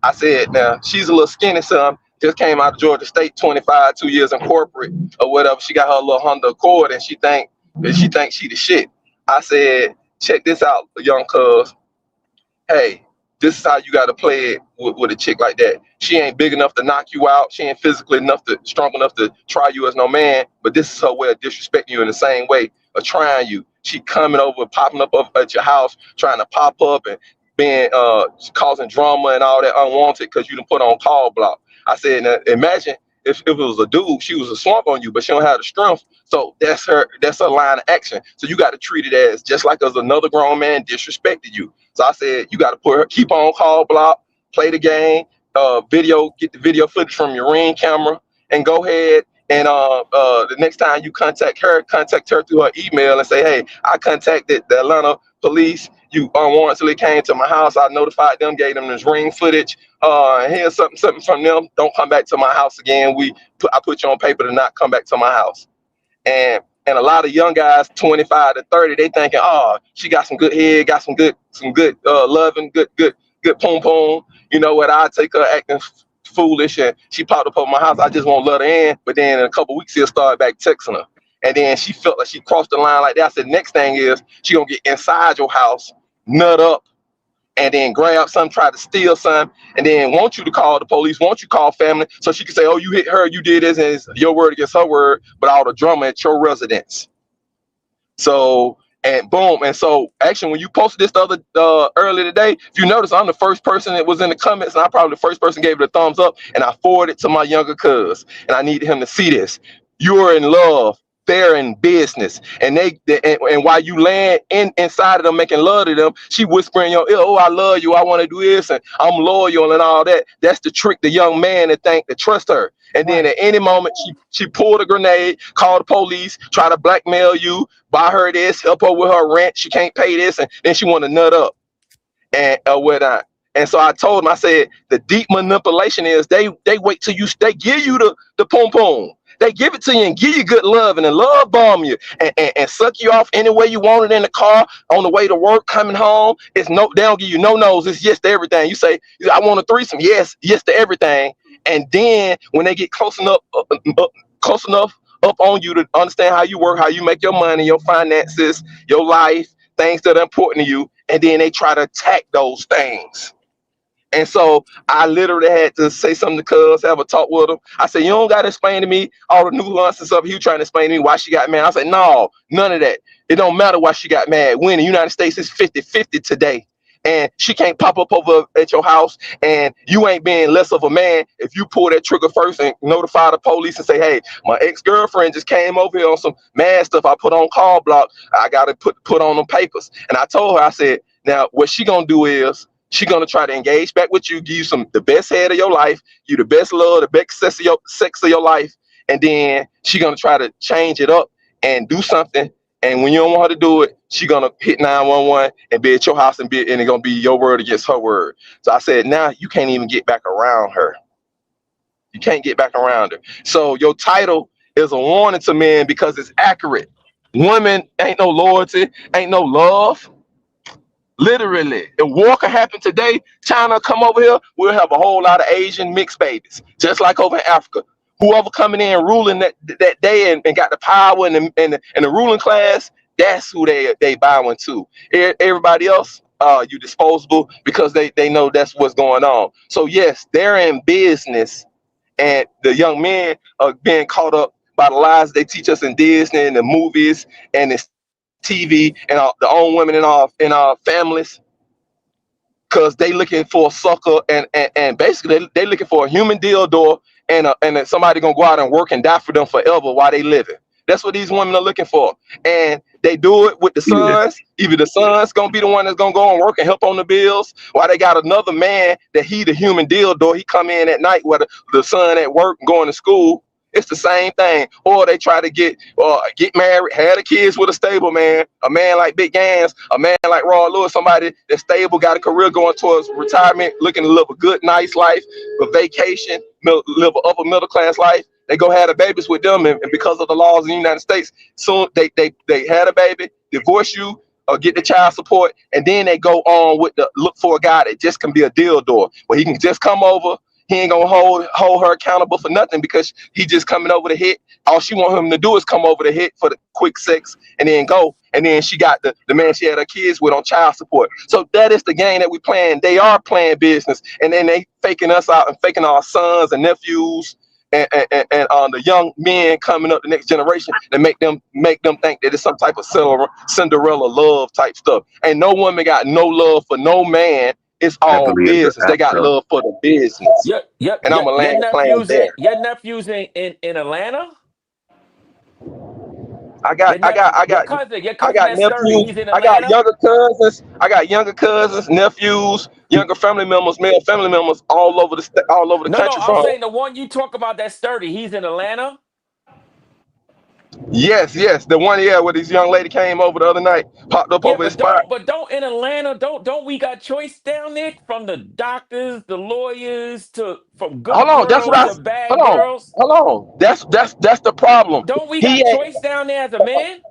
I said, now she's a little skinny son, just came out of Georgia State, 25, 2 years in corporate or whatever. She got her little Honda Accord and she thinks she the shit. I said, check this out, young cuz. Hey, this is how you got to play it with a chick like that. She ain't big enough to knock you out. She ain't physically strong enough to try you as no man, but this is her way of disrespecting you in the same way of trying you. She coming over, popping up at your house, trying to pop up and being causing drama and all that unwanted because you done put on call block. I said, now, imagine if it was a dude, she was a swamp on you, but she don't have the strength. So that's her line of action. So you got to treat it as just like as another grown man disrespected you. So I said, you got to put her, keep on call block, play the game, get the video footage from your Ring camera, and go ahead and the next time you contact her through her email and say, hey, I contacted the Atlanta police. You unwarrantedly came to my house. I notified them, gave them this Ring footage. Here's something from them. Don't come back to my house again. I put you on paper to not come back to my house. And a lot of young guys, 25 to 30, they thinking, oh, she got some good head, got some good loving, good poom poom. You know what? I take her acting foolish and she popped up on my house. I just won't let her in. But then in a couple weeks, he'll start back texting her. and then she felt like she crossed the line like that. I said, next thing is she gonna get inside your house, nut up, and then grab something, try to steal something, and then want you to call the police, want you to call family, so she can say, oh, you hit her, you did this, and it's your word against her word, but all the drama at your residence. So, and boom. And so actually, when you posted this the other earlier today, if you notice, I'm the first person that was in the comments, and I'm probably the first person gave it a thumbs up, and I forwarded it to my younger cuz, and I needed him to see this. You're in love, they're in business, and and while you land inside of them making love to them, she whispering in your ear, oh, I love you, I want to do this, and I'm loyal and all that. That's to trick the young man to trust her. And then at any moment, she pulled a grenade, called the police, try to blackmail you, buy her this, help her with her rent. She can't pay this, and then she want to nut up and whatnot. And so I told him, I said, the deep manipulation is they wait till they give you the pom pom. They give it to you and give you good love and then love bomb you and suck you off any way you want it in the car, on the way to work, coming home. They don't give you no no's. It's yes to everything. You say, I want a threesome. Yes to everything. And then when they get close enough up on you to understand how you work, how you make your money, your finances, your life, things that are important to you, and then they try to attack those things. And so I literally had to say something to cuz, have a talk with him. I said, you don't got to explain to me all the nuances of he was trying to explain to me why she got mad. I said, no, none of that. It don't matter why she got mad. When the United States is 50-50 today. And she can't pop up over at your house, and you ain't being less of a man if you pull that trigger first and notify the police and say, hey, my ex-girlfriend just came over here on some mad stuff. I put on call block. I got to put on them papers. And I told her, I said, now what she going to do is she going to try to engage back with you, give you the best head of your life, you the best love, the best sex of your life. And then she going to try to change it up and do something. And when you don't want her to do it, she gonna hit 911 and be at your house and it's gonna be your word against her word. So I said, now you can't even get back around her. You can't get back around her. So your title is a warning to men because it's accurate. Women ain't no loyalty, ain't no love. Literally, if war could happen today, China come over here, we'll have a whole lot of Asian mixed babies, just like over in Africa. Whoever coming in ruling that day and got the power and the ruling class, that's who they bowing to. Everybody else, you disposable because they know that's what's going on. So yes, they're in business, and the young men are being caught up by the lies they teach us in Disney and the movies and the TV and the own women in our families. Because they looking for a sucker and basically they looking for a human dildo and somebody gonna go out and work and die for them forever while they living. That's what these women are looking for. And they do it with the sons. Either the son's gonna be the one that's gonna go and work and help on the bills, while they got another man that he the human dildo. He come in at night while the son at work and going to school. It's the same thing. Or they try to get married, have the kids with a stable man, a man like Big Gans, a man like Raw Lewis, somebody that's stable, got a career going towards retirement, looking to live a good, nice life, a vacation, live an upper middle class life. They go have the babies with them, and because of the laws in the United States, soon they had a baby, divorce you, or get the child support, and then they go on with the look for a guy that just can be a dildo, where he can just come over. He ain't gonna hold her accountable for nothing because he just coming over to hit. All she want him to do is come over to hit for the quick sex and then go. And then she got the man she had her kids with on child support. So that is the game that we playing. They are playing business, and then they faking us out and faking our sons and nephews and the young men coming up, the next generation, and make them think that it's some type of Cinderella love type stuff. And no woman got no love for no man. It's all business. They got love for the business. Yep. And I'm a land playing there. Your nephew's in Atlanta? I got nephews. I got younger cousins, nephews, younger family members, male family members all over the country. No, I'm saying the one you talk about that's sturdy. He's in Atlanta. Yes, the one where this young lady came over the other night, popped up over his spot. But don't in Atlanta, don't we got choice down there from the doctors, the lawyers from good girls to bad girls? Hold on. That's the problem. Don't we got choice down there as a man?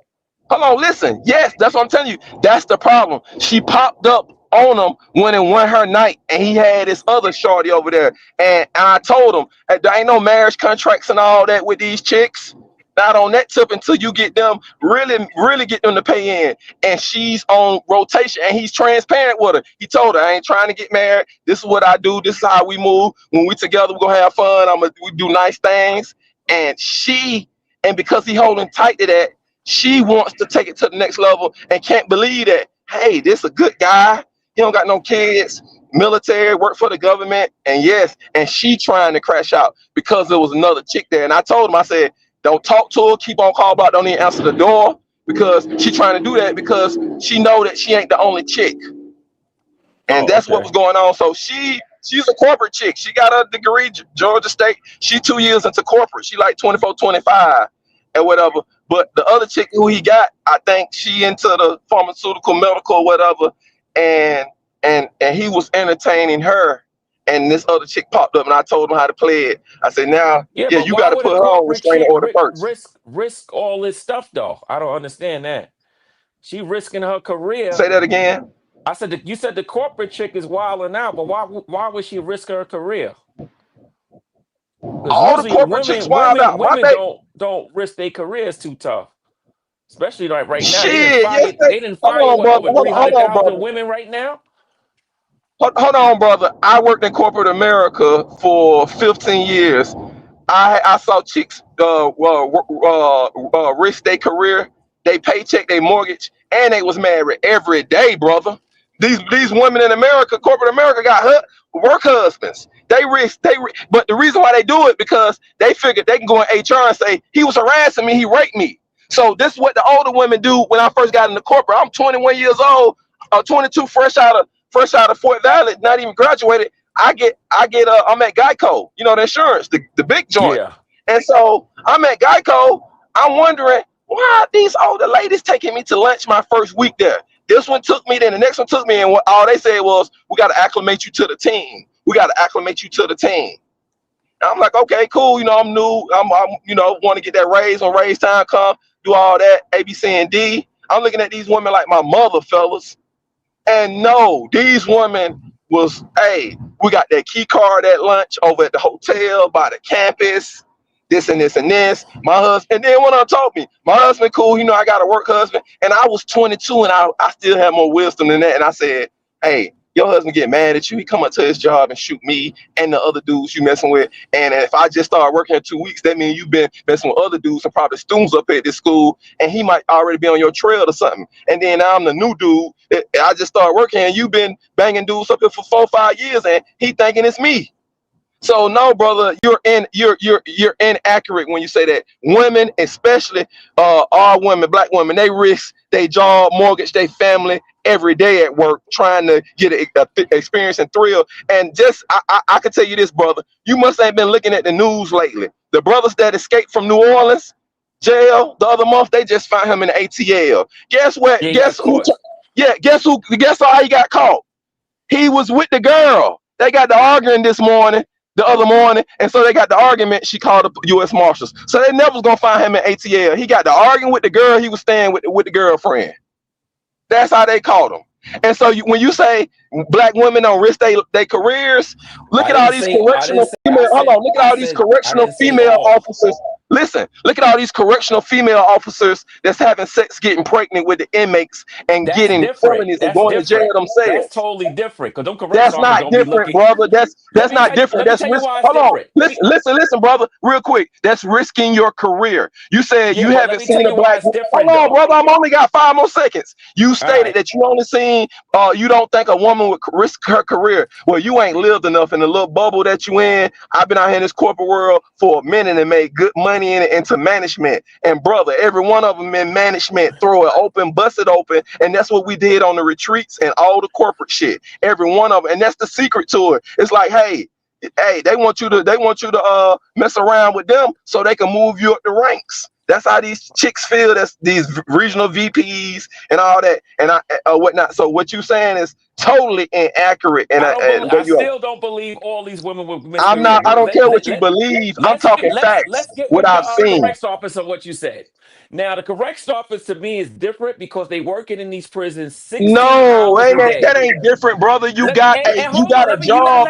Hold on, listen. Yes, that's what I'm telling you. That's the problem. She popped up on him when it went her night, and he had this other shorty over there. And I told him, there ain't no marriage contracts and all that with these chicks. not on that tip until you get them really get them to pay in. And she's on rotation, and he's transparent with her. He told her, I ain't trying to get married. This is what I do. This is how we move. When we together, we're gonna have fun. We do nice things. And because he holding tight to that, she wants to take it to the next level and can't believe that, hey, this a good guy. He don't got no kids, military, work for the government. And yes, and she trying to crash out because there was another chick there. And I told him, I said, don't talk to her, keep on call block, don't even answer the door, because she trying to do that because she know that she ain't the only chick. And that's what was going on. So she's a corporate chick. She got a degree, Georgia State. She 2 years into corporate. She like 24, 25 and whatever. But the other chick who he got, I think she into the pharmaceutical, medical, whatever. And he was entertaining her. And this other chick popped up, and I told him how to play it. I said, now, you got to put her on restraining order first. Risk all this stuff, though. I don't understand that. She risking her career. Say that again. I said, you said the corporate chick is wilding out, but why would she risk her career? All the corporate chicks wild out. Women don't risk their careers too tough, especially like right now. Shit, they didn't fire over 300,000 women right now. Hold on, brother. I worked in corporate America for 15 years. I saw chicks risk their career, they paycheck, their mortgage, and they was married every day, brother. These women in America, corporate America, got work husbands. They risk, but the reason why they do it because they figured they can go in HR and say he was harassing me, he raped me. So this is what the older women do. When I first got into corporate, I'm 21 years old, 22, fresh out of Fort Valley, not even graduated. I'm at Geico, you know, the insurance, the big joint. Yeah. And so I'm at Geico. I'm wondering, why are these older ladies taking me to lunch my first week there? This one took me, then the next one took me, and all they said was, we got to acclimate you to the team. We got to acclimate you to the team. And I'm like, okay, cool. You know, I'm new. I'm want to get that raise when raise time come, do all that, A, B, C, and D. I'm looking at these women like my mother, fellas. And no, these women was, hey, we got that key card at lunch over at the hotel by the campus, this and this and this. My husband, and then when I told me, my husband, cool, you know, I got a work husband, and I was 22 and I still have more wisdom than that. And I said, hey, your husband get mad at you, he come up to his job and shoot me and the other dudes you messing with. And if I just start working in 2 weeks, that means you've been messing with other dudes and probably students up at this school, and he might already be on your trail or something. And then I'm the new dude. I just started working, and you've been banging dudes up here for 4 or 5 years, and he thinking it's me. So no, brother, you're inaccurate when you say that. Women, especially all women, black women, they risk their job, mortgage, their family every day at work, trying to get a experience and thrill. And just I can tell you this, brother, you must have been looking at the news lately. The brothers that escaped from New Orleans jail the other month, they just found him in the ATL. Guess what? Yeah, guess who? Guess how he got caught? He was with the girl. They got to arguing the other morning, and so they got the argument. She called the U.S. Marshals, so they never was gonna find him in ATL. He got to arguing with the girl he was staying with the girlfriend. That's how they caught him. And so when you say black women don't risk their careers, look at all these correctional female. Hold on, look at all these correctional female officers. Listen, look at all these correctional female officers that's having sex, getting pregnant with the inmates, and getting felonies and going to jail themselves. That's totally different. Because that's not different, brother. That's not different. That's risk. Hold on. Listen, brother, real quick. That's risking your career. You said you haven't seen a black. Hold on, brother. I'm only got 5 more seconds. You stated that you only seen. You don't think a woman would risk her career. Well, you ain't lived enough in the little bubble that you in. I've been out here in this corporate world for a minute and made good money in it into management. And brother, every one of them in management, throw it open, bust it open. And that's what we did on the retreats and all the corporate shit. Every one of them. And that's the secret to it. It's like, hey, they want you to mess around with them so they can move you up the ranks. That's how these chicks feel. That's these regional VPs and all that and whatnot. So what you saying is totally inaccurate. And I still don't believe all these women will. I'm not. I don't care what you believe. I'm talking facts. Let's get what I've seen. The correct office of what you said. Now the correct office to me is different because they working in these prisons 16 No, hours a day. That ain't different, brother. You got a job.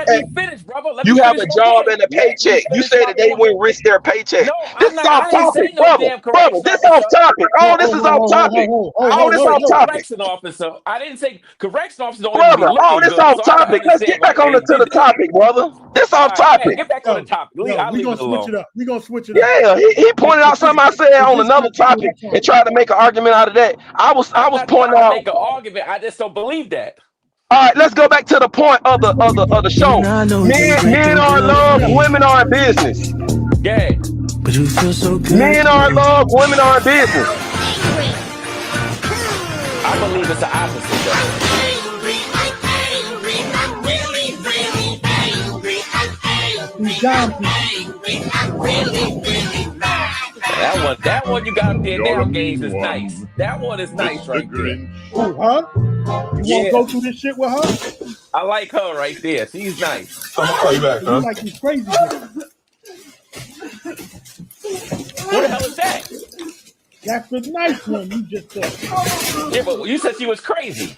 You have a job and a paycheck. You said that they wouldn't risk their paycheck. No, this is our topic, brother. damn brother, correction this officer. off topic. Oh, this is off topic. Oh, this off topic. Correction officer. I didn't say correction officer don't even be Brother, looking this good, off so I can topic. Let's understand get why back on they to did the that. topic, brother. This off All right, yeah, topic. get back on the topic. I'll we leave gonna it switch alone. it up. We gonna switch it up. Yeah, he pointed out something I said on another topic and tried to make an argument out of that. I was I'm not pointing trying to out. make an argument. I just don't believe that. All right, let's go back to the point of the show. Men are in love, women are in business. Yeah. But you feel so good. Men are in love, women are in business. I believe it's the opposite though. That one you got up there now, Games, is nice. That one is nice right there. Who, huh? You wanna go through this shit with her? I like her right there. She's nice. I'm gonna call you back, You huh? like these crazy bitches. What the hell is that? That's the nice one you just said. Yeah, but you said she was crazy.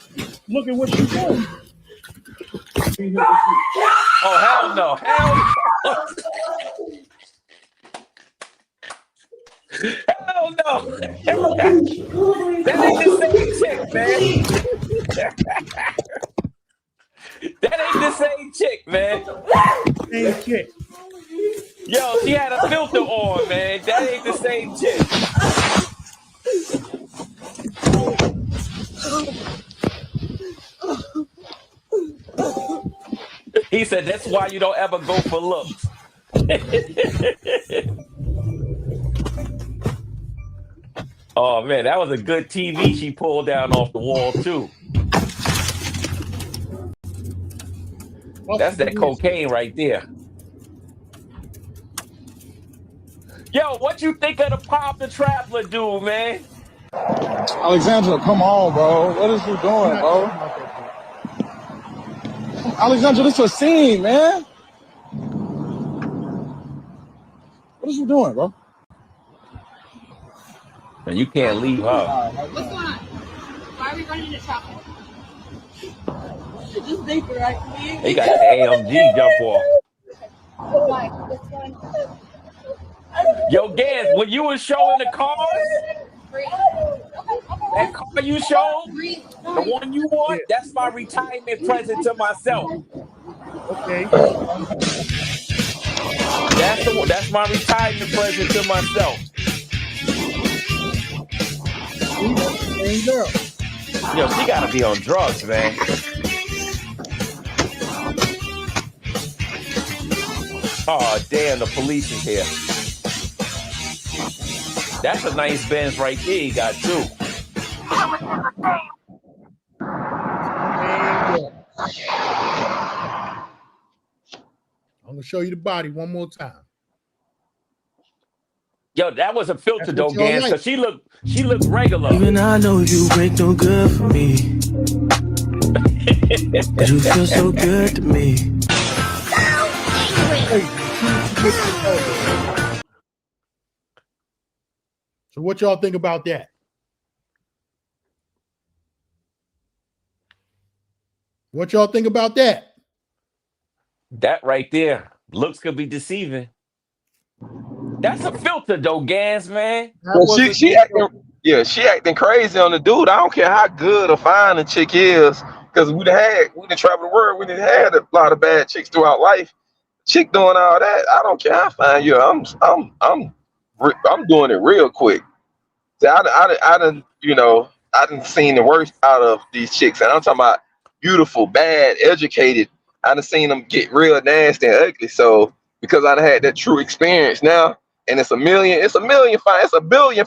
Look at what she's doing. Oh, hell no. Hell no. Hell no. That ain't the same chick, man. That ain't the same chick, man. Same chick. Yo, she had a filter on, man. That ain't the same chick. He said that's why you don't ever go for looks. Oh man, that was a good TV she pulled down off the wall too. That's that cocaine right there. Yo, what you think of the Pop the Traveler dude, man? Alexandra, come on, bro. What is you doing, bro? Alexandra, this is a scene, man. What is you doing, bro? And you can't leave her. What's going on? Why are we running into traffic? Just think, right? They got the AMG jump off. Why? What's going on? Yo, Gaz, when you was showing the cars, that car you showed, the one you want, that's my retirement present to myself. Okay. That's my retirement present to myself. Same girl. Yo, she gotta be on drugs, man. Oh, damn, the police is here. That's a nice Benz right there he got, too. I'm gonna show you the body one more time. Yo, that was a filter That's though, what y'all Gans, like. because she looked regular. Even I know you ain't no good for me. But you feel so good to me. So what y'all think about that? What y'all think about that? That right there, looks could be deceiving. That's a filter though, Gans, man. Well, she acting crazy on the dude. I don't care how good or fine the chick is, because we done traveled the world. We done had a lot of bad chicks throughout life. Chick doing all that, I don't care how fine you are. I'm doing it real quick. See, I done seen the worst out of these chicks, and I'm talking about beautiful, bad, educated. I done seen them get real nasty and ugly. So because I done had that true experience now, and it's a billion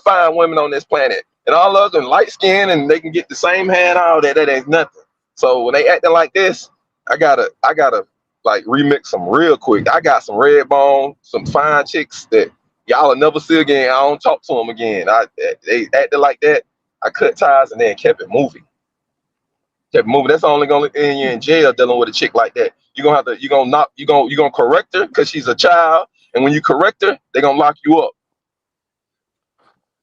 fine women on this planet, and all of them light skinned and they can get the same hand, all that ain't nothing. So when they acting like this, I gotta like remix them real quick. I got some red bone, some fine chicks that y'all will never see again. I don't talk to them again. They acted like that. I cut ties and then kept it moving. That's only gonna end you in jail dealing with a chick like that. You're gonna correct her because she's a child, and when you correct her, they're gonna lock you up.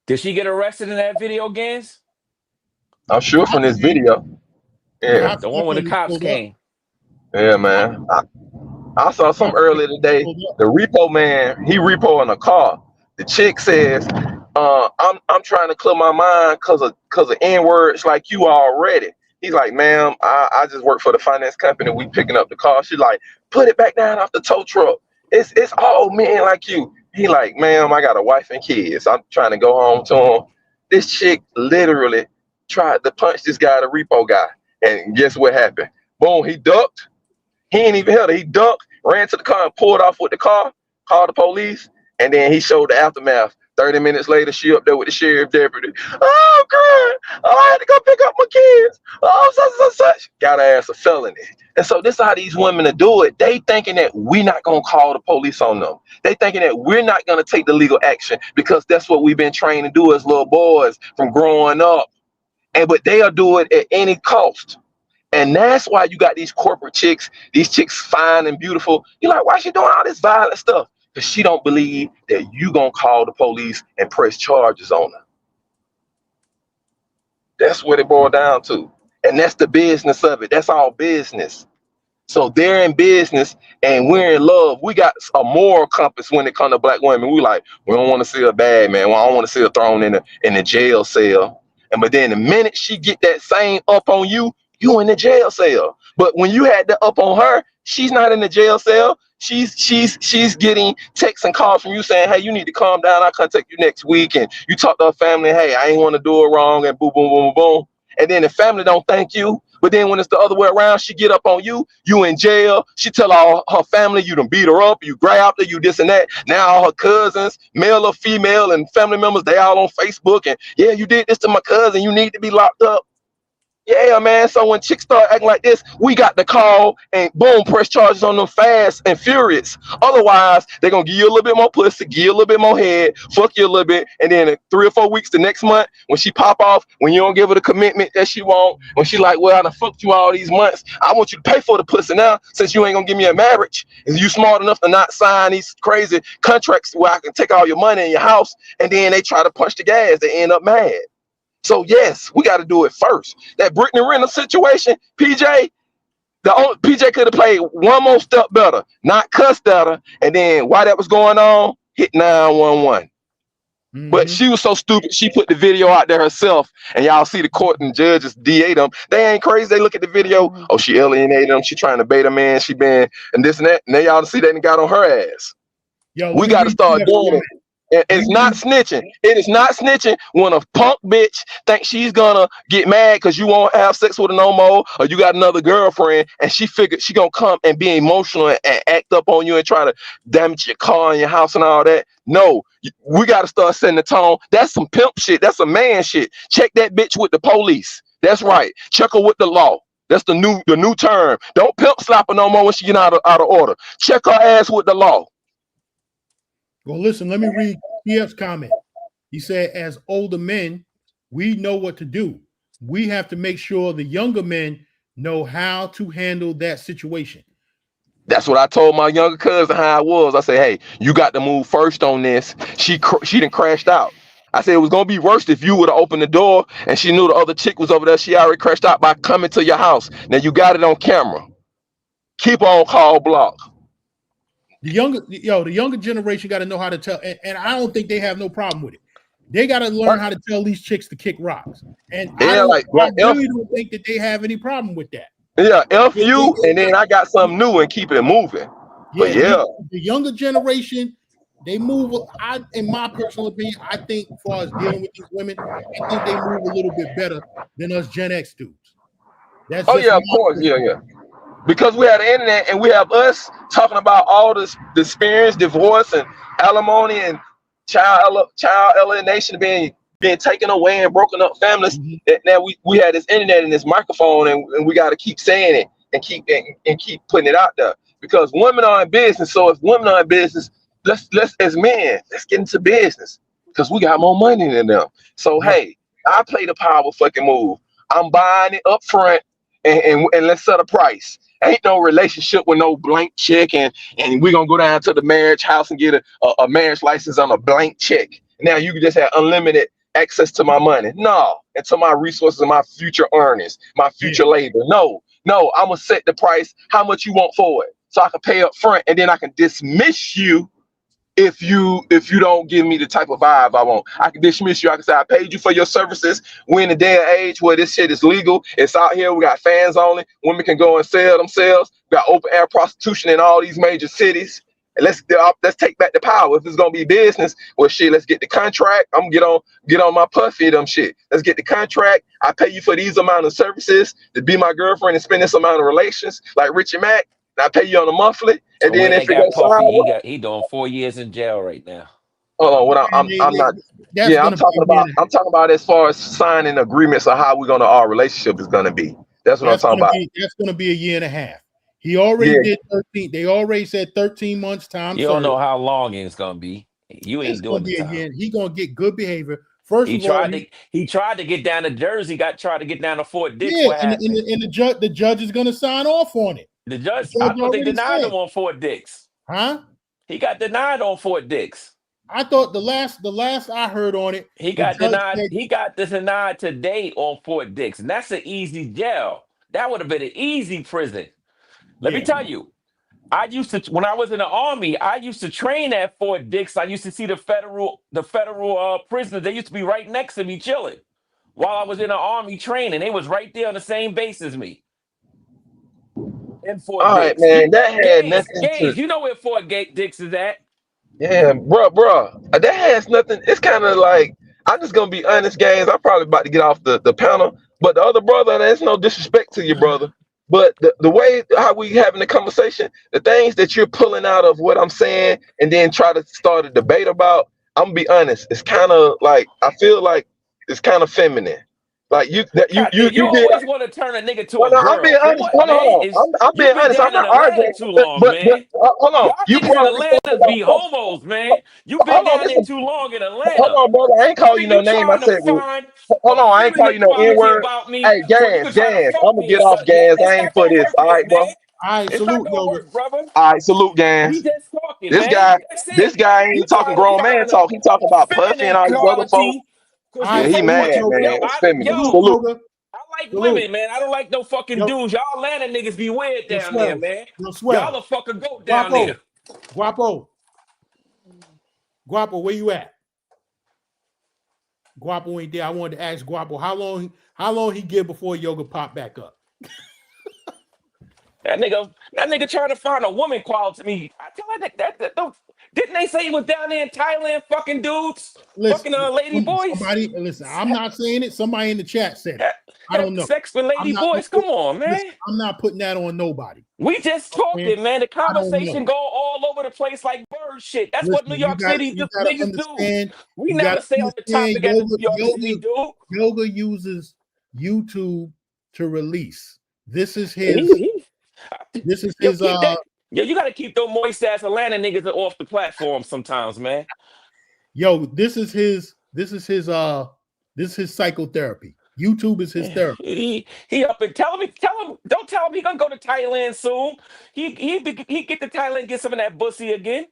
Did she get arrested in that video, Gans? I'm sure from this video. Yeah, the one when the cops came. Yeah, man. I saw some earlier today. The repo man, he repoing a car. The chick says, I'm trying to clear my mind because of N-words like you already. He's like, ma'am, I just work for the finance company. We picking up the car. She's like, put it back down off the tow truck. It's all men like you. He like, ma'am, I got a wife and kids. I'm trying to go home to him. This chick literally tried to punch this guy, the repo guy. And guess what happened? Boom, he ducked. He ain't even held it. He ducked, ran to the car and pulled off with the car, called the police, and then he showed the aftermath. 30 minutes later, she up there with the sheriff deputy. Oh, God, oh, I had to go pick up my kids. Oh, such. Got her ass a felony. And so this is how these women to do it. They thinking that we're not going to call the police on them. They thinking that we're not going to take the legal action because that's what we've been trained to do as little boys from growing up. But they'll do it at any cost. And that's why you got these corporate chicks, these chicks fine and beautiful. You're like, why is she doing all this violent stuff? Because she don't believe that you gonna call the police and press charges on her. That's what it boiled down to. And that's the business of it. That's all business. So they're in business and we're in love. We got a moral compass when it comes to black women. We like, we don't want to see her bad, man. We don't want to see her thrown in the jail cell. But then the minute she get that same up on you, you in the jail cell. But when you had the up on her, she's not in the jail cell. She's getting texts and calls from you saying, hey, you need to calm down. I'll contact you next week. And you talk to her family, hey, I ain't want to do it wrong, and boom, boom, boom, boom. And then the family don't thank you. But then when it's the other way around, she get up on you, you in jail. She tell all her family you done beat her up, you grabbed her, you this and that. Now all her cousins, male or female, and family members, they all on Facebook. And yeah, you did this to my cousin. You need to be locked up. Yeah, man. So when chicks start acting like this, we got the call and boom, press charges on them fast and furious. Otherwise, they're going to give you a little bit more pussy, give you a little bit more head, fuck you a little bit. And then in 3 or 4 weeks, the next month, when she pop off, when you don't give her the commitment that she want, when she like, well, I done fucked you all these months. I want you to pay for the pussy now since you ain't going to give me a marriage. Is you smart enough to not sign these crazy contracts where I can take all your money in your house? And then they try to punch the gas. They end up mad. So yes, we got to do it first. That Brittany Renner situation, PJ could have played one more step better, not cussed at her, and then while that was going on, hit 911. But she was so stupid, she put the video out there herself, and y'all see the court and judges DA them. They ain't crazy. They look at the video. Oh, she alienated them. She trying to bait a man. She been and this and that. And then y'all see they done got on her ass. Yo, we got to start doing it. It's not snitching. It is not snitching when a punk bitch thinks she's gonna get mad because you won't have sex with her no more, or you got another girlfriend, and she figured she gonna come and be emotional and act up on you and try to damage your car and your house and all that. No, we got to start setting the tone. That's some pimp shit. That's some man shit. Check that bitch with the police. That's right. Check her with the law. That's the new term. Don't pimp slap her no more when she get out of order. Check her ass with the law. Well, listen, let me read PF's comment. He said, as older men, we know what to do. We have to make sure the younger men know how to handle that situation. That's what I told my younger cousin how it was. I said, hey, you got to move first on this. She done crashed out. I said it was going to be worse if you would have opened the door and she knew the other chick was over there. She already crashed out by coming to your house. Now you got it on camera. Keep on call block. The younger generation got to know how to tell, and I don't think they have no problem with it. They got to learn how to tell these chicks to kick rocks. And yeah, I really don't think that they have any problem with that. Yeah, F you, and then I got something new and keep it moving. But yeah, the younger generation, they move. In my personal opinion, I think as far as dealing with these women, I think they move a little bit better than us Gen X dudes. That's of course, yeah. Because we have the internet and we have us talking about all this experience, divorce and alimony and child alienation being taken away and broken up families. Now we have this internet and this microphone and we got to keep saying it and keep putting it out there because women are in business. So if women are in business, let's as men, let's get into business because we got more money than them. So hey, I play the power fucking move. I'm buying it up front and let's set a price. Ain't no relationship with no blank check and we're gonna go down to the marriage house and get a marriage license on a blank check. Now you can just have unlimited access to my money. No, and to my resources and my future earnings, my future labor. No, I'm gonna set the price, how much you want for it. So I can pay up front and then I can dismiss you if you don't give me the type of vibe I want. I can dismiss you. I can say I paid you for your services. We're in a day and age where this shit is legal. It's out here. We got fans only. Women can go and sell themselves. We got open air prostitution in all these major cities. And let's take back the power. If it's gonna be business, well shit, let's get the contract. I'm gonna get on my puffy them shit. Let's get the contract. I pay you for these amount of services to be my girlfriend and spend this amount of relations, like Richie Mack. And I pay you on a monthly, and then if it goes sideways, he doing 4 years in jail right now. hold on, what I'm not. Yeah, I'm talking about as far as signing agreements of how we're gonna our relationship is gonna be. That's what I'm talking about. That's gonna be a year and a half. He already did 13. They already said 13 months time. You don't know how long it's gonna be. You ain't doing the time. He gonna get good behavior. First he of all, he tried to get down to Jersey. Tried to get down to Fort Dix. Yeah, and the judge is gonna sign off on it. The judge I thought they denied him on Fort Dix. Huh? He got denied on Fort Dix. I thought the last I heard on it, he got denied. He got denied today on Fort Dix, and that's an easy jail. That would have been an easy prison. Let me tell you, I used to, when I was in the Army, I used to train at Fort Dix. I used to see the federal prisoners. They used to be right next to me chilling while I was in the Army training. They was right there on the same base as me. In Fort All Dix. right, man, that had nothing to. You know where Fort Dix is at? Yeah, bro, that has nothing. It's kind of like, I'm just gonna be honest, Gaines. I'm probably about to get off the panel, but the other brother, there's no disrespect to your brother. But the way how we having the conversation, the things that you're pulling out of what I'm saying, and then try to start a debate about, I'm gonna be honest. It's kind of like, I feel like it's kind of feminine. Like you always want to turn a nigga to a girl. I'm being honest. Hold on. I'm being honest. I'm not arguing too long, but hold on. You niggas in Atlanta be homos, man. You been down there too long in Atlanta. Hold on, brother. I ain't call you no name. I said, hold on. I ain't call you no N-word. Hey, Gas. I'm gonna get off, Gas. I ain't for this. All right, bro. All right, salute, brother. All right, salute, Gas. This guy ain't talking grown man talk. He talking about puffy and all these other folks. Yeah, he mad, man. It's feminine. Salute. I like women, man. I don't like no fucking dudes. Y'all Atlanta niggas be weird down there, man. Y'all a fucking goat down there. Guapo, where you at? Guapo ain't there. I wanted to ask Guapo how long he give before Yoga pop back up. That nigga trying to find a woman quality to me. I tell that didn't they say he was down there in Thailand fucking dudes? Fucking lady boys? Listen, I'm not saying it. Somebody in the chat said it. I don't know. Sex with lady boys? Come on, man. Listen, I'm not putting that on nobody. We just talking, man. The conversation go all over the place like bird shit. That's what New York City niggas do. We never stay on the topic as New York City do. Yoga uses YouTube to release. This is his. You got to keep those moist ass Atlanta niggas off the platform sometimes, man. Yo, this is his psychotherapy. YouTube is his therapy. He up and tell him, don't tell him he gonna go to Thailand soon. He get to Thailand and get some of that pussy again.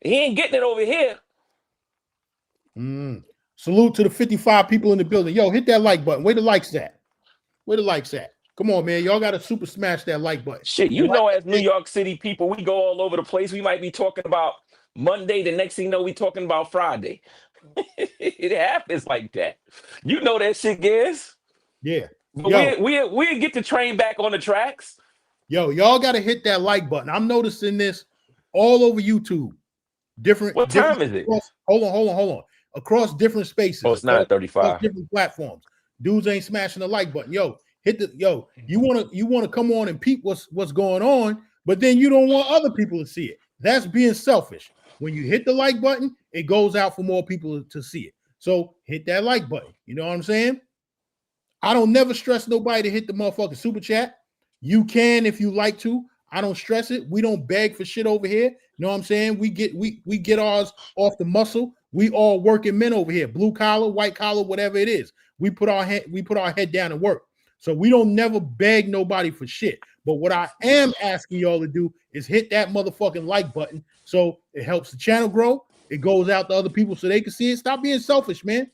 He ain't getting it over here. Salute to the 55 people in the building. Yo, hit that like button. Where the likes at? Come on, man. Y'all got to super smash that like button. Shit, as New York City people, we go all over the place. We might be talking about Monday. The next thing you know, we talking about Friday. It happens like that. You know that shit, Giz. Yeah. But we get the train back on the tracks. Yo, y'all got to hit that like button. I'm noticing this all over YouTube. What time is it? Hold on. Across different spaces. Oh, it's 9:35. Different platforms. Dudes ain't smashing the like button. Yo, you wanna come on and peep what's going on, but then you don't want other people to see it. That's being selfish. When you hit the like button, it goes out for more people to see it. So hit that like button. You know what I'm saying? I don't never stress nobody to hit the motherfucking super chat. You can if you like to. I don't stress it. We don't beg for shit over here. You know what I'm saying? We get ours off the muscle. We all working men over here, blue collar, white collar, whatever it is. We put our head down and work. So we don't never beg nobody for shit. But what I am asking y'all to do is hit that motherfucking like button so it helps the channel grow. It goes out to other people so they can see it. Stop being selfish, man.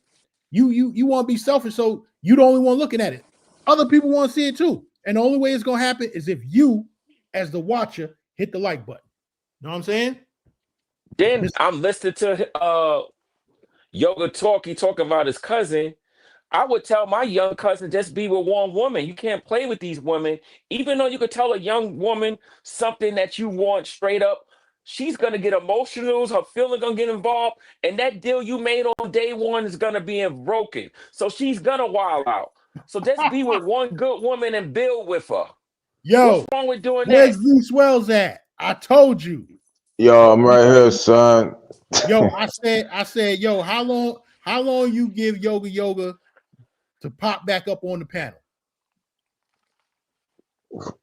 You want to be selfish, so you the only one looking at it. Other people want to see it too. And the only way it's gonna happen is if you, as the watcher, hit the like button. Know what I'm saying? Then I'm listening to Yoga Talk. He talking about his cousin. I would tell my young cousin, just be with one woman. You can't play with these women. Even though you could tell a young woman something that you want straight up, she's gonna get emotional. Her feelings gonna get involved, and that deal you made on day one is gonna be broken. So she's gonna wild out. So just be with one good woman and build with her. Yo, what's wrong with doing where's that? Zeus Wells at? I told you. Yo, I'm right here, son. Yo, I said, yo, how long you give Yoga to pop back up on the panel?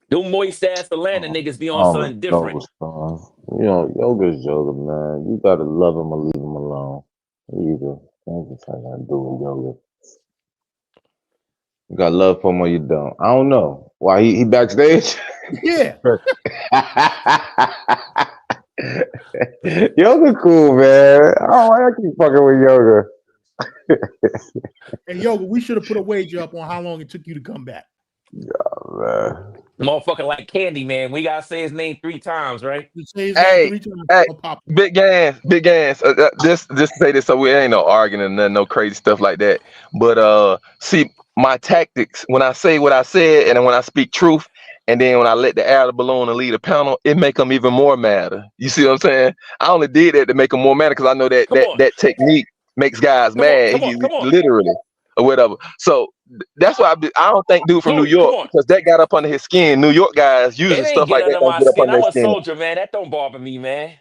Them moist ass Atlanta niggas be on something different. You know, Yoga's Yoga, man. You gotta love him or leave him alone. Either. That's what I gotta do with Yoga. You got love for him or you don't. I don't know. Why he backstage? Yeah. Yoga cool, man. Oh, why I keep fucking with Yoga? And Yoga, we should have put a wager up on how long it took you to come back. Oh, man. Motherfucker like Candy, man. We gotta say his name 3 times, right? Hey, big gas. Just say this so we ain't no arguing and no crazy stuff like that. But see, my tactics when I say what I said and then when I speak truth, and then when I let the air the balloon and lead a panel, it make them even more madder. You see what I'm saying? I only did that to make them more madder because I know that technique makes guys mad. Literally or whatever. So that's why I don't think dude from New York, because that got up under his skin. New York guys usually stuff like that don't get up under I'm their a skin. soldier, man. That don't bother me, man.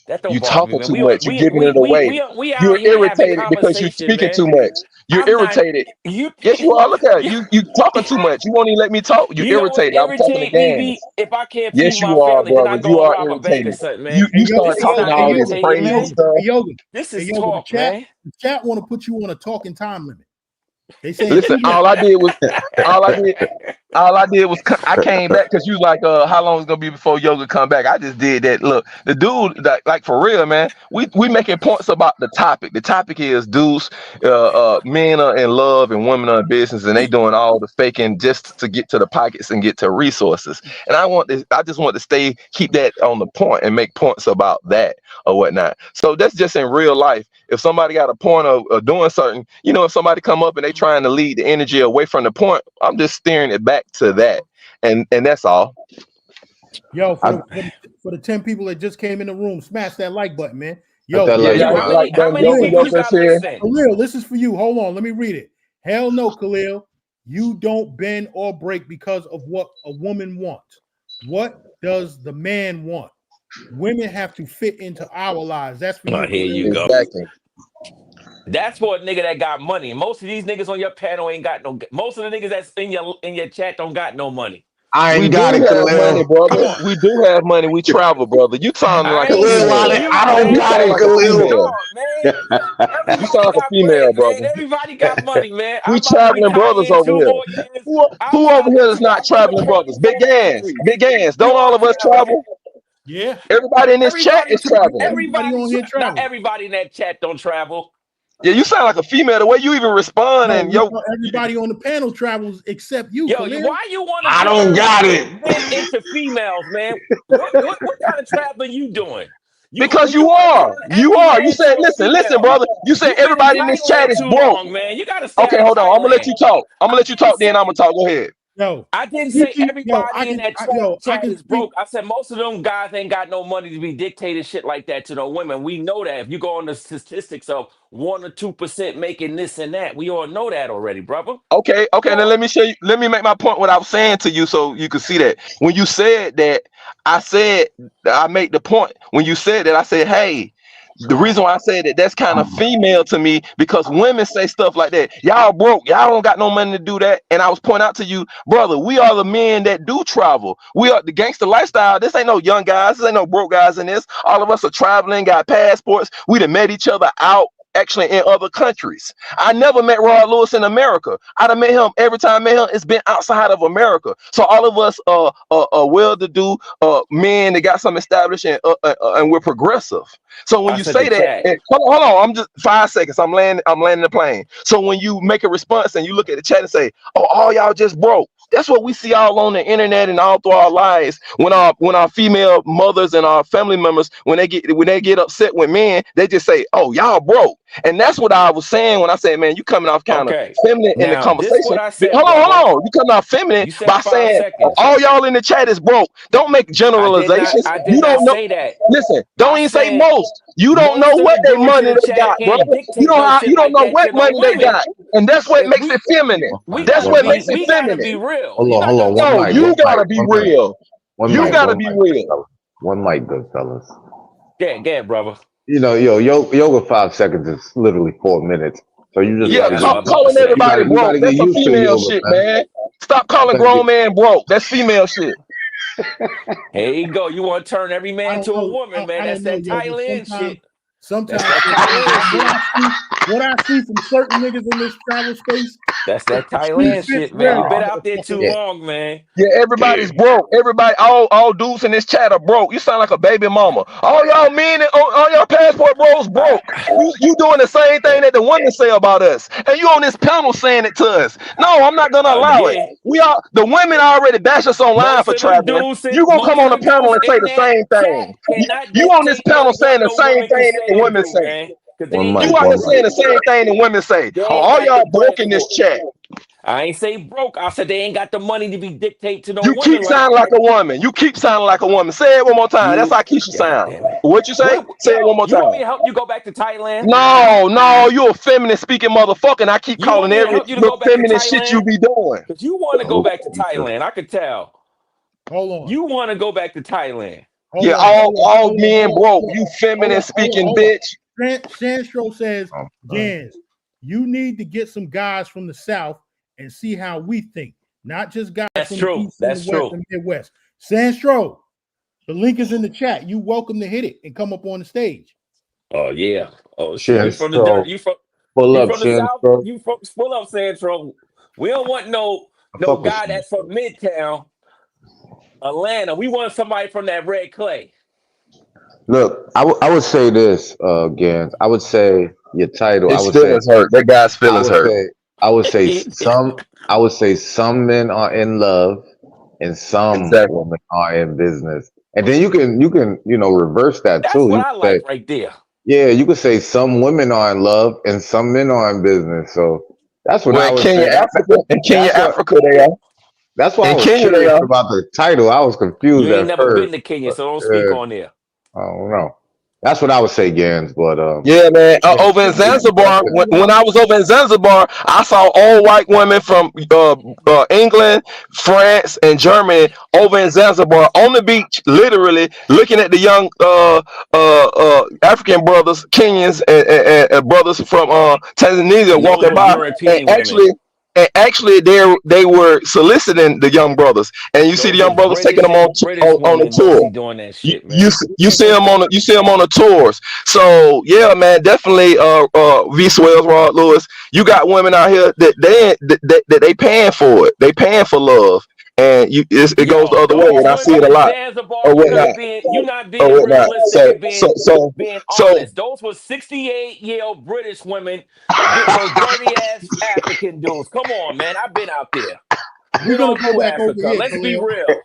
That don't You bother me, talking man. too much. You giving it away. You're irritated because you're speaking too much. You're irritated. Yes, you are. Look at it. You talking too much. You won't even let me talk. You're irritated. I'm talking to games. If I can't Yes, feed you my are, family, then I brother. go You and are rob a bank or irritated. something, man. You start talking all this crazy stuff. This is Yoga, talk, man. The chat want to put you on a talking time limit. They say, listen, all I did was I came back because you was like, how long is it gonna be before Yoga come back? I just did that. Look, the dude, like for real, man. We making points about the topic. The topic is dudes, men are in love and women are in business, and they doing all the faking just to get to the pockets and get to resources. And I just want to keep that on the point and make points about that or whatnot. So that's just in real life. If somebody got a point of doing something, if somebody come up and they trying to lead the energy away from the point, I'm just steering it back to that, and that's all. Yo, for the 10 people that just came in the room, smash that like button, man. Yo, how many people got listening? Khalil, this is for you. Hold on, let me read it. Hell no, Khalil. You don't bend or break because of what a woman wants. What does the man want? Women have to fit into our lives. That's for you. Here you go. Exactly. That's for a nigga that got money. Most of these niggas on your panel ain't got no. Most of the niggas that's in your chat don't got no money. We do have money, brother. We do have money. We travel, brother. You sound like a female. I don't got it, Khalil. You sound like a female, brother. Everybody got money, man. We traveling brothers over here. Who over here is not traveling brothers? Big Gans. Don't all of us travel? Yeah. Everybody in this chat is traveling. Not everybody in that chat don't travel. Yeah, you sound like a female. The way you even respond, and everybody on the panel travels except you. Yo, Khalil. why you want to? I don't got it. Into females, man. What kind of traveling you doing? Because you are. You said, listen, brother. You said everybody in this chat is broke. Man, you gotta. Okay, hold on. I'm gonna let you talk. Then I'm gonna talk. Go ahead. Yo, I didn't say everybody in that chat is broke. I said most of them guys ain't got no money to be dictating shit like that to no women. We know that. If you go on the statistics of 1 or 2% making this and that, we all know that already, brother. Okay. Then let me show you. Let me make my point. What I was saying to you, so you can see that. When you said that, I made the point. When you said that, I said, hey. The reason why I said that's kind of female to me, because women say stuff like that. Y'all broke. Y'all don't got no money to do that. And I was pointing out to you, brother, we are the men that do travel. We are the gangster lifestyle. This ain't no young guys. This ain't no broke guys in this. All of us are traveling, got passports. We done met each other out actually in other countries. I never met Rod Lewis in America. I'd have met him every time I met him. It's been outside of America. So all of us are well-to-do men that got something established and we're progressive. So when you say that, hold on, I'm just 5 seconds. I'm landing the plane. So when you make a response and you look at the chat and say, "Oh, all y'all just broke," That's what we see all on the internet and all through our lives. When our female mothers and our family members, when they get upset with men, they just say, "Oh, y'all broke." And that's what I was saying when I said, "Man, you coming off kind of Okay. feminine in the Now, this conversation." what I said, Hold brother. on. You coming off feminine You said by 5 saying, seconds. "All y'all in the chat is broke." Don't make generalizations. I You did not don't know. say that. Listen, don't I even say said most. You don't know most of what the they dudes in money the they chat got, brother. can't dictate no shit You don't like know that what to no money they women. got, and that's what And makes it feminine. One That's mic, what one makes mic. it we gotta feminine. be real. Hold You on, not hold on. gonna One No, mic, you one gotta mic, be one mic. real. One You mic, gotta one be mic, real. fellas. One mic, good fellas. Yeah, brother. You know, yoga 5 seconds is literally 4 minutes. So you just Yeah, Yeah, gotta that's get what I'm about to calling say. everybody you broke. gotta get That's some used to female yoga, shit, man. man. Stop calling You gotta grown man broke. That's female shit. Here you go. You want to turn every I man don't to a know. woman, man. I That's don't know, that yo, but Thailand shit. sometimes That's that Thailand shit. what I see from certain niggas in this travel space, That's that the shoe Thailand fits shit, man. well, You been out there too motherfucker. long, man. Yeah, everybody's broke. Everybody, all dudes in this chat are broke. You sound like a baby mama. All y'all men and all y'all passport bros broke. You doing the same thing that the women say about us, and you on this panel saying it to us. No, I'm not gonna allow it. Again, The women already bash us online most for of the traveling. dudes, You gonna come most on of the the panel dudes and say in the that same chat thing. cannot You on this dictate panel what saying the no same woman can thing that say the and women do, say. man. Because they one ain't mic, got You out the here one mic. saying the bread same for it. thing the women say. They Oh, ain't all got the y'all broke bread in this for it. chat. I ain't say broke. I said they ain't got the money to be dictate to no You woman keep like sounding like that. a woman. You keep sounding like a woman. Say it one more time. That's how Keisha God sound. damn it. What you say? Say it one more You want time. me to help you go back to Thailand? No, you a feminine speaking motherfucker, and I keep You want calling me to every help you to little go back to feminine shit you Thailand? be doing. Because you want to go back to Okay, Thailand. I could tell. Hold on. You want to go back to Thailand. Hold Yeah, on. all men broke. You feminine speaking bitch. Sandstro says, Oh, Gans, you need to get some guys from the South and see how we think, not just guys That's from true. the East That's and the West true. and Midwest. Sandstro, the link is in the chat. You welcome to hit it and come up on the stage. Oh yeah. Oh shit. You from the Sandstro. dirt. You from Pull up, the South. Sandstro. You from pull up Sandro. We don't want no Fuck with guy that's from Midtown, Atlanta. We want somebody from that red clay. Look, I would say this, Gans. I would say your title. His feelings hurt. That guy's feelings hurt. I would say some men are in love and some Exactly. women are in business. And then you can reverse that That's too. what You I can say, like right there. yeah, you could say some women are in love and some men are in business. So that's what Well, I in would Kenya, say. Africa, they are. That's why I In was Kenya, they curious are. about the title. I was You confused ain't at never been first. to Kenya, But, so don't speak on there. I don't know. That's what I would say, Gans. But Yeah, man. Yeah, Over in Zanzibar, when I was over in Zanzibar, I saw all white women from England, France, and Germany over in Zanzibar on the beach, literally looking at the young African brothers, Kenyans, and brothers from Tanzania And those walking was by, European women. and actually, they were soliciting the young brothers, and you see the Those young was brothers taking them British on a women tour. mostly doing that shit, man. You see them on the tours. So yeah, man, definitely. V Swells, Rod Lewis, you got women out here that they paying for it. They paying for love, and it goes the other way, Those and I see it women a in lot. Zanzibar, Or you're not or being whatnot. realistic and being So honest. Those were 68-year-old British women getting those dirty ass African dudes. Come on, man. I've been out there. We're Been gonna all go through back over Africa. here, Let's be Khalil. real.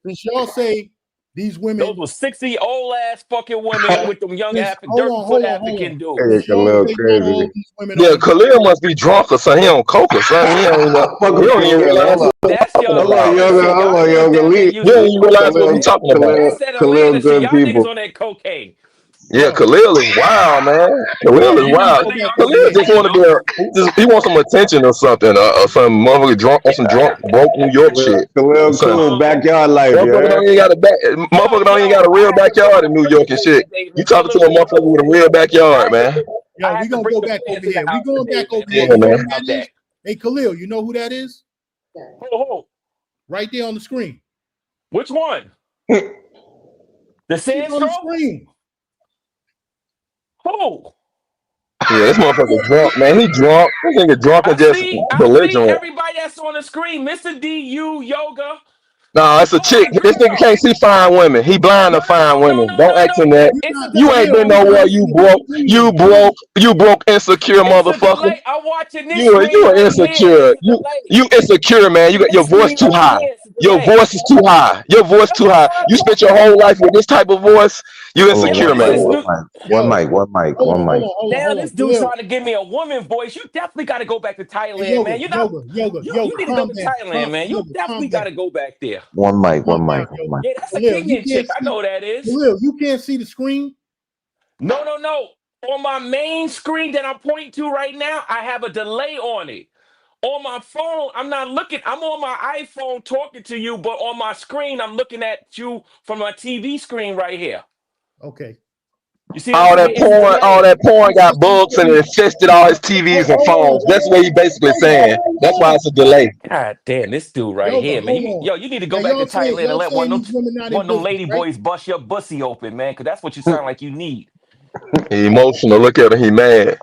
Since y'all say these women, Those were 60 old ass fucking women with them young dirt foot African dudes. Since y'all say not all these women yeah, are in Khalil must be drunk or something. He on coke or something. He don't even realize what we're That's talking your about. Atlanta shit. Y'all niggas down there You don't using even realize what we're cocaine. talking about. That's that Atlanta shit. Y'all niggas on that cocaine. Yeah, Khalil is wild, man. Khalil is You know wild. what y'all Khalil niggas just do, want to be he wants some attention or something, or some motherfucker drunk on some drunk broke New York shit. Khalil Son, cool backyard life, motherfucker yeah. don't even got motherfucker don't even got a real backyard in New York and shit. You talking to a motherfucker with a real backyard, man? Yo, we gonna go back over here. We going back over here. Yeah, You know man. who that is? Hey, Khalil, you know who that is? Who? Right there on the screen. Which one? The She's on the Sandstrom? screen. Who? Yeah, this motherfucker drunk, man. He drunk. This nigga drunk and I just see belligerent. everybody that's on the screen. Mr. DU Yoga, No, it's a chick. Fine This nigga girl. can't see fine women. He blind to fine women. Don't ask him that. It's a You ain't been nowhere. You broke, insecure It's a motherfucker. delay. I'm watching this You screen are right here. insecure. It's a delay. You insecure, man. You got your This voice screen too right high. here. It's a Your delay. voice is too high. Your voice too high. You spent your whole life with this type of voice. You Hold on, And insecure, now now man. this new. one Yo, mic, one mic, hold one on, mic. Now this dude Khalil. trying to give me a woman voice. You definitely got to go back to Hey, Thailand, man. You know, Yoga, you need to go calm to down. Thailand, man. You Yoga, definitely calm got down. to go back there. One mic, Calm one down, mic, one Yoga. mic. Yeah, that's a Khalil, you Kenyan chick. can't I see. know that is. Khalil, you can't see the screen. No. On my main screen that I'm pointing to right now, I have a delay on it. On my phone, I'm not looking. I'm on my iPhone talking to you, but on my screen, I'm looking at you from my TV screen right here. Okay. You see what I'm saying? It's All delayed. that porn got bugs and it infested all his TVs and phones. That's what he basically saying. That's why it's a delay. God damn, this dude right Yoga, here, man. hold on. You need to Now go back to Thailand and y'all let one saying of these women not in them business, lady right? boys bust your bussy open, man, because that's what you sound like you need. He emotional. Look at him. He mad.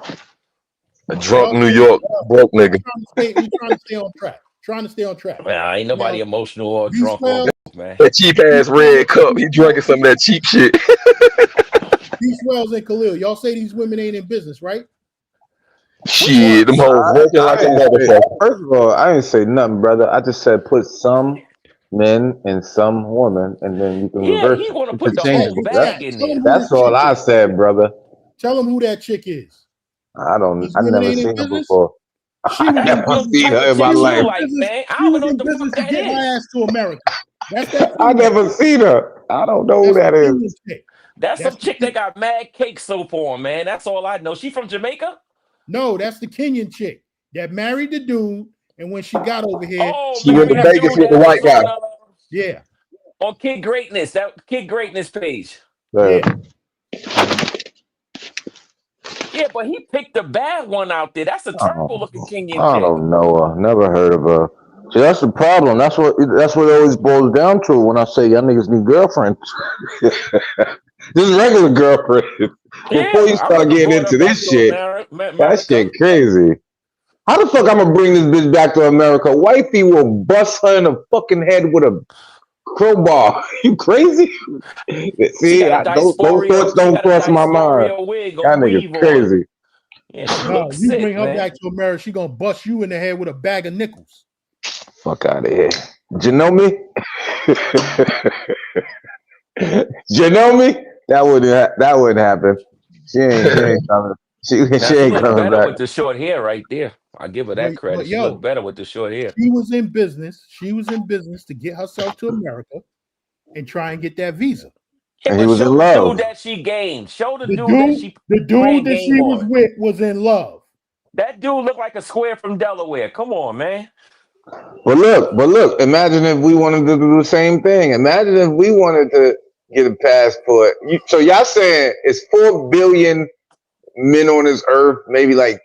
A drunk Y'all New saying York broke nigga. we trying to stay on track. Trying to stay on track. Well, ain't nobody Now, emotional or these drunk or swells, broke, man. That cheap ass red cup. He drinking some of that cheap shit. these swells and Khalil, y'all say these women ain't in business, right? Shit, them hoes working like a motherfucker. First of all, I didn't say nothing, brother. I just said put some men and some women, and then you can Yeah, reverse he it. want to You put can the change whole it. bag in Tell there. them who That's this all chick I is. said, brother. Tell them who that chick is. I These women never ain't in seen her business. before. She I was That's in never the business. seen type her of in my chick She was you life. in like, business. man. I She don't was even know in what the fuck business to that get her is. ass to America. That's that I female. never seen her. I don't know who That's that the is. Kenyan chick. That's That's some the chick that got mad cake soap on, man. That's all I know. She from Jamaica? no, that's the Kenyan chick that married the dude, and when she got over here, Oh, She went married to a Vegas dude with the that white was guy. yeah, on Kid Greatness, that Kid Greatness page. yeah. Yeah, but he picked the bad one out there. That's a terrible looking Kenyan I chick. don't know her. Never heard of her. See, that's the problem. That's what it always boils down to when I say y'all niggas need girlfriends. Just regular girlfriends. Before you Yeah, I would start have getting brought her into back this to shit, that America. shit crazy. How the fuck I'm gonna bring this bitch back to America? Wifey will bust her in the fucking head with a crowbar. You crazy? She See, got a those thoughts she don't got a cross my mind. dysphoria wig Y'all or niggas weave on. crazy. Yeah, she No, looks you sick, bring her man. back to America, she gonna bust you in the head with a bag of nickels. Fuck out of here. You know me? You know me? That wouldn't happen. She ain't coming. She Now she ain't look coming better back. with the short hair right there. I give her that credit. But She yo, looked better with the short hair. she was in business. She was in business to get herself to America and try and get that visa. Yeah, And he but was in show the love. dude that she gamed. Show the The dude that dude, she the ran dude that game she was on. with was in love. That dude looked like a square from Delaware. Come on, man. But look, imagine if we wanted to do the same thing. Imagine if we wanted to get a passport. So y'all saying it's 4 billion men on this earth, maybe like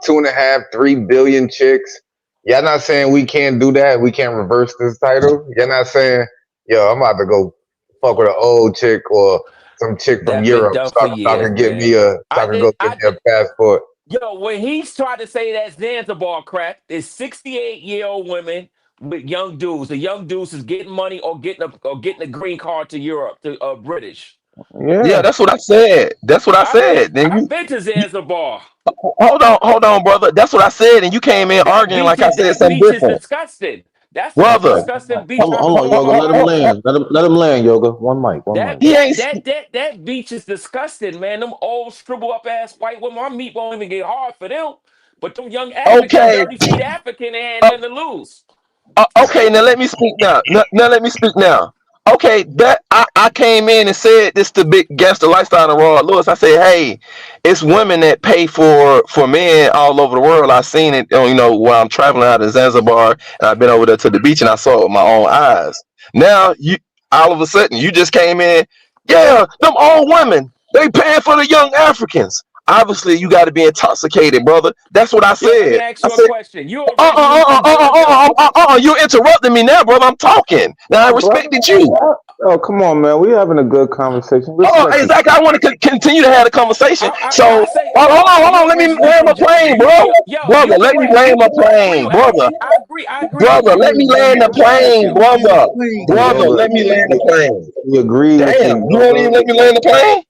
2.5, 3 billion chicks. Y'all not saying we can't do that? We can't reverse this title? You're not saying, yo, I'm about to go fuck with an old chick or some chick from That been Europe done so for I years, can get man. me so I can go get me a passport. Yo, when he's trying to say that Zanzibar crap, it's 68-year-old women with young dudes. The young dudes is getting money or getting a green card to Europe, to British. Yeah, that's what I said. That's what I said. Then I've been to Zanzibar. hold on, brother. That's what I said, and you came in arguing like I said That something beach is different, disgusting. That's the most brother. disgusting beach I've Hold ever on, Yoga. been Let him to. land. Let him land, Yoga. One mic. That He ain't. that beach is disgusting, man. Them old scribble up ass white women. My meat won't even get hard for them. But them young African, Okay. dirty feet African, they had nothing to lose. Okay, now let me speak now. Now let me speak now. Okay, that I came in and said this to Big Gangster Lifestyle and Raw Lewis. I said, hey, it's women that pay for men all over the world. I seen it, while I'm traveling out of Zanzibar, and I've been over there to the beach, and I saw it with my own eyes. Now you all of a sudden you just came in, yeah, them old women, they paying for the young Africans. obviously you got to be intoxicated, brother. That's what I Yo, let me said. ask I you a said, question. You already knew from you interrupting me now, brother. I'm talking. Now I Oh, brother. respected you. Oh, come on, man. We having a good conversation. Oh, Respect it. exactly. I want to continue to have a conversation. So, I say, hold you on. Let me already knew land my from jump. plane, bro. You Brother, let me correct. land my I agree. plane, brother. I agree with Brother, you. let me land the I got plane, you. brother. Yeah, Brother, but let me land the plane. he agreed with Damn, you, you won't even brother. let me land the plane?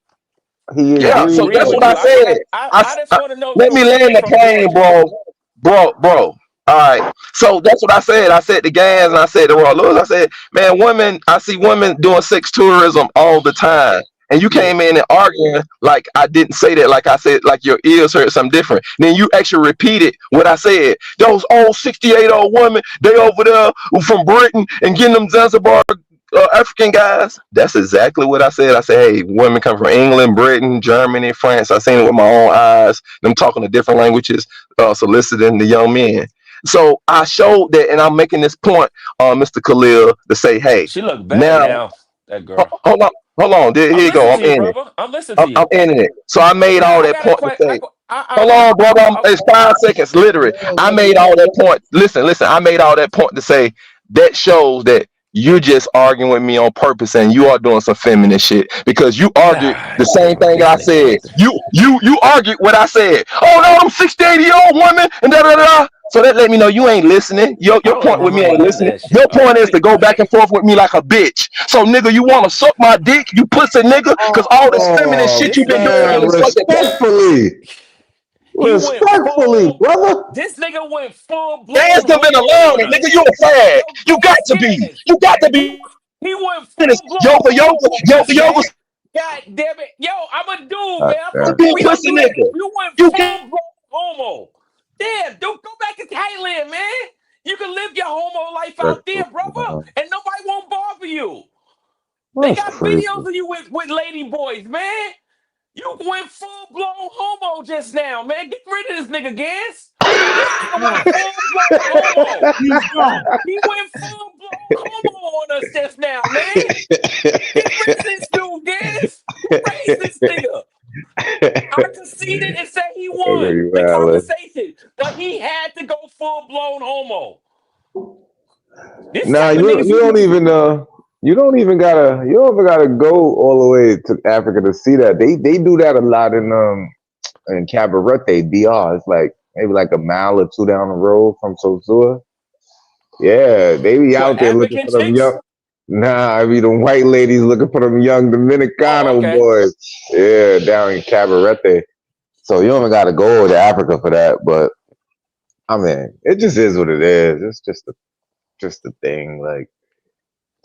He Yeah, I agreed. so agree that's with what you. I said. I just want to know if Let you me land originate the from plane, Georgia. bro. All right. So that's what I said. I said the gas and I said the Royal Lewis. I said, man, women, I see women doing sex tourism all the time. And you Yeah. came in and arguing like I didn't say that, like I said, like your ears heard something different. Then you actually repeated what I said. Those old 68-year-old women, they over there from Britain and getting them Zanzibar African guys. That's exactly what I said. I said, hey, women come from England, Britain, Germany, France. I seen it with my own eyes. Them talking to different languages, soliciting the young men. So I showed that, and I'm making this point, Mr. Khalil, to say, hey, She look better now, now, that girl. hold on. Here I'm you go. listening I'm to you, in it. brother. I'm listening to I'm you. ending it. So I made Now all I that got a point to question. say, hold on, brother. It's 5 seconds, literally. I made all that point. Listen. I made all that point to say that shows that you're just arguing with me on purpose, and you are doing some feminist shit because you argued the same thing This I nigga. said. You argued what I said. Oh no, I'm 60-80-year-old woman and da da da. So that let me know you ain't listening. Your I don't point even with me remember ain't none of listening. that shit. Your point is to go back and forth with me like a bitch. So nigga, you want to suck my dick, you pussy nigga, because all this feminine Oh, shit This you been nigga doing man, on went. this fucking respectfully. He went Respectfully, full. brother. This nigga went full Gas blown done been homo allowing on it, nigga. us. You a fag. Yo, You got gas, to be. gas. You got to He be. he went This full blown yoga, homo on us, yoga, man. God damn it. Yo, I'm a dude, God man. I'm damn. from be we don't pussy do that. nigga. You went You full blown homo. Damn, dude, go back to Thailand, man. You can live your homo life out there, brother, Respectful. and nobody won't bother you. They That's got crazy. videos of you with lady boys, man. You went full blown homo just now, man. Get rid of this nigga, Gans. This nigga went full blown homo. He's gone. He went full blown homo on us just now, man. Get rid of this dude, Gans. Who raised this nigga? I conceded and said he won You the valid. conversation, but he had to go full blown homo. This Nah, type of niggas you you don't even you don't even gotta go all the way to Africa to see that. They do that a lot in Cabarete, DR. It's like maybe like a mile or two down the road from Sosua. Yeah, they be what out there looking African for them chicks? young. Nah, I mean them white ladies looking for them young Oh, Dominicano okay. boys. Yeah, down in Cabarete. So you don't even gotta go over to Africa for that. But I mean, it just is what it is. It's just a thing. Like,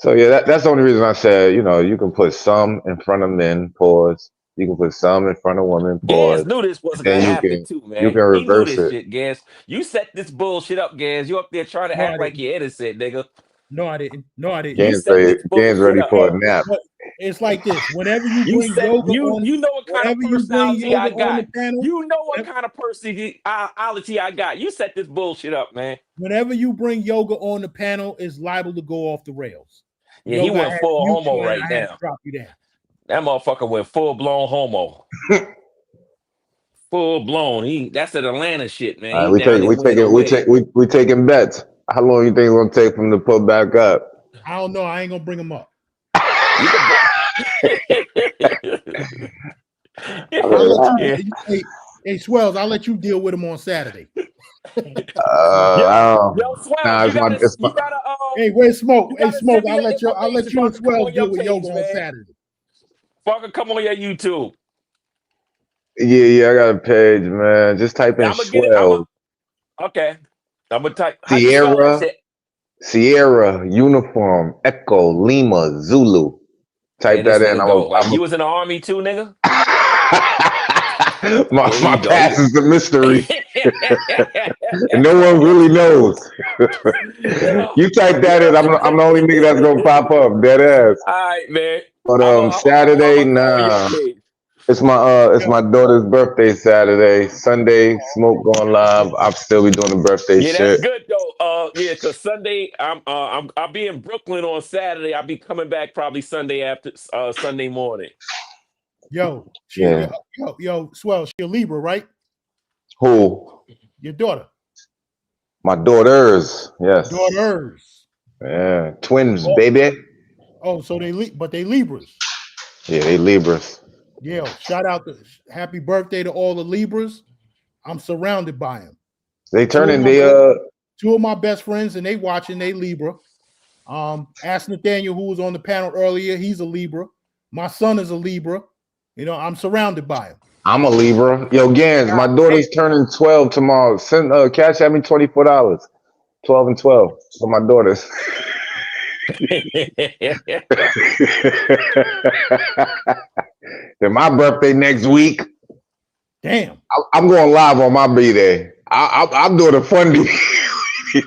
so yeah, that's the only reason I said, you can put some in front of men, pause. You can put some in front of women, Gans pause. knew this And wasn't gonna then happen too, you man. can He knew reverse this it. shit, Gans. You set this bullshit up, Gans. You up there trying to No, I act like didn't. you're innocent, nigga. No, I didn't. No, I didn't. You set this Game's bullshit ready up. for a Hey, nap. but it's like this. Whenever you You bring set yoga you on, you know what kind of whenever you bring personality yoga I on got. the panel, You know what kind of personality I got. You set this bullshit up, man. whenever you bring yoga on the panel, it's liable to go off the rails. Yeah, he Yoga, I went had to full mute homo you and right I had to now. drop you down. That motherfucker went full blown homo. Full blown. That's that Atlanta shit, man. All right, He down there wearing a wig. we taking bets. How long you think it's gonna take for them to put back up? I don't know. I ain't gonna bring them up. You can I'll let you. yeah. Hey, Swells, I'll let you deal with them on Saturday. Yo, Swells, nah, it's my, Hey, where's Smoke? you Hey, gotta Smoke, send me I'll your let information so you I and can come Swells on your deal with yoga page, on man. Saturday. So I can come on your YouTube. yeah, I got a page, man. Just type in I'm gonna get it. Swell. Okay. I'm gonna type. How you spell that shit? Sierra Uniform Echo Lima Zulu. There Type this that in. nigga go. You was in the army too, nigga? There my you go. past is a mystery. And no one really knows. You type that in, I'm the only nigga that's gonna pop up, dead ass. All right, man. But Saturday, I'm on your nah. page. It's my daughter's birthday Saturday. Sunday, Smoke going live. I'll still be doing the birthday Yeah, that's shit. good though. Yeah, cause Sunday I'll be in Brooklyn on Saturday. I'll be coming back probably Sunday after Sunday morning. Yo, Yeah. yo, Swell, she a Libra, right? Who? Your daughter. My daughters. Yes. Daughters. Yeah. Twins, Oh, baby. oh, so they Libras. Yeah, they Libras. Yeah, shout out to happy birthday to all the Libras. I'm surrounded by them. They turning Two of my best friends, and they watching, they Libra. Ask Nathaniel, who was on the panel earlier, he's a Libra. My son is a Libra. You know, I'm surrounded by him. I'm a Libra. Yo, Gans, my daughter's turning 12 tomorrow. Send Cash at me $24. 12 and 12 for my daughters. Then my birthday next week. Damn. I'm going live on my B-Day. I'm doing a fundy. We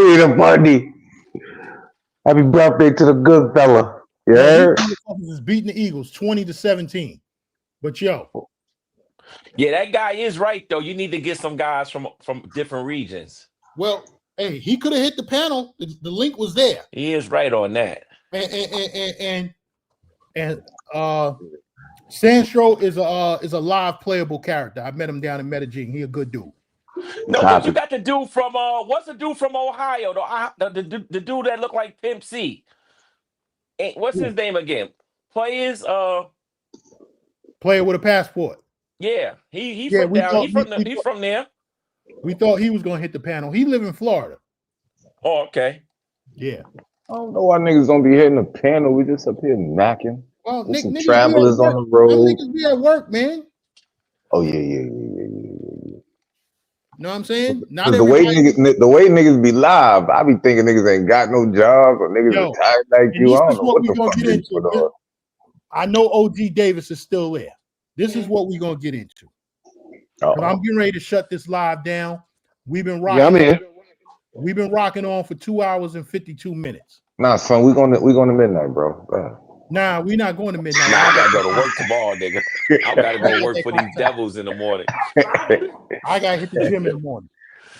need a fundy. Happy birthday to the good fella. Yeah. Is beating the Eagles 20-17. But yo. Yeah, that guy is right though. You need to get some guys from different regions. Well, hey, he could have hit the panel. The link was there. He is right on that. And Sandstro is a live playable character. I met him down in Medellin. He a good dude. No, but you got the dude from what's the dude from Ohio? The dude that looked like Pimp C. What's his name again? Player with a passport. Yeah, he's from down. He's from there. We thought he was gonna hit the panel. He live in Florida. Oh, okay. Yeah. I don't know why niggas don't be hitting the panel. We just up here knocking. Well, some travelers on the road. Niggas be at work, man. Oh yeah. You know what I'm saying? Not the way niggas be live, I be thinking niggas ain't got no job or niggas retired like you. I don't know what the fuck get into. I know OG Davis is still there. This is what we're gonna get into. I'm getting ready to shut this live down. We've been rocking. Yeah, I'm here. We've been rocking on for 2 hours and 52 minutes. Nah, son, we going to midnight, bro. Nah, we're not going to midnight. Nah, I gotta go to work tomorrow, nigga. I gotta go work for these devils in the morning. I gotta hit the gym in the morning.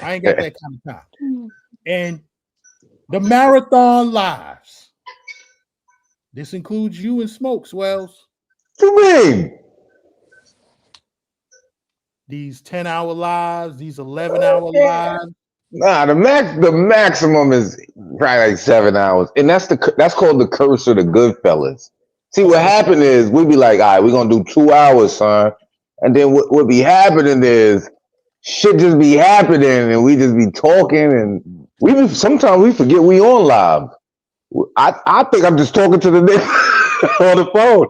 I ain't got that kind of time. And the marathon lives. This includes you and Smoke Swells. What you mean? These 10-hour lives, these 11-hour lives. Nah, the maximum is probably like 7 hours, and that's called the curse of the good fellas. See, what happened is we be like, all right, we're gonna do 2 hours, son, and then what be happening is shit just be happening, and we just be talking, and sometimes we forget we on live. I think I'm just talking to the nigga on the phone.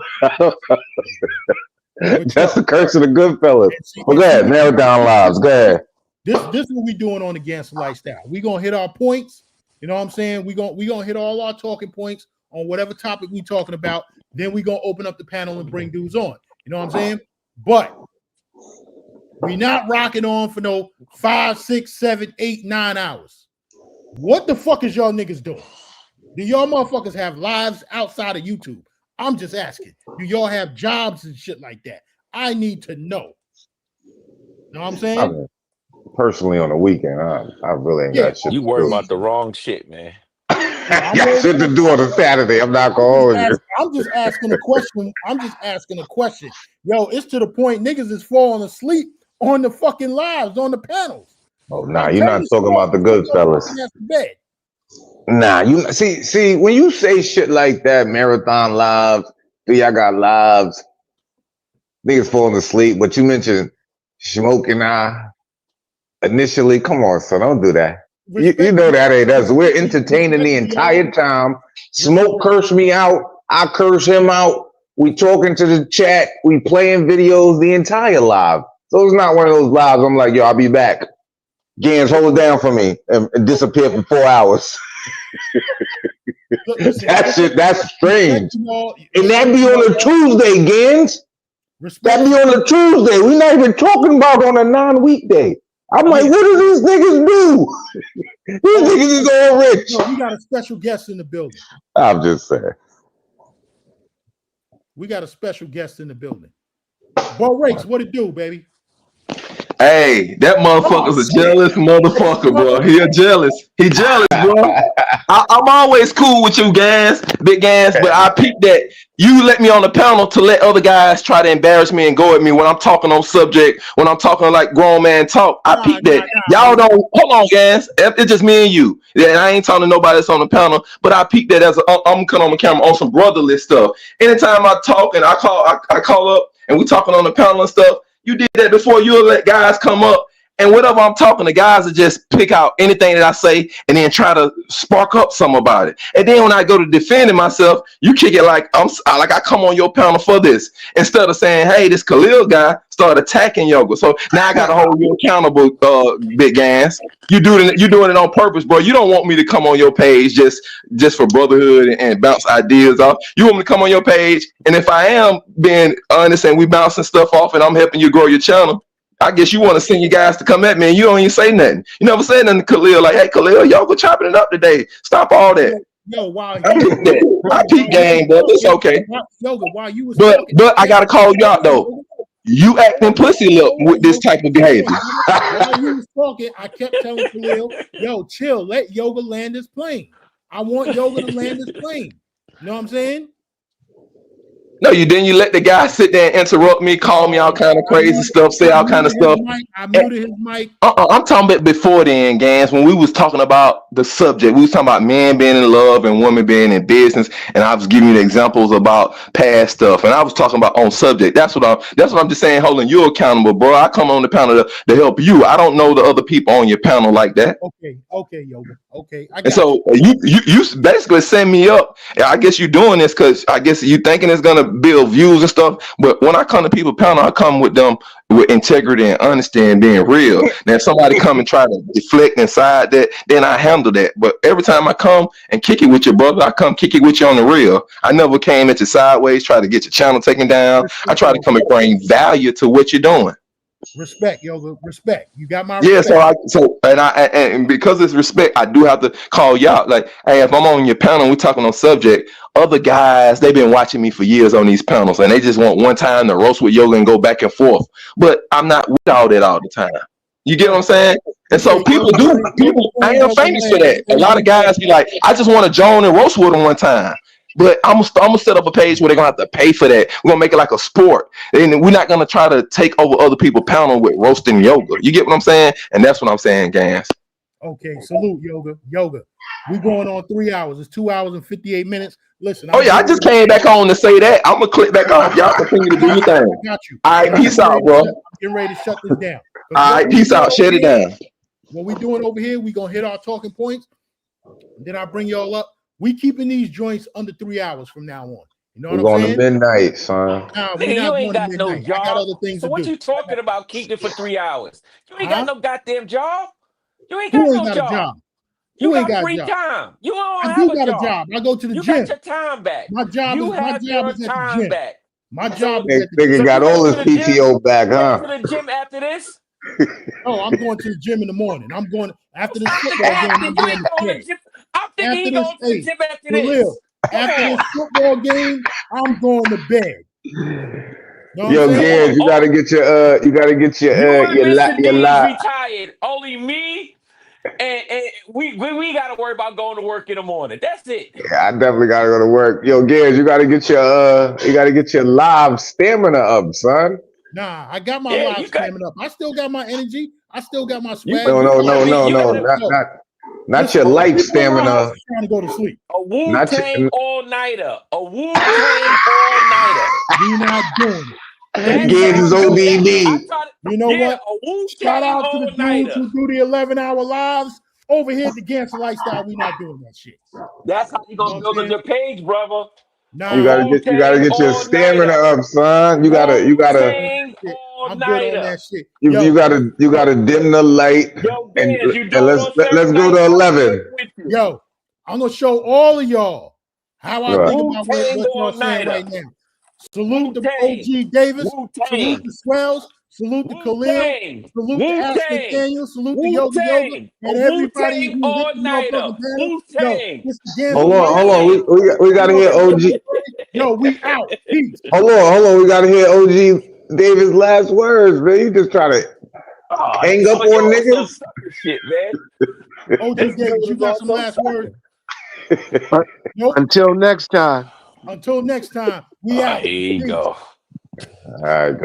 That's the curse of the good fellas. Well, go ahead, narrow down lives. Go ahead. This is what we doing on the Gangster Lifestyle. We gonna hit our points. You know what I'm saying? We gonna hit all our talking points on whatever topic we talking about. Then we gonna open up the panel and bring dudes on. You know what I'm saying? But we not rocking on for no 5, 6, 7, 8, 9 hours. What the fuck is y'all niggas doing? Do y'all motherfuckers have lives outside of YouTube? I'm just asking. Do y'all have jobs and shit like that? I need to know. You know what I'm saying? I mean, personally, on the weekend, I really ain't got shit. You worry about the wrong shit, man. Got shit to do on a Saturday. I'm not gonna hold you. I'm just asking a question. Yo, it's to the point niggas is falling asleep on the fucking lives, on the panels. Oh, nah, you're not talking about the good fellas. Nah, you see when you say shit like that, marathon lives, y'all got lives, niggas falling asleep, but you mentioned smoking initially. Come on, son, don't do that. You know that ain't us. We're entertaining the entire time. Smoke curse me out. I curse him out. We talking to the chat. We playing videos the entire live. So it's not one of those lives. I'm like, yo, I'll be back. Gans, hold it down for me and disappear for 4 hours. That shit, that's strange. And that be on a Tuesday, Gans. That be on a Tuesday. We're not even talking about on a non-weekday. I'm like, what do these niggas do? These niggas is all rich. No, we got a special guest in the building. I'm just saying. We got a special guest in the building. Bo Rakes, what it do, baby? Hey, that motherfucker's a jealous motherfucker, bro. He jealous, bro. I'm always cool with you guys, big guys, but I peeped that You let me on the panel to let other guys try to embarrass me and go at me when I'm talking on subject, when I'm talking like grown man talk. I peep that. Y'all don't hold on, guys. It's just me and you. Yeah, I ain't talking to nobody that's on the panel, but I peep that as I'm coming on the camera on some brotherly stuff. Anytime I talk and I call up and we talking on the panel and stuff, you did that before. You'll let guys come up. And whatever I'm talking, the guys will just pick out anything that I say and then try to spark up some about it. And then when I go to defending myself, you kick it like I come on your panel for this. Instead of saying, hey, this Khalil guy started attacking Yoga. So now I got to hold you accountable, Big Gans. You're doing it on purpose, bro. You don't want me to come on your page just for brotherhood and bounce ideas off. You want me to come on your page. And if I am being honest and we bouncing stuff off and I'm helping you grow your channel, I guess you want to send you guys to come at me and you don't even say nothing. You never said nothing to Khalil like, hey, Khalil, y'all go chopping it up today. Stop all that. Yo, while I peep game, but it's okay. Yoga, while you was but I gotta call you out though. You acting pussy look with this type of behavior. While you was talking, I kept telling Khalil, yo, chill, let Yoga land his plane. I want Yoga to land his plane. You know what I'm saying? No, you let the guy sit there and interrupt me, call me all kind of crazy stuff, say all kind of stuff. I muted his mic. I'm talking about before then, Gans, when we was talking about the subject. We was talking about men being in love and women being in business, and I was giving you the examples about past stuff, and I was talking about on subject. That's what I'm just saying, holding you accountable, bro. I come on the panel to help you. I don't know the other people on your panel like that. Okay, Yoga. Okay. And so you basically send me up. I guess you're doing this because I guess you thinking it's gonna build views and stuff, but when I come to people panel, I come with them with integrity and honesty and being real. Now if somebody come and try to deflect inside that, then I handle that. But every time I come and kick it with your brother, I come kick it with you on the real. I never came at you sideways, try to get your channel taken down. I try to come and bring value to what you're doing. Respect, Yoga. Respect. You got my respect. Yeah, and because it's respect, I do have to call you out. Like, hey, if I'm on your panel, we're talking on subject. Other guys, they've been watching me for years on these panels, and they just want one time to roast with Yoga and go back and forth. But I'm not with all that all the time. You get what I'm saying? And so people, I am famous for that. A lot of guys be like, I just want to join and roast with them one time. But I'm gonna set up a page where they're gonna have to pay for that. We're gonna make it like a sport, and we're not gonna try to take over other people's panel with roasting Yoga. You get what I'm saying? And that's what I'm saying, Gans. Okay, salute, Yoga. We going on 3 hours. It's 2 hours and 58 minutes. Listen. I just came back on to say that. I'm gonna click back off. Y'all continue to do your thing. I got you. All right, peace out, bro. Getting ready to shut this down. All right, peace out. Shut it down. What we doing over here? We gonna hit our talking points. Then I bring y'all up. We keeping these joints under 3 hours from now on. You know what I'm saying? We're going to midnight, son. You ain't got no job. I got other things so to what do. you talking about keeping for 3 hours? You ain't got no goddamn job. You ain't Who got ain't no got a job. Who You ain't got got free a job? time. You don't I have do a got job. a job. I go to the You gym. got your time back. My job You is have at your the time gym. back. My job is at the Nigga gym. got all his PTO back, huh? Go to the gym after this. Oh, I'm going to the gym in the morning. I'm going after this football game. I'm going to the gym. I'm thinking he going to the gym after this. Khalil, after this football game, I'm going to bed. Yo, Gans, you gotta get your lot. Retired. Only me and we gotta worry about going to work in the morning. That's it. Yeah, I definitely gotta go to work. Yo, Gans, you gotta get your live stamina up, son. Nah, I got my live stamina up. I still got my energy. I still got my swag. No. Not your life stamina. Trying to go to sleep. A Wu-Tang all-nighter. A Wu-Tang all-nighter. We not doing it. Gans is ODB. You know what? Shout out to the dudes who do the 11-hour lives. Over here at the Gangster Lifestyle, we not doing that shit. That's how you gonna build your page, brother. Nah, you gotta get your stamina up, son. You gotta I'm good on that shit. You gotta dim the light. And let's go to 11. Yo, I'm gonna show all of y'all how I think about what y'all saying right now. Salute to OG Davis, salute to Swells, salute to Khalil, salute to Ashley Daniel, salute to Yoga, and everybody who's all-nighter. Hold on. We gotta hear OG. Yo, we out. Peace. Hold on. We gotta hear OG Davis' last words, man. You just try to hang up on niggas. Shit, man. OG Davis, you got some last words? Nope. Until next time. Until next time, we All out. right, here you Peace. go. All right.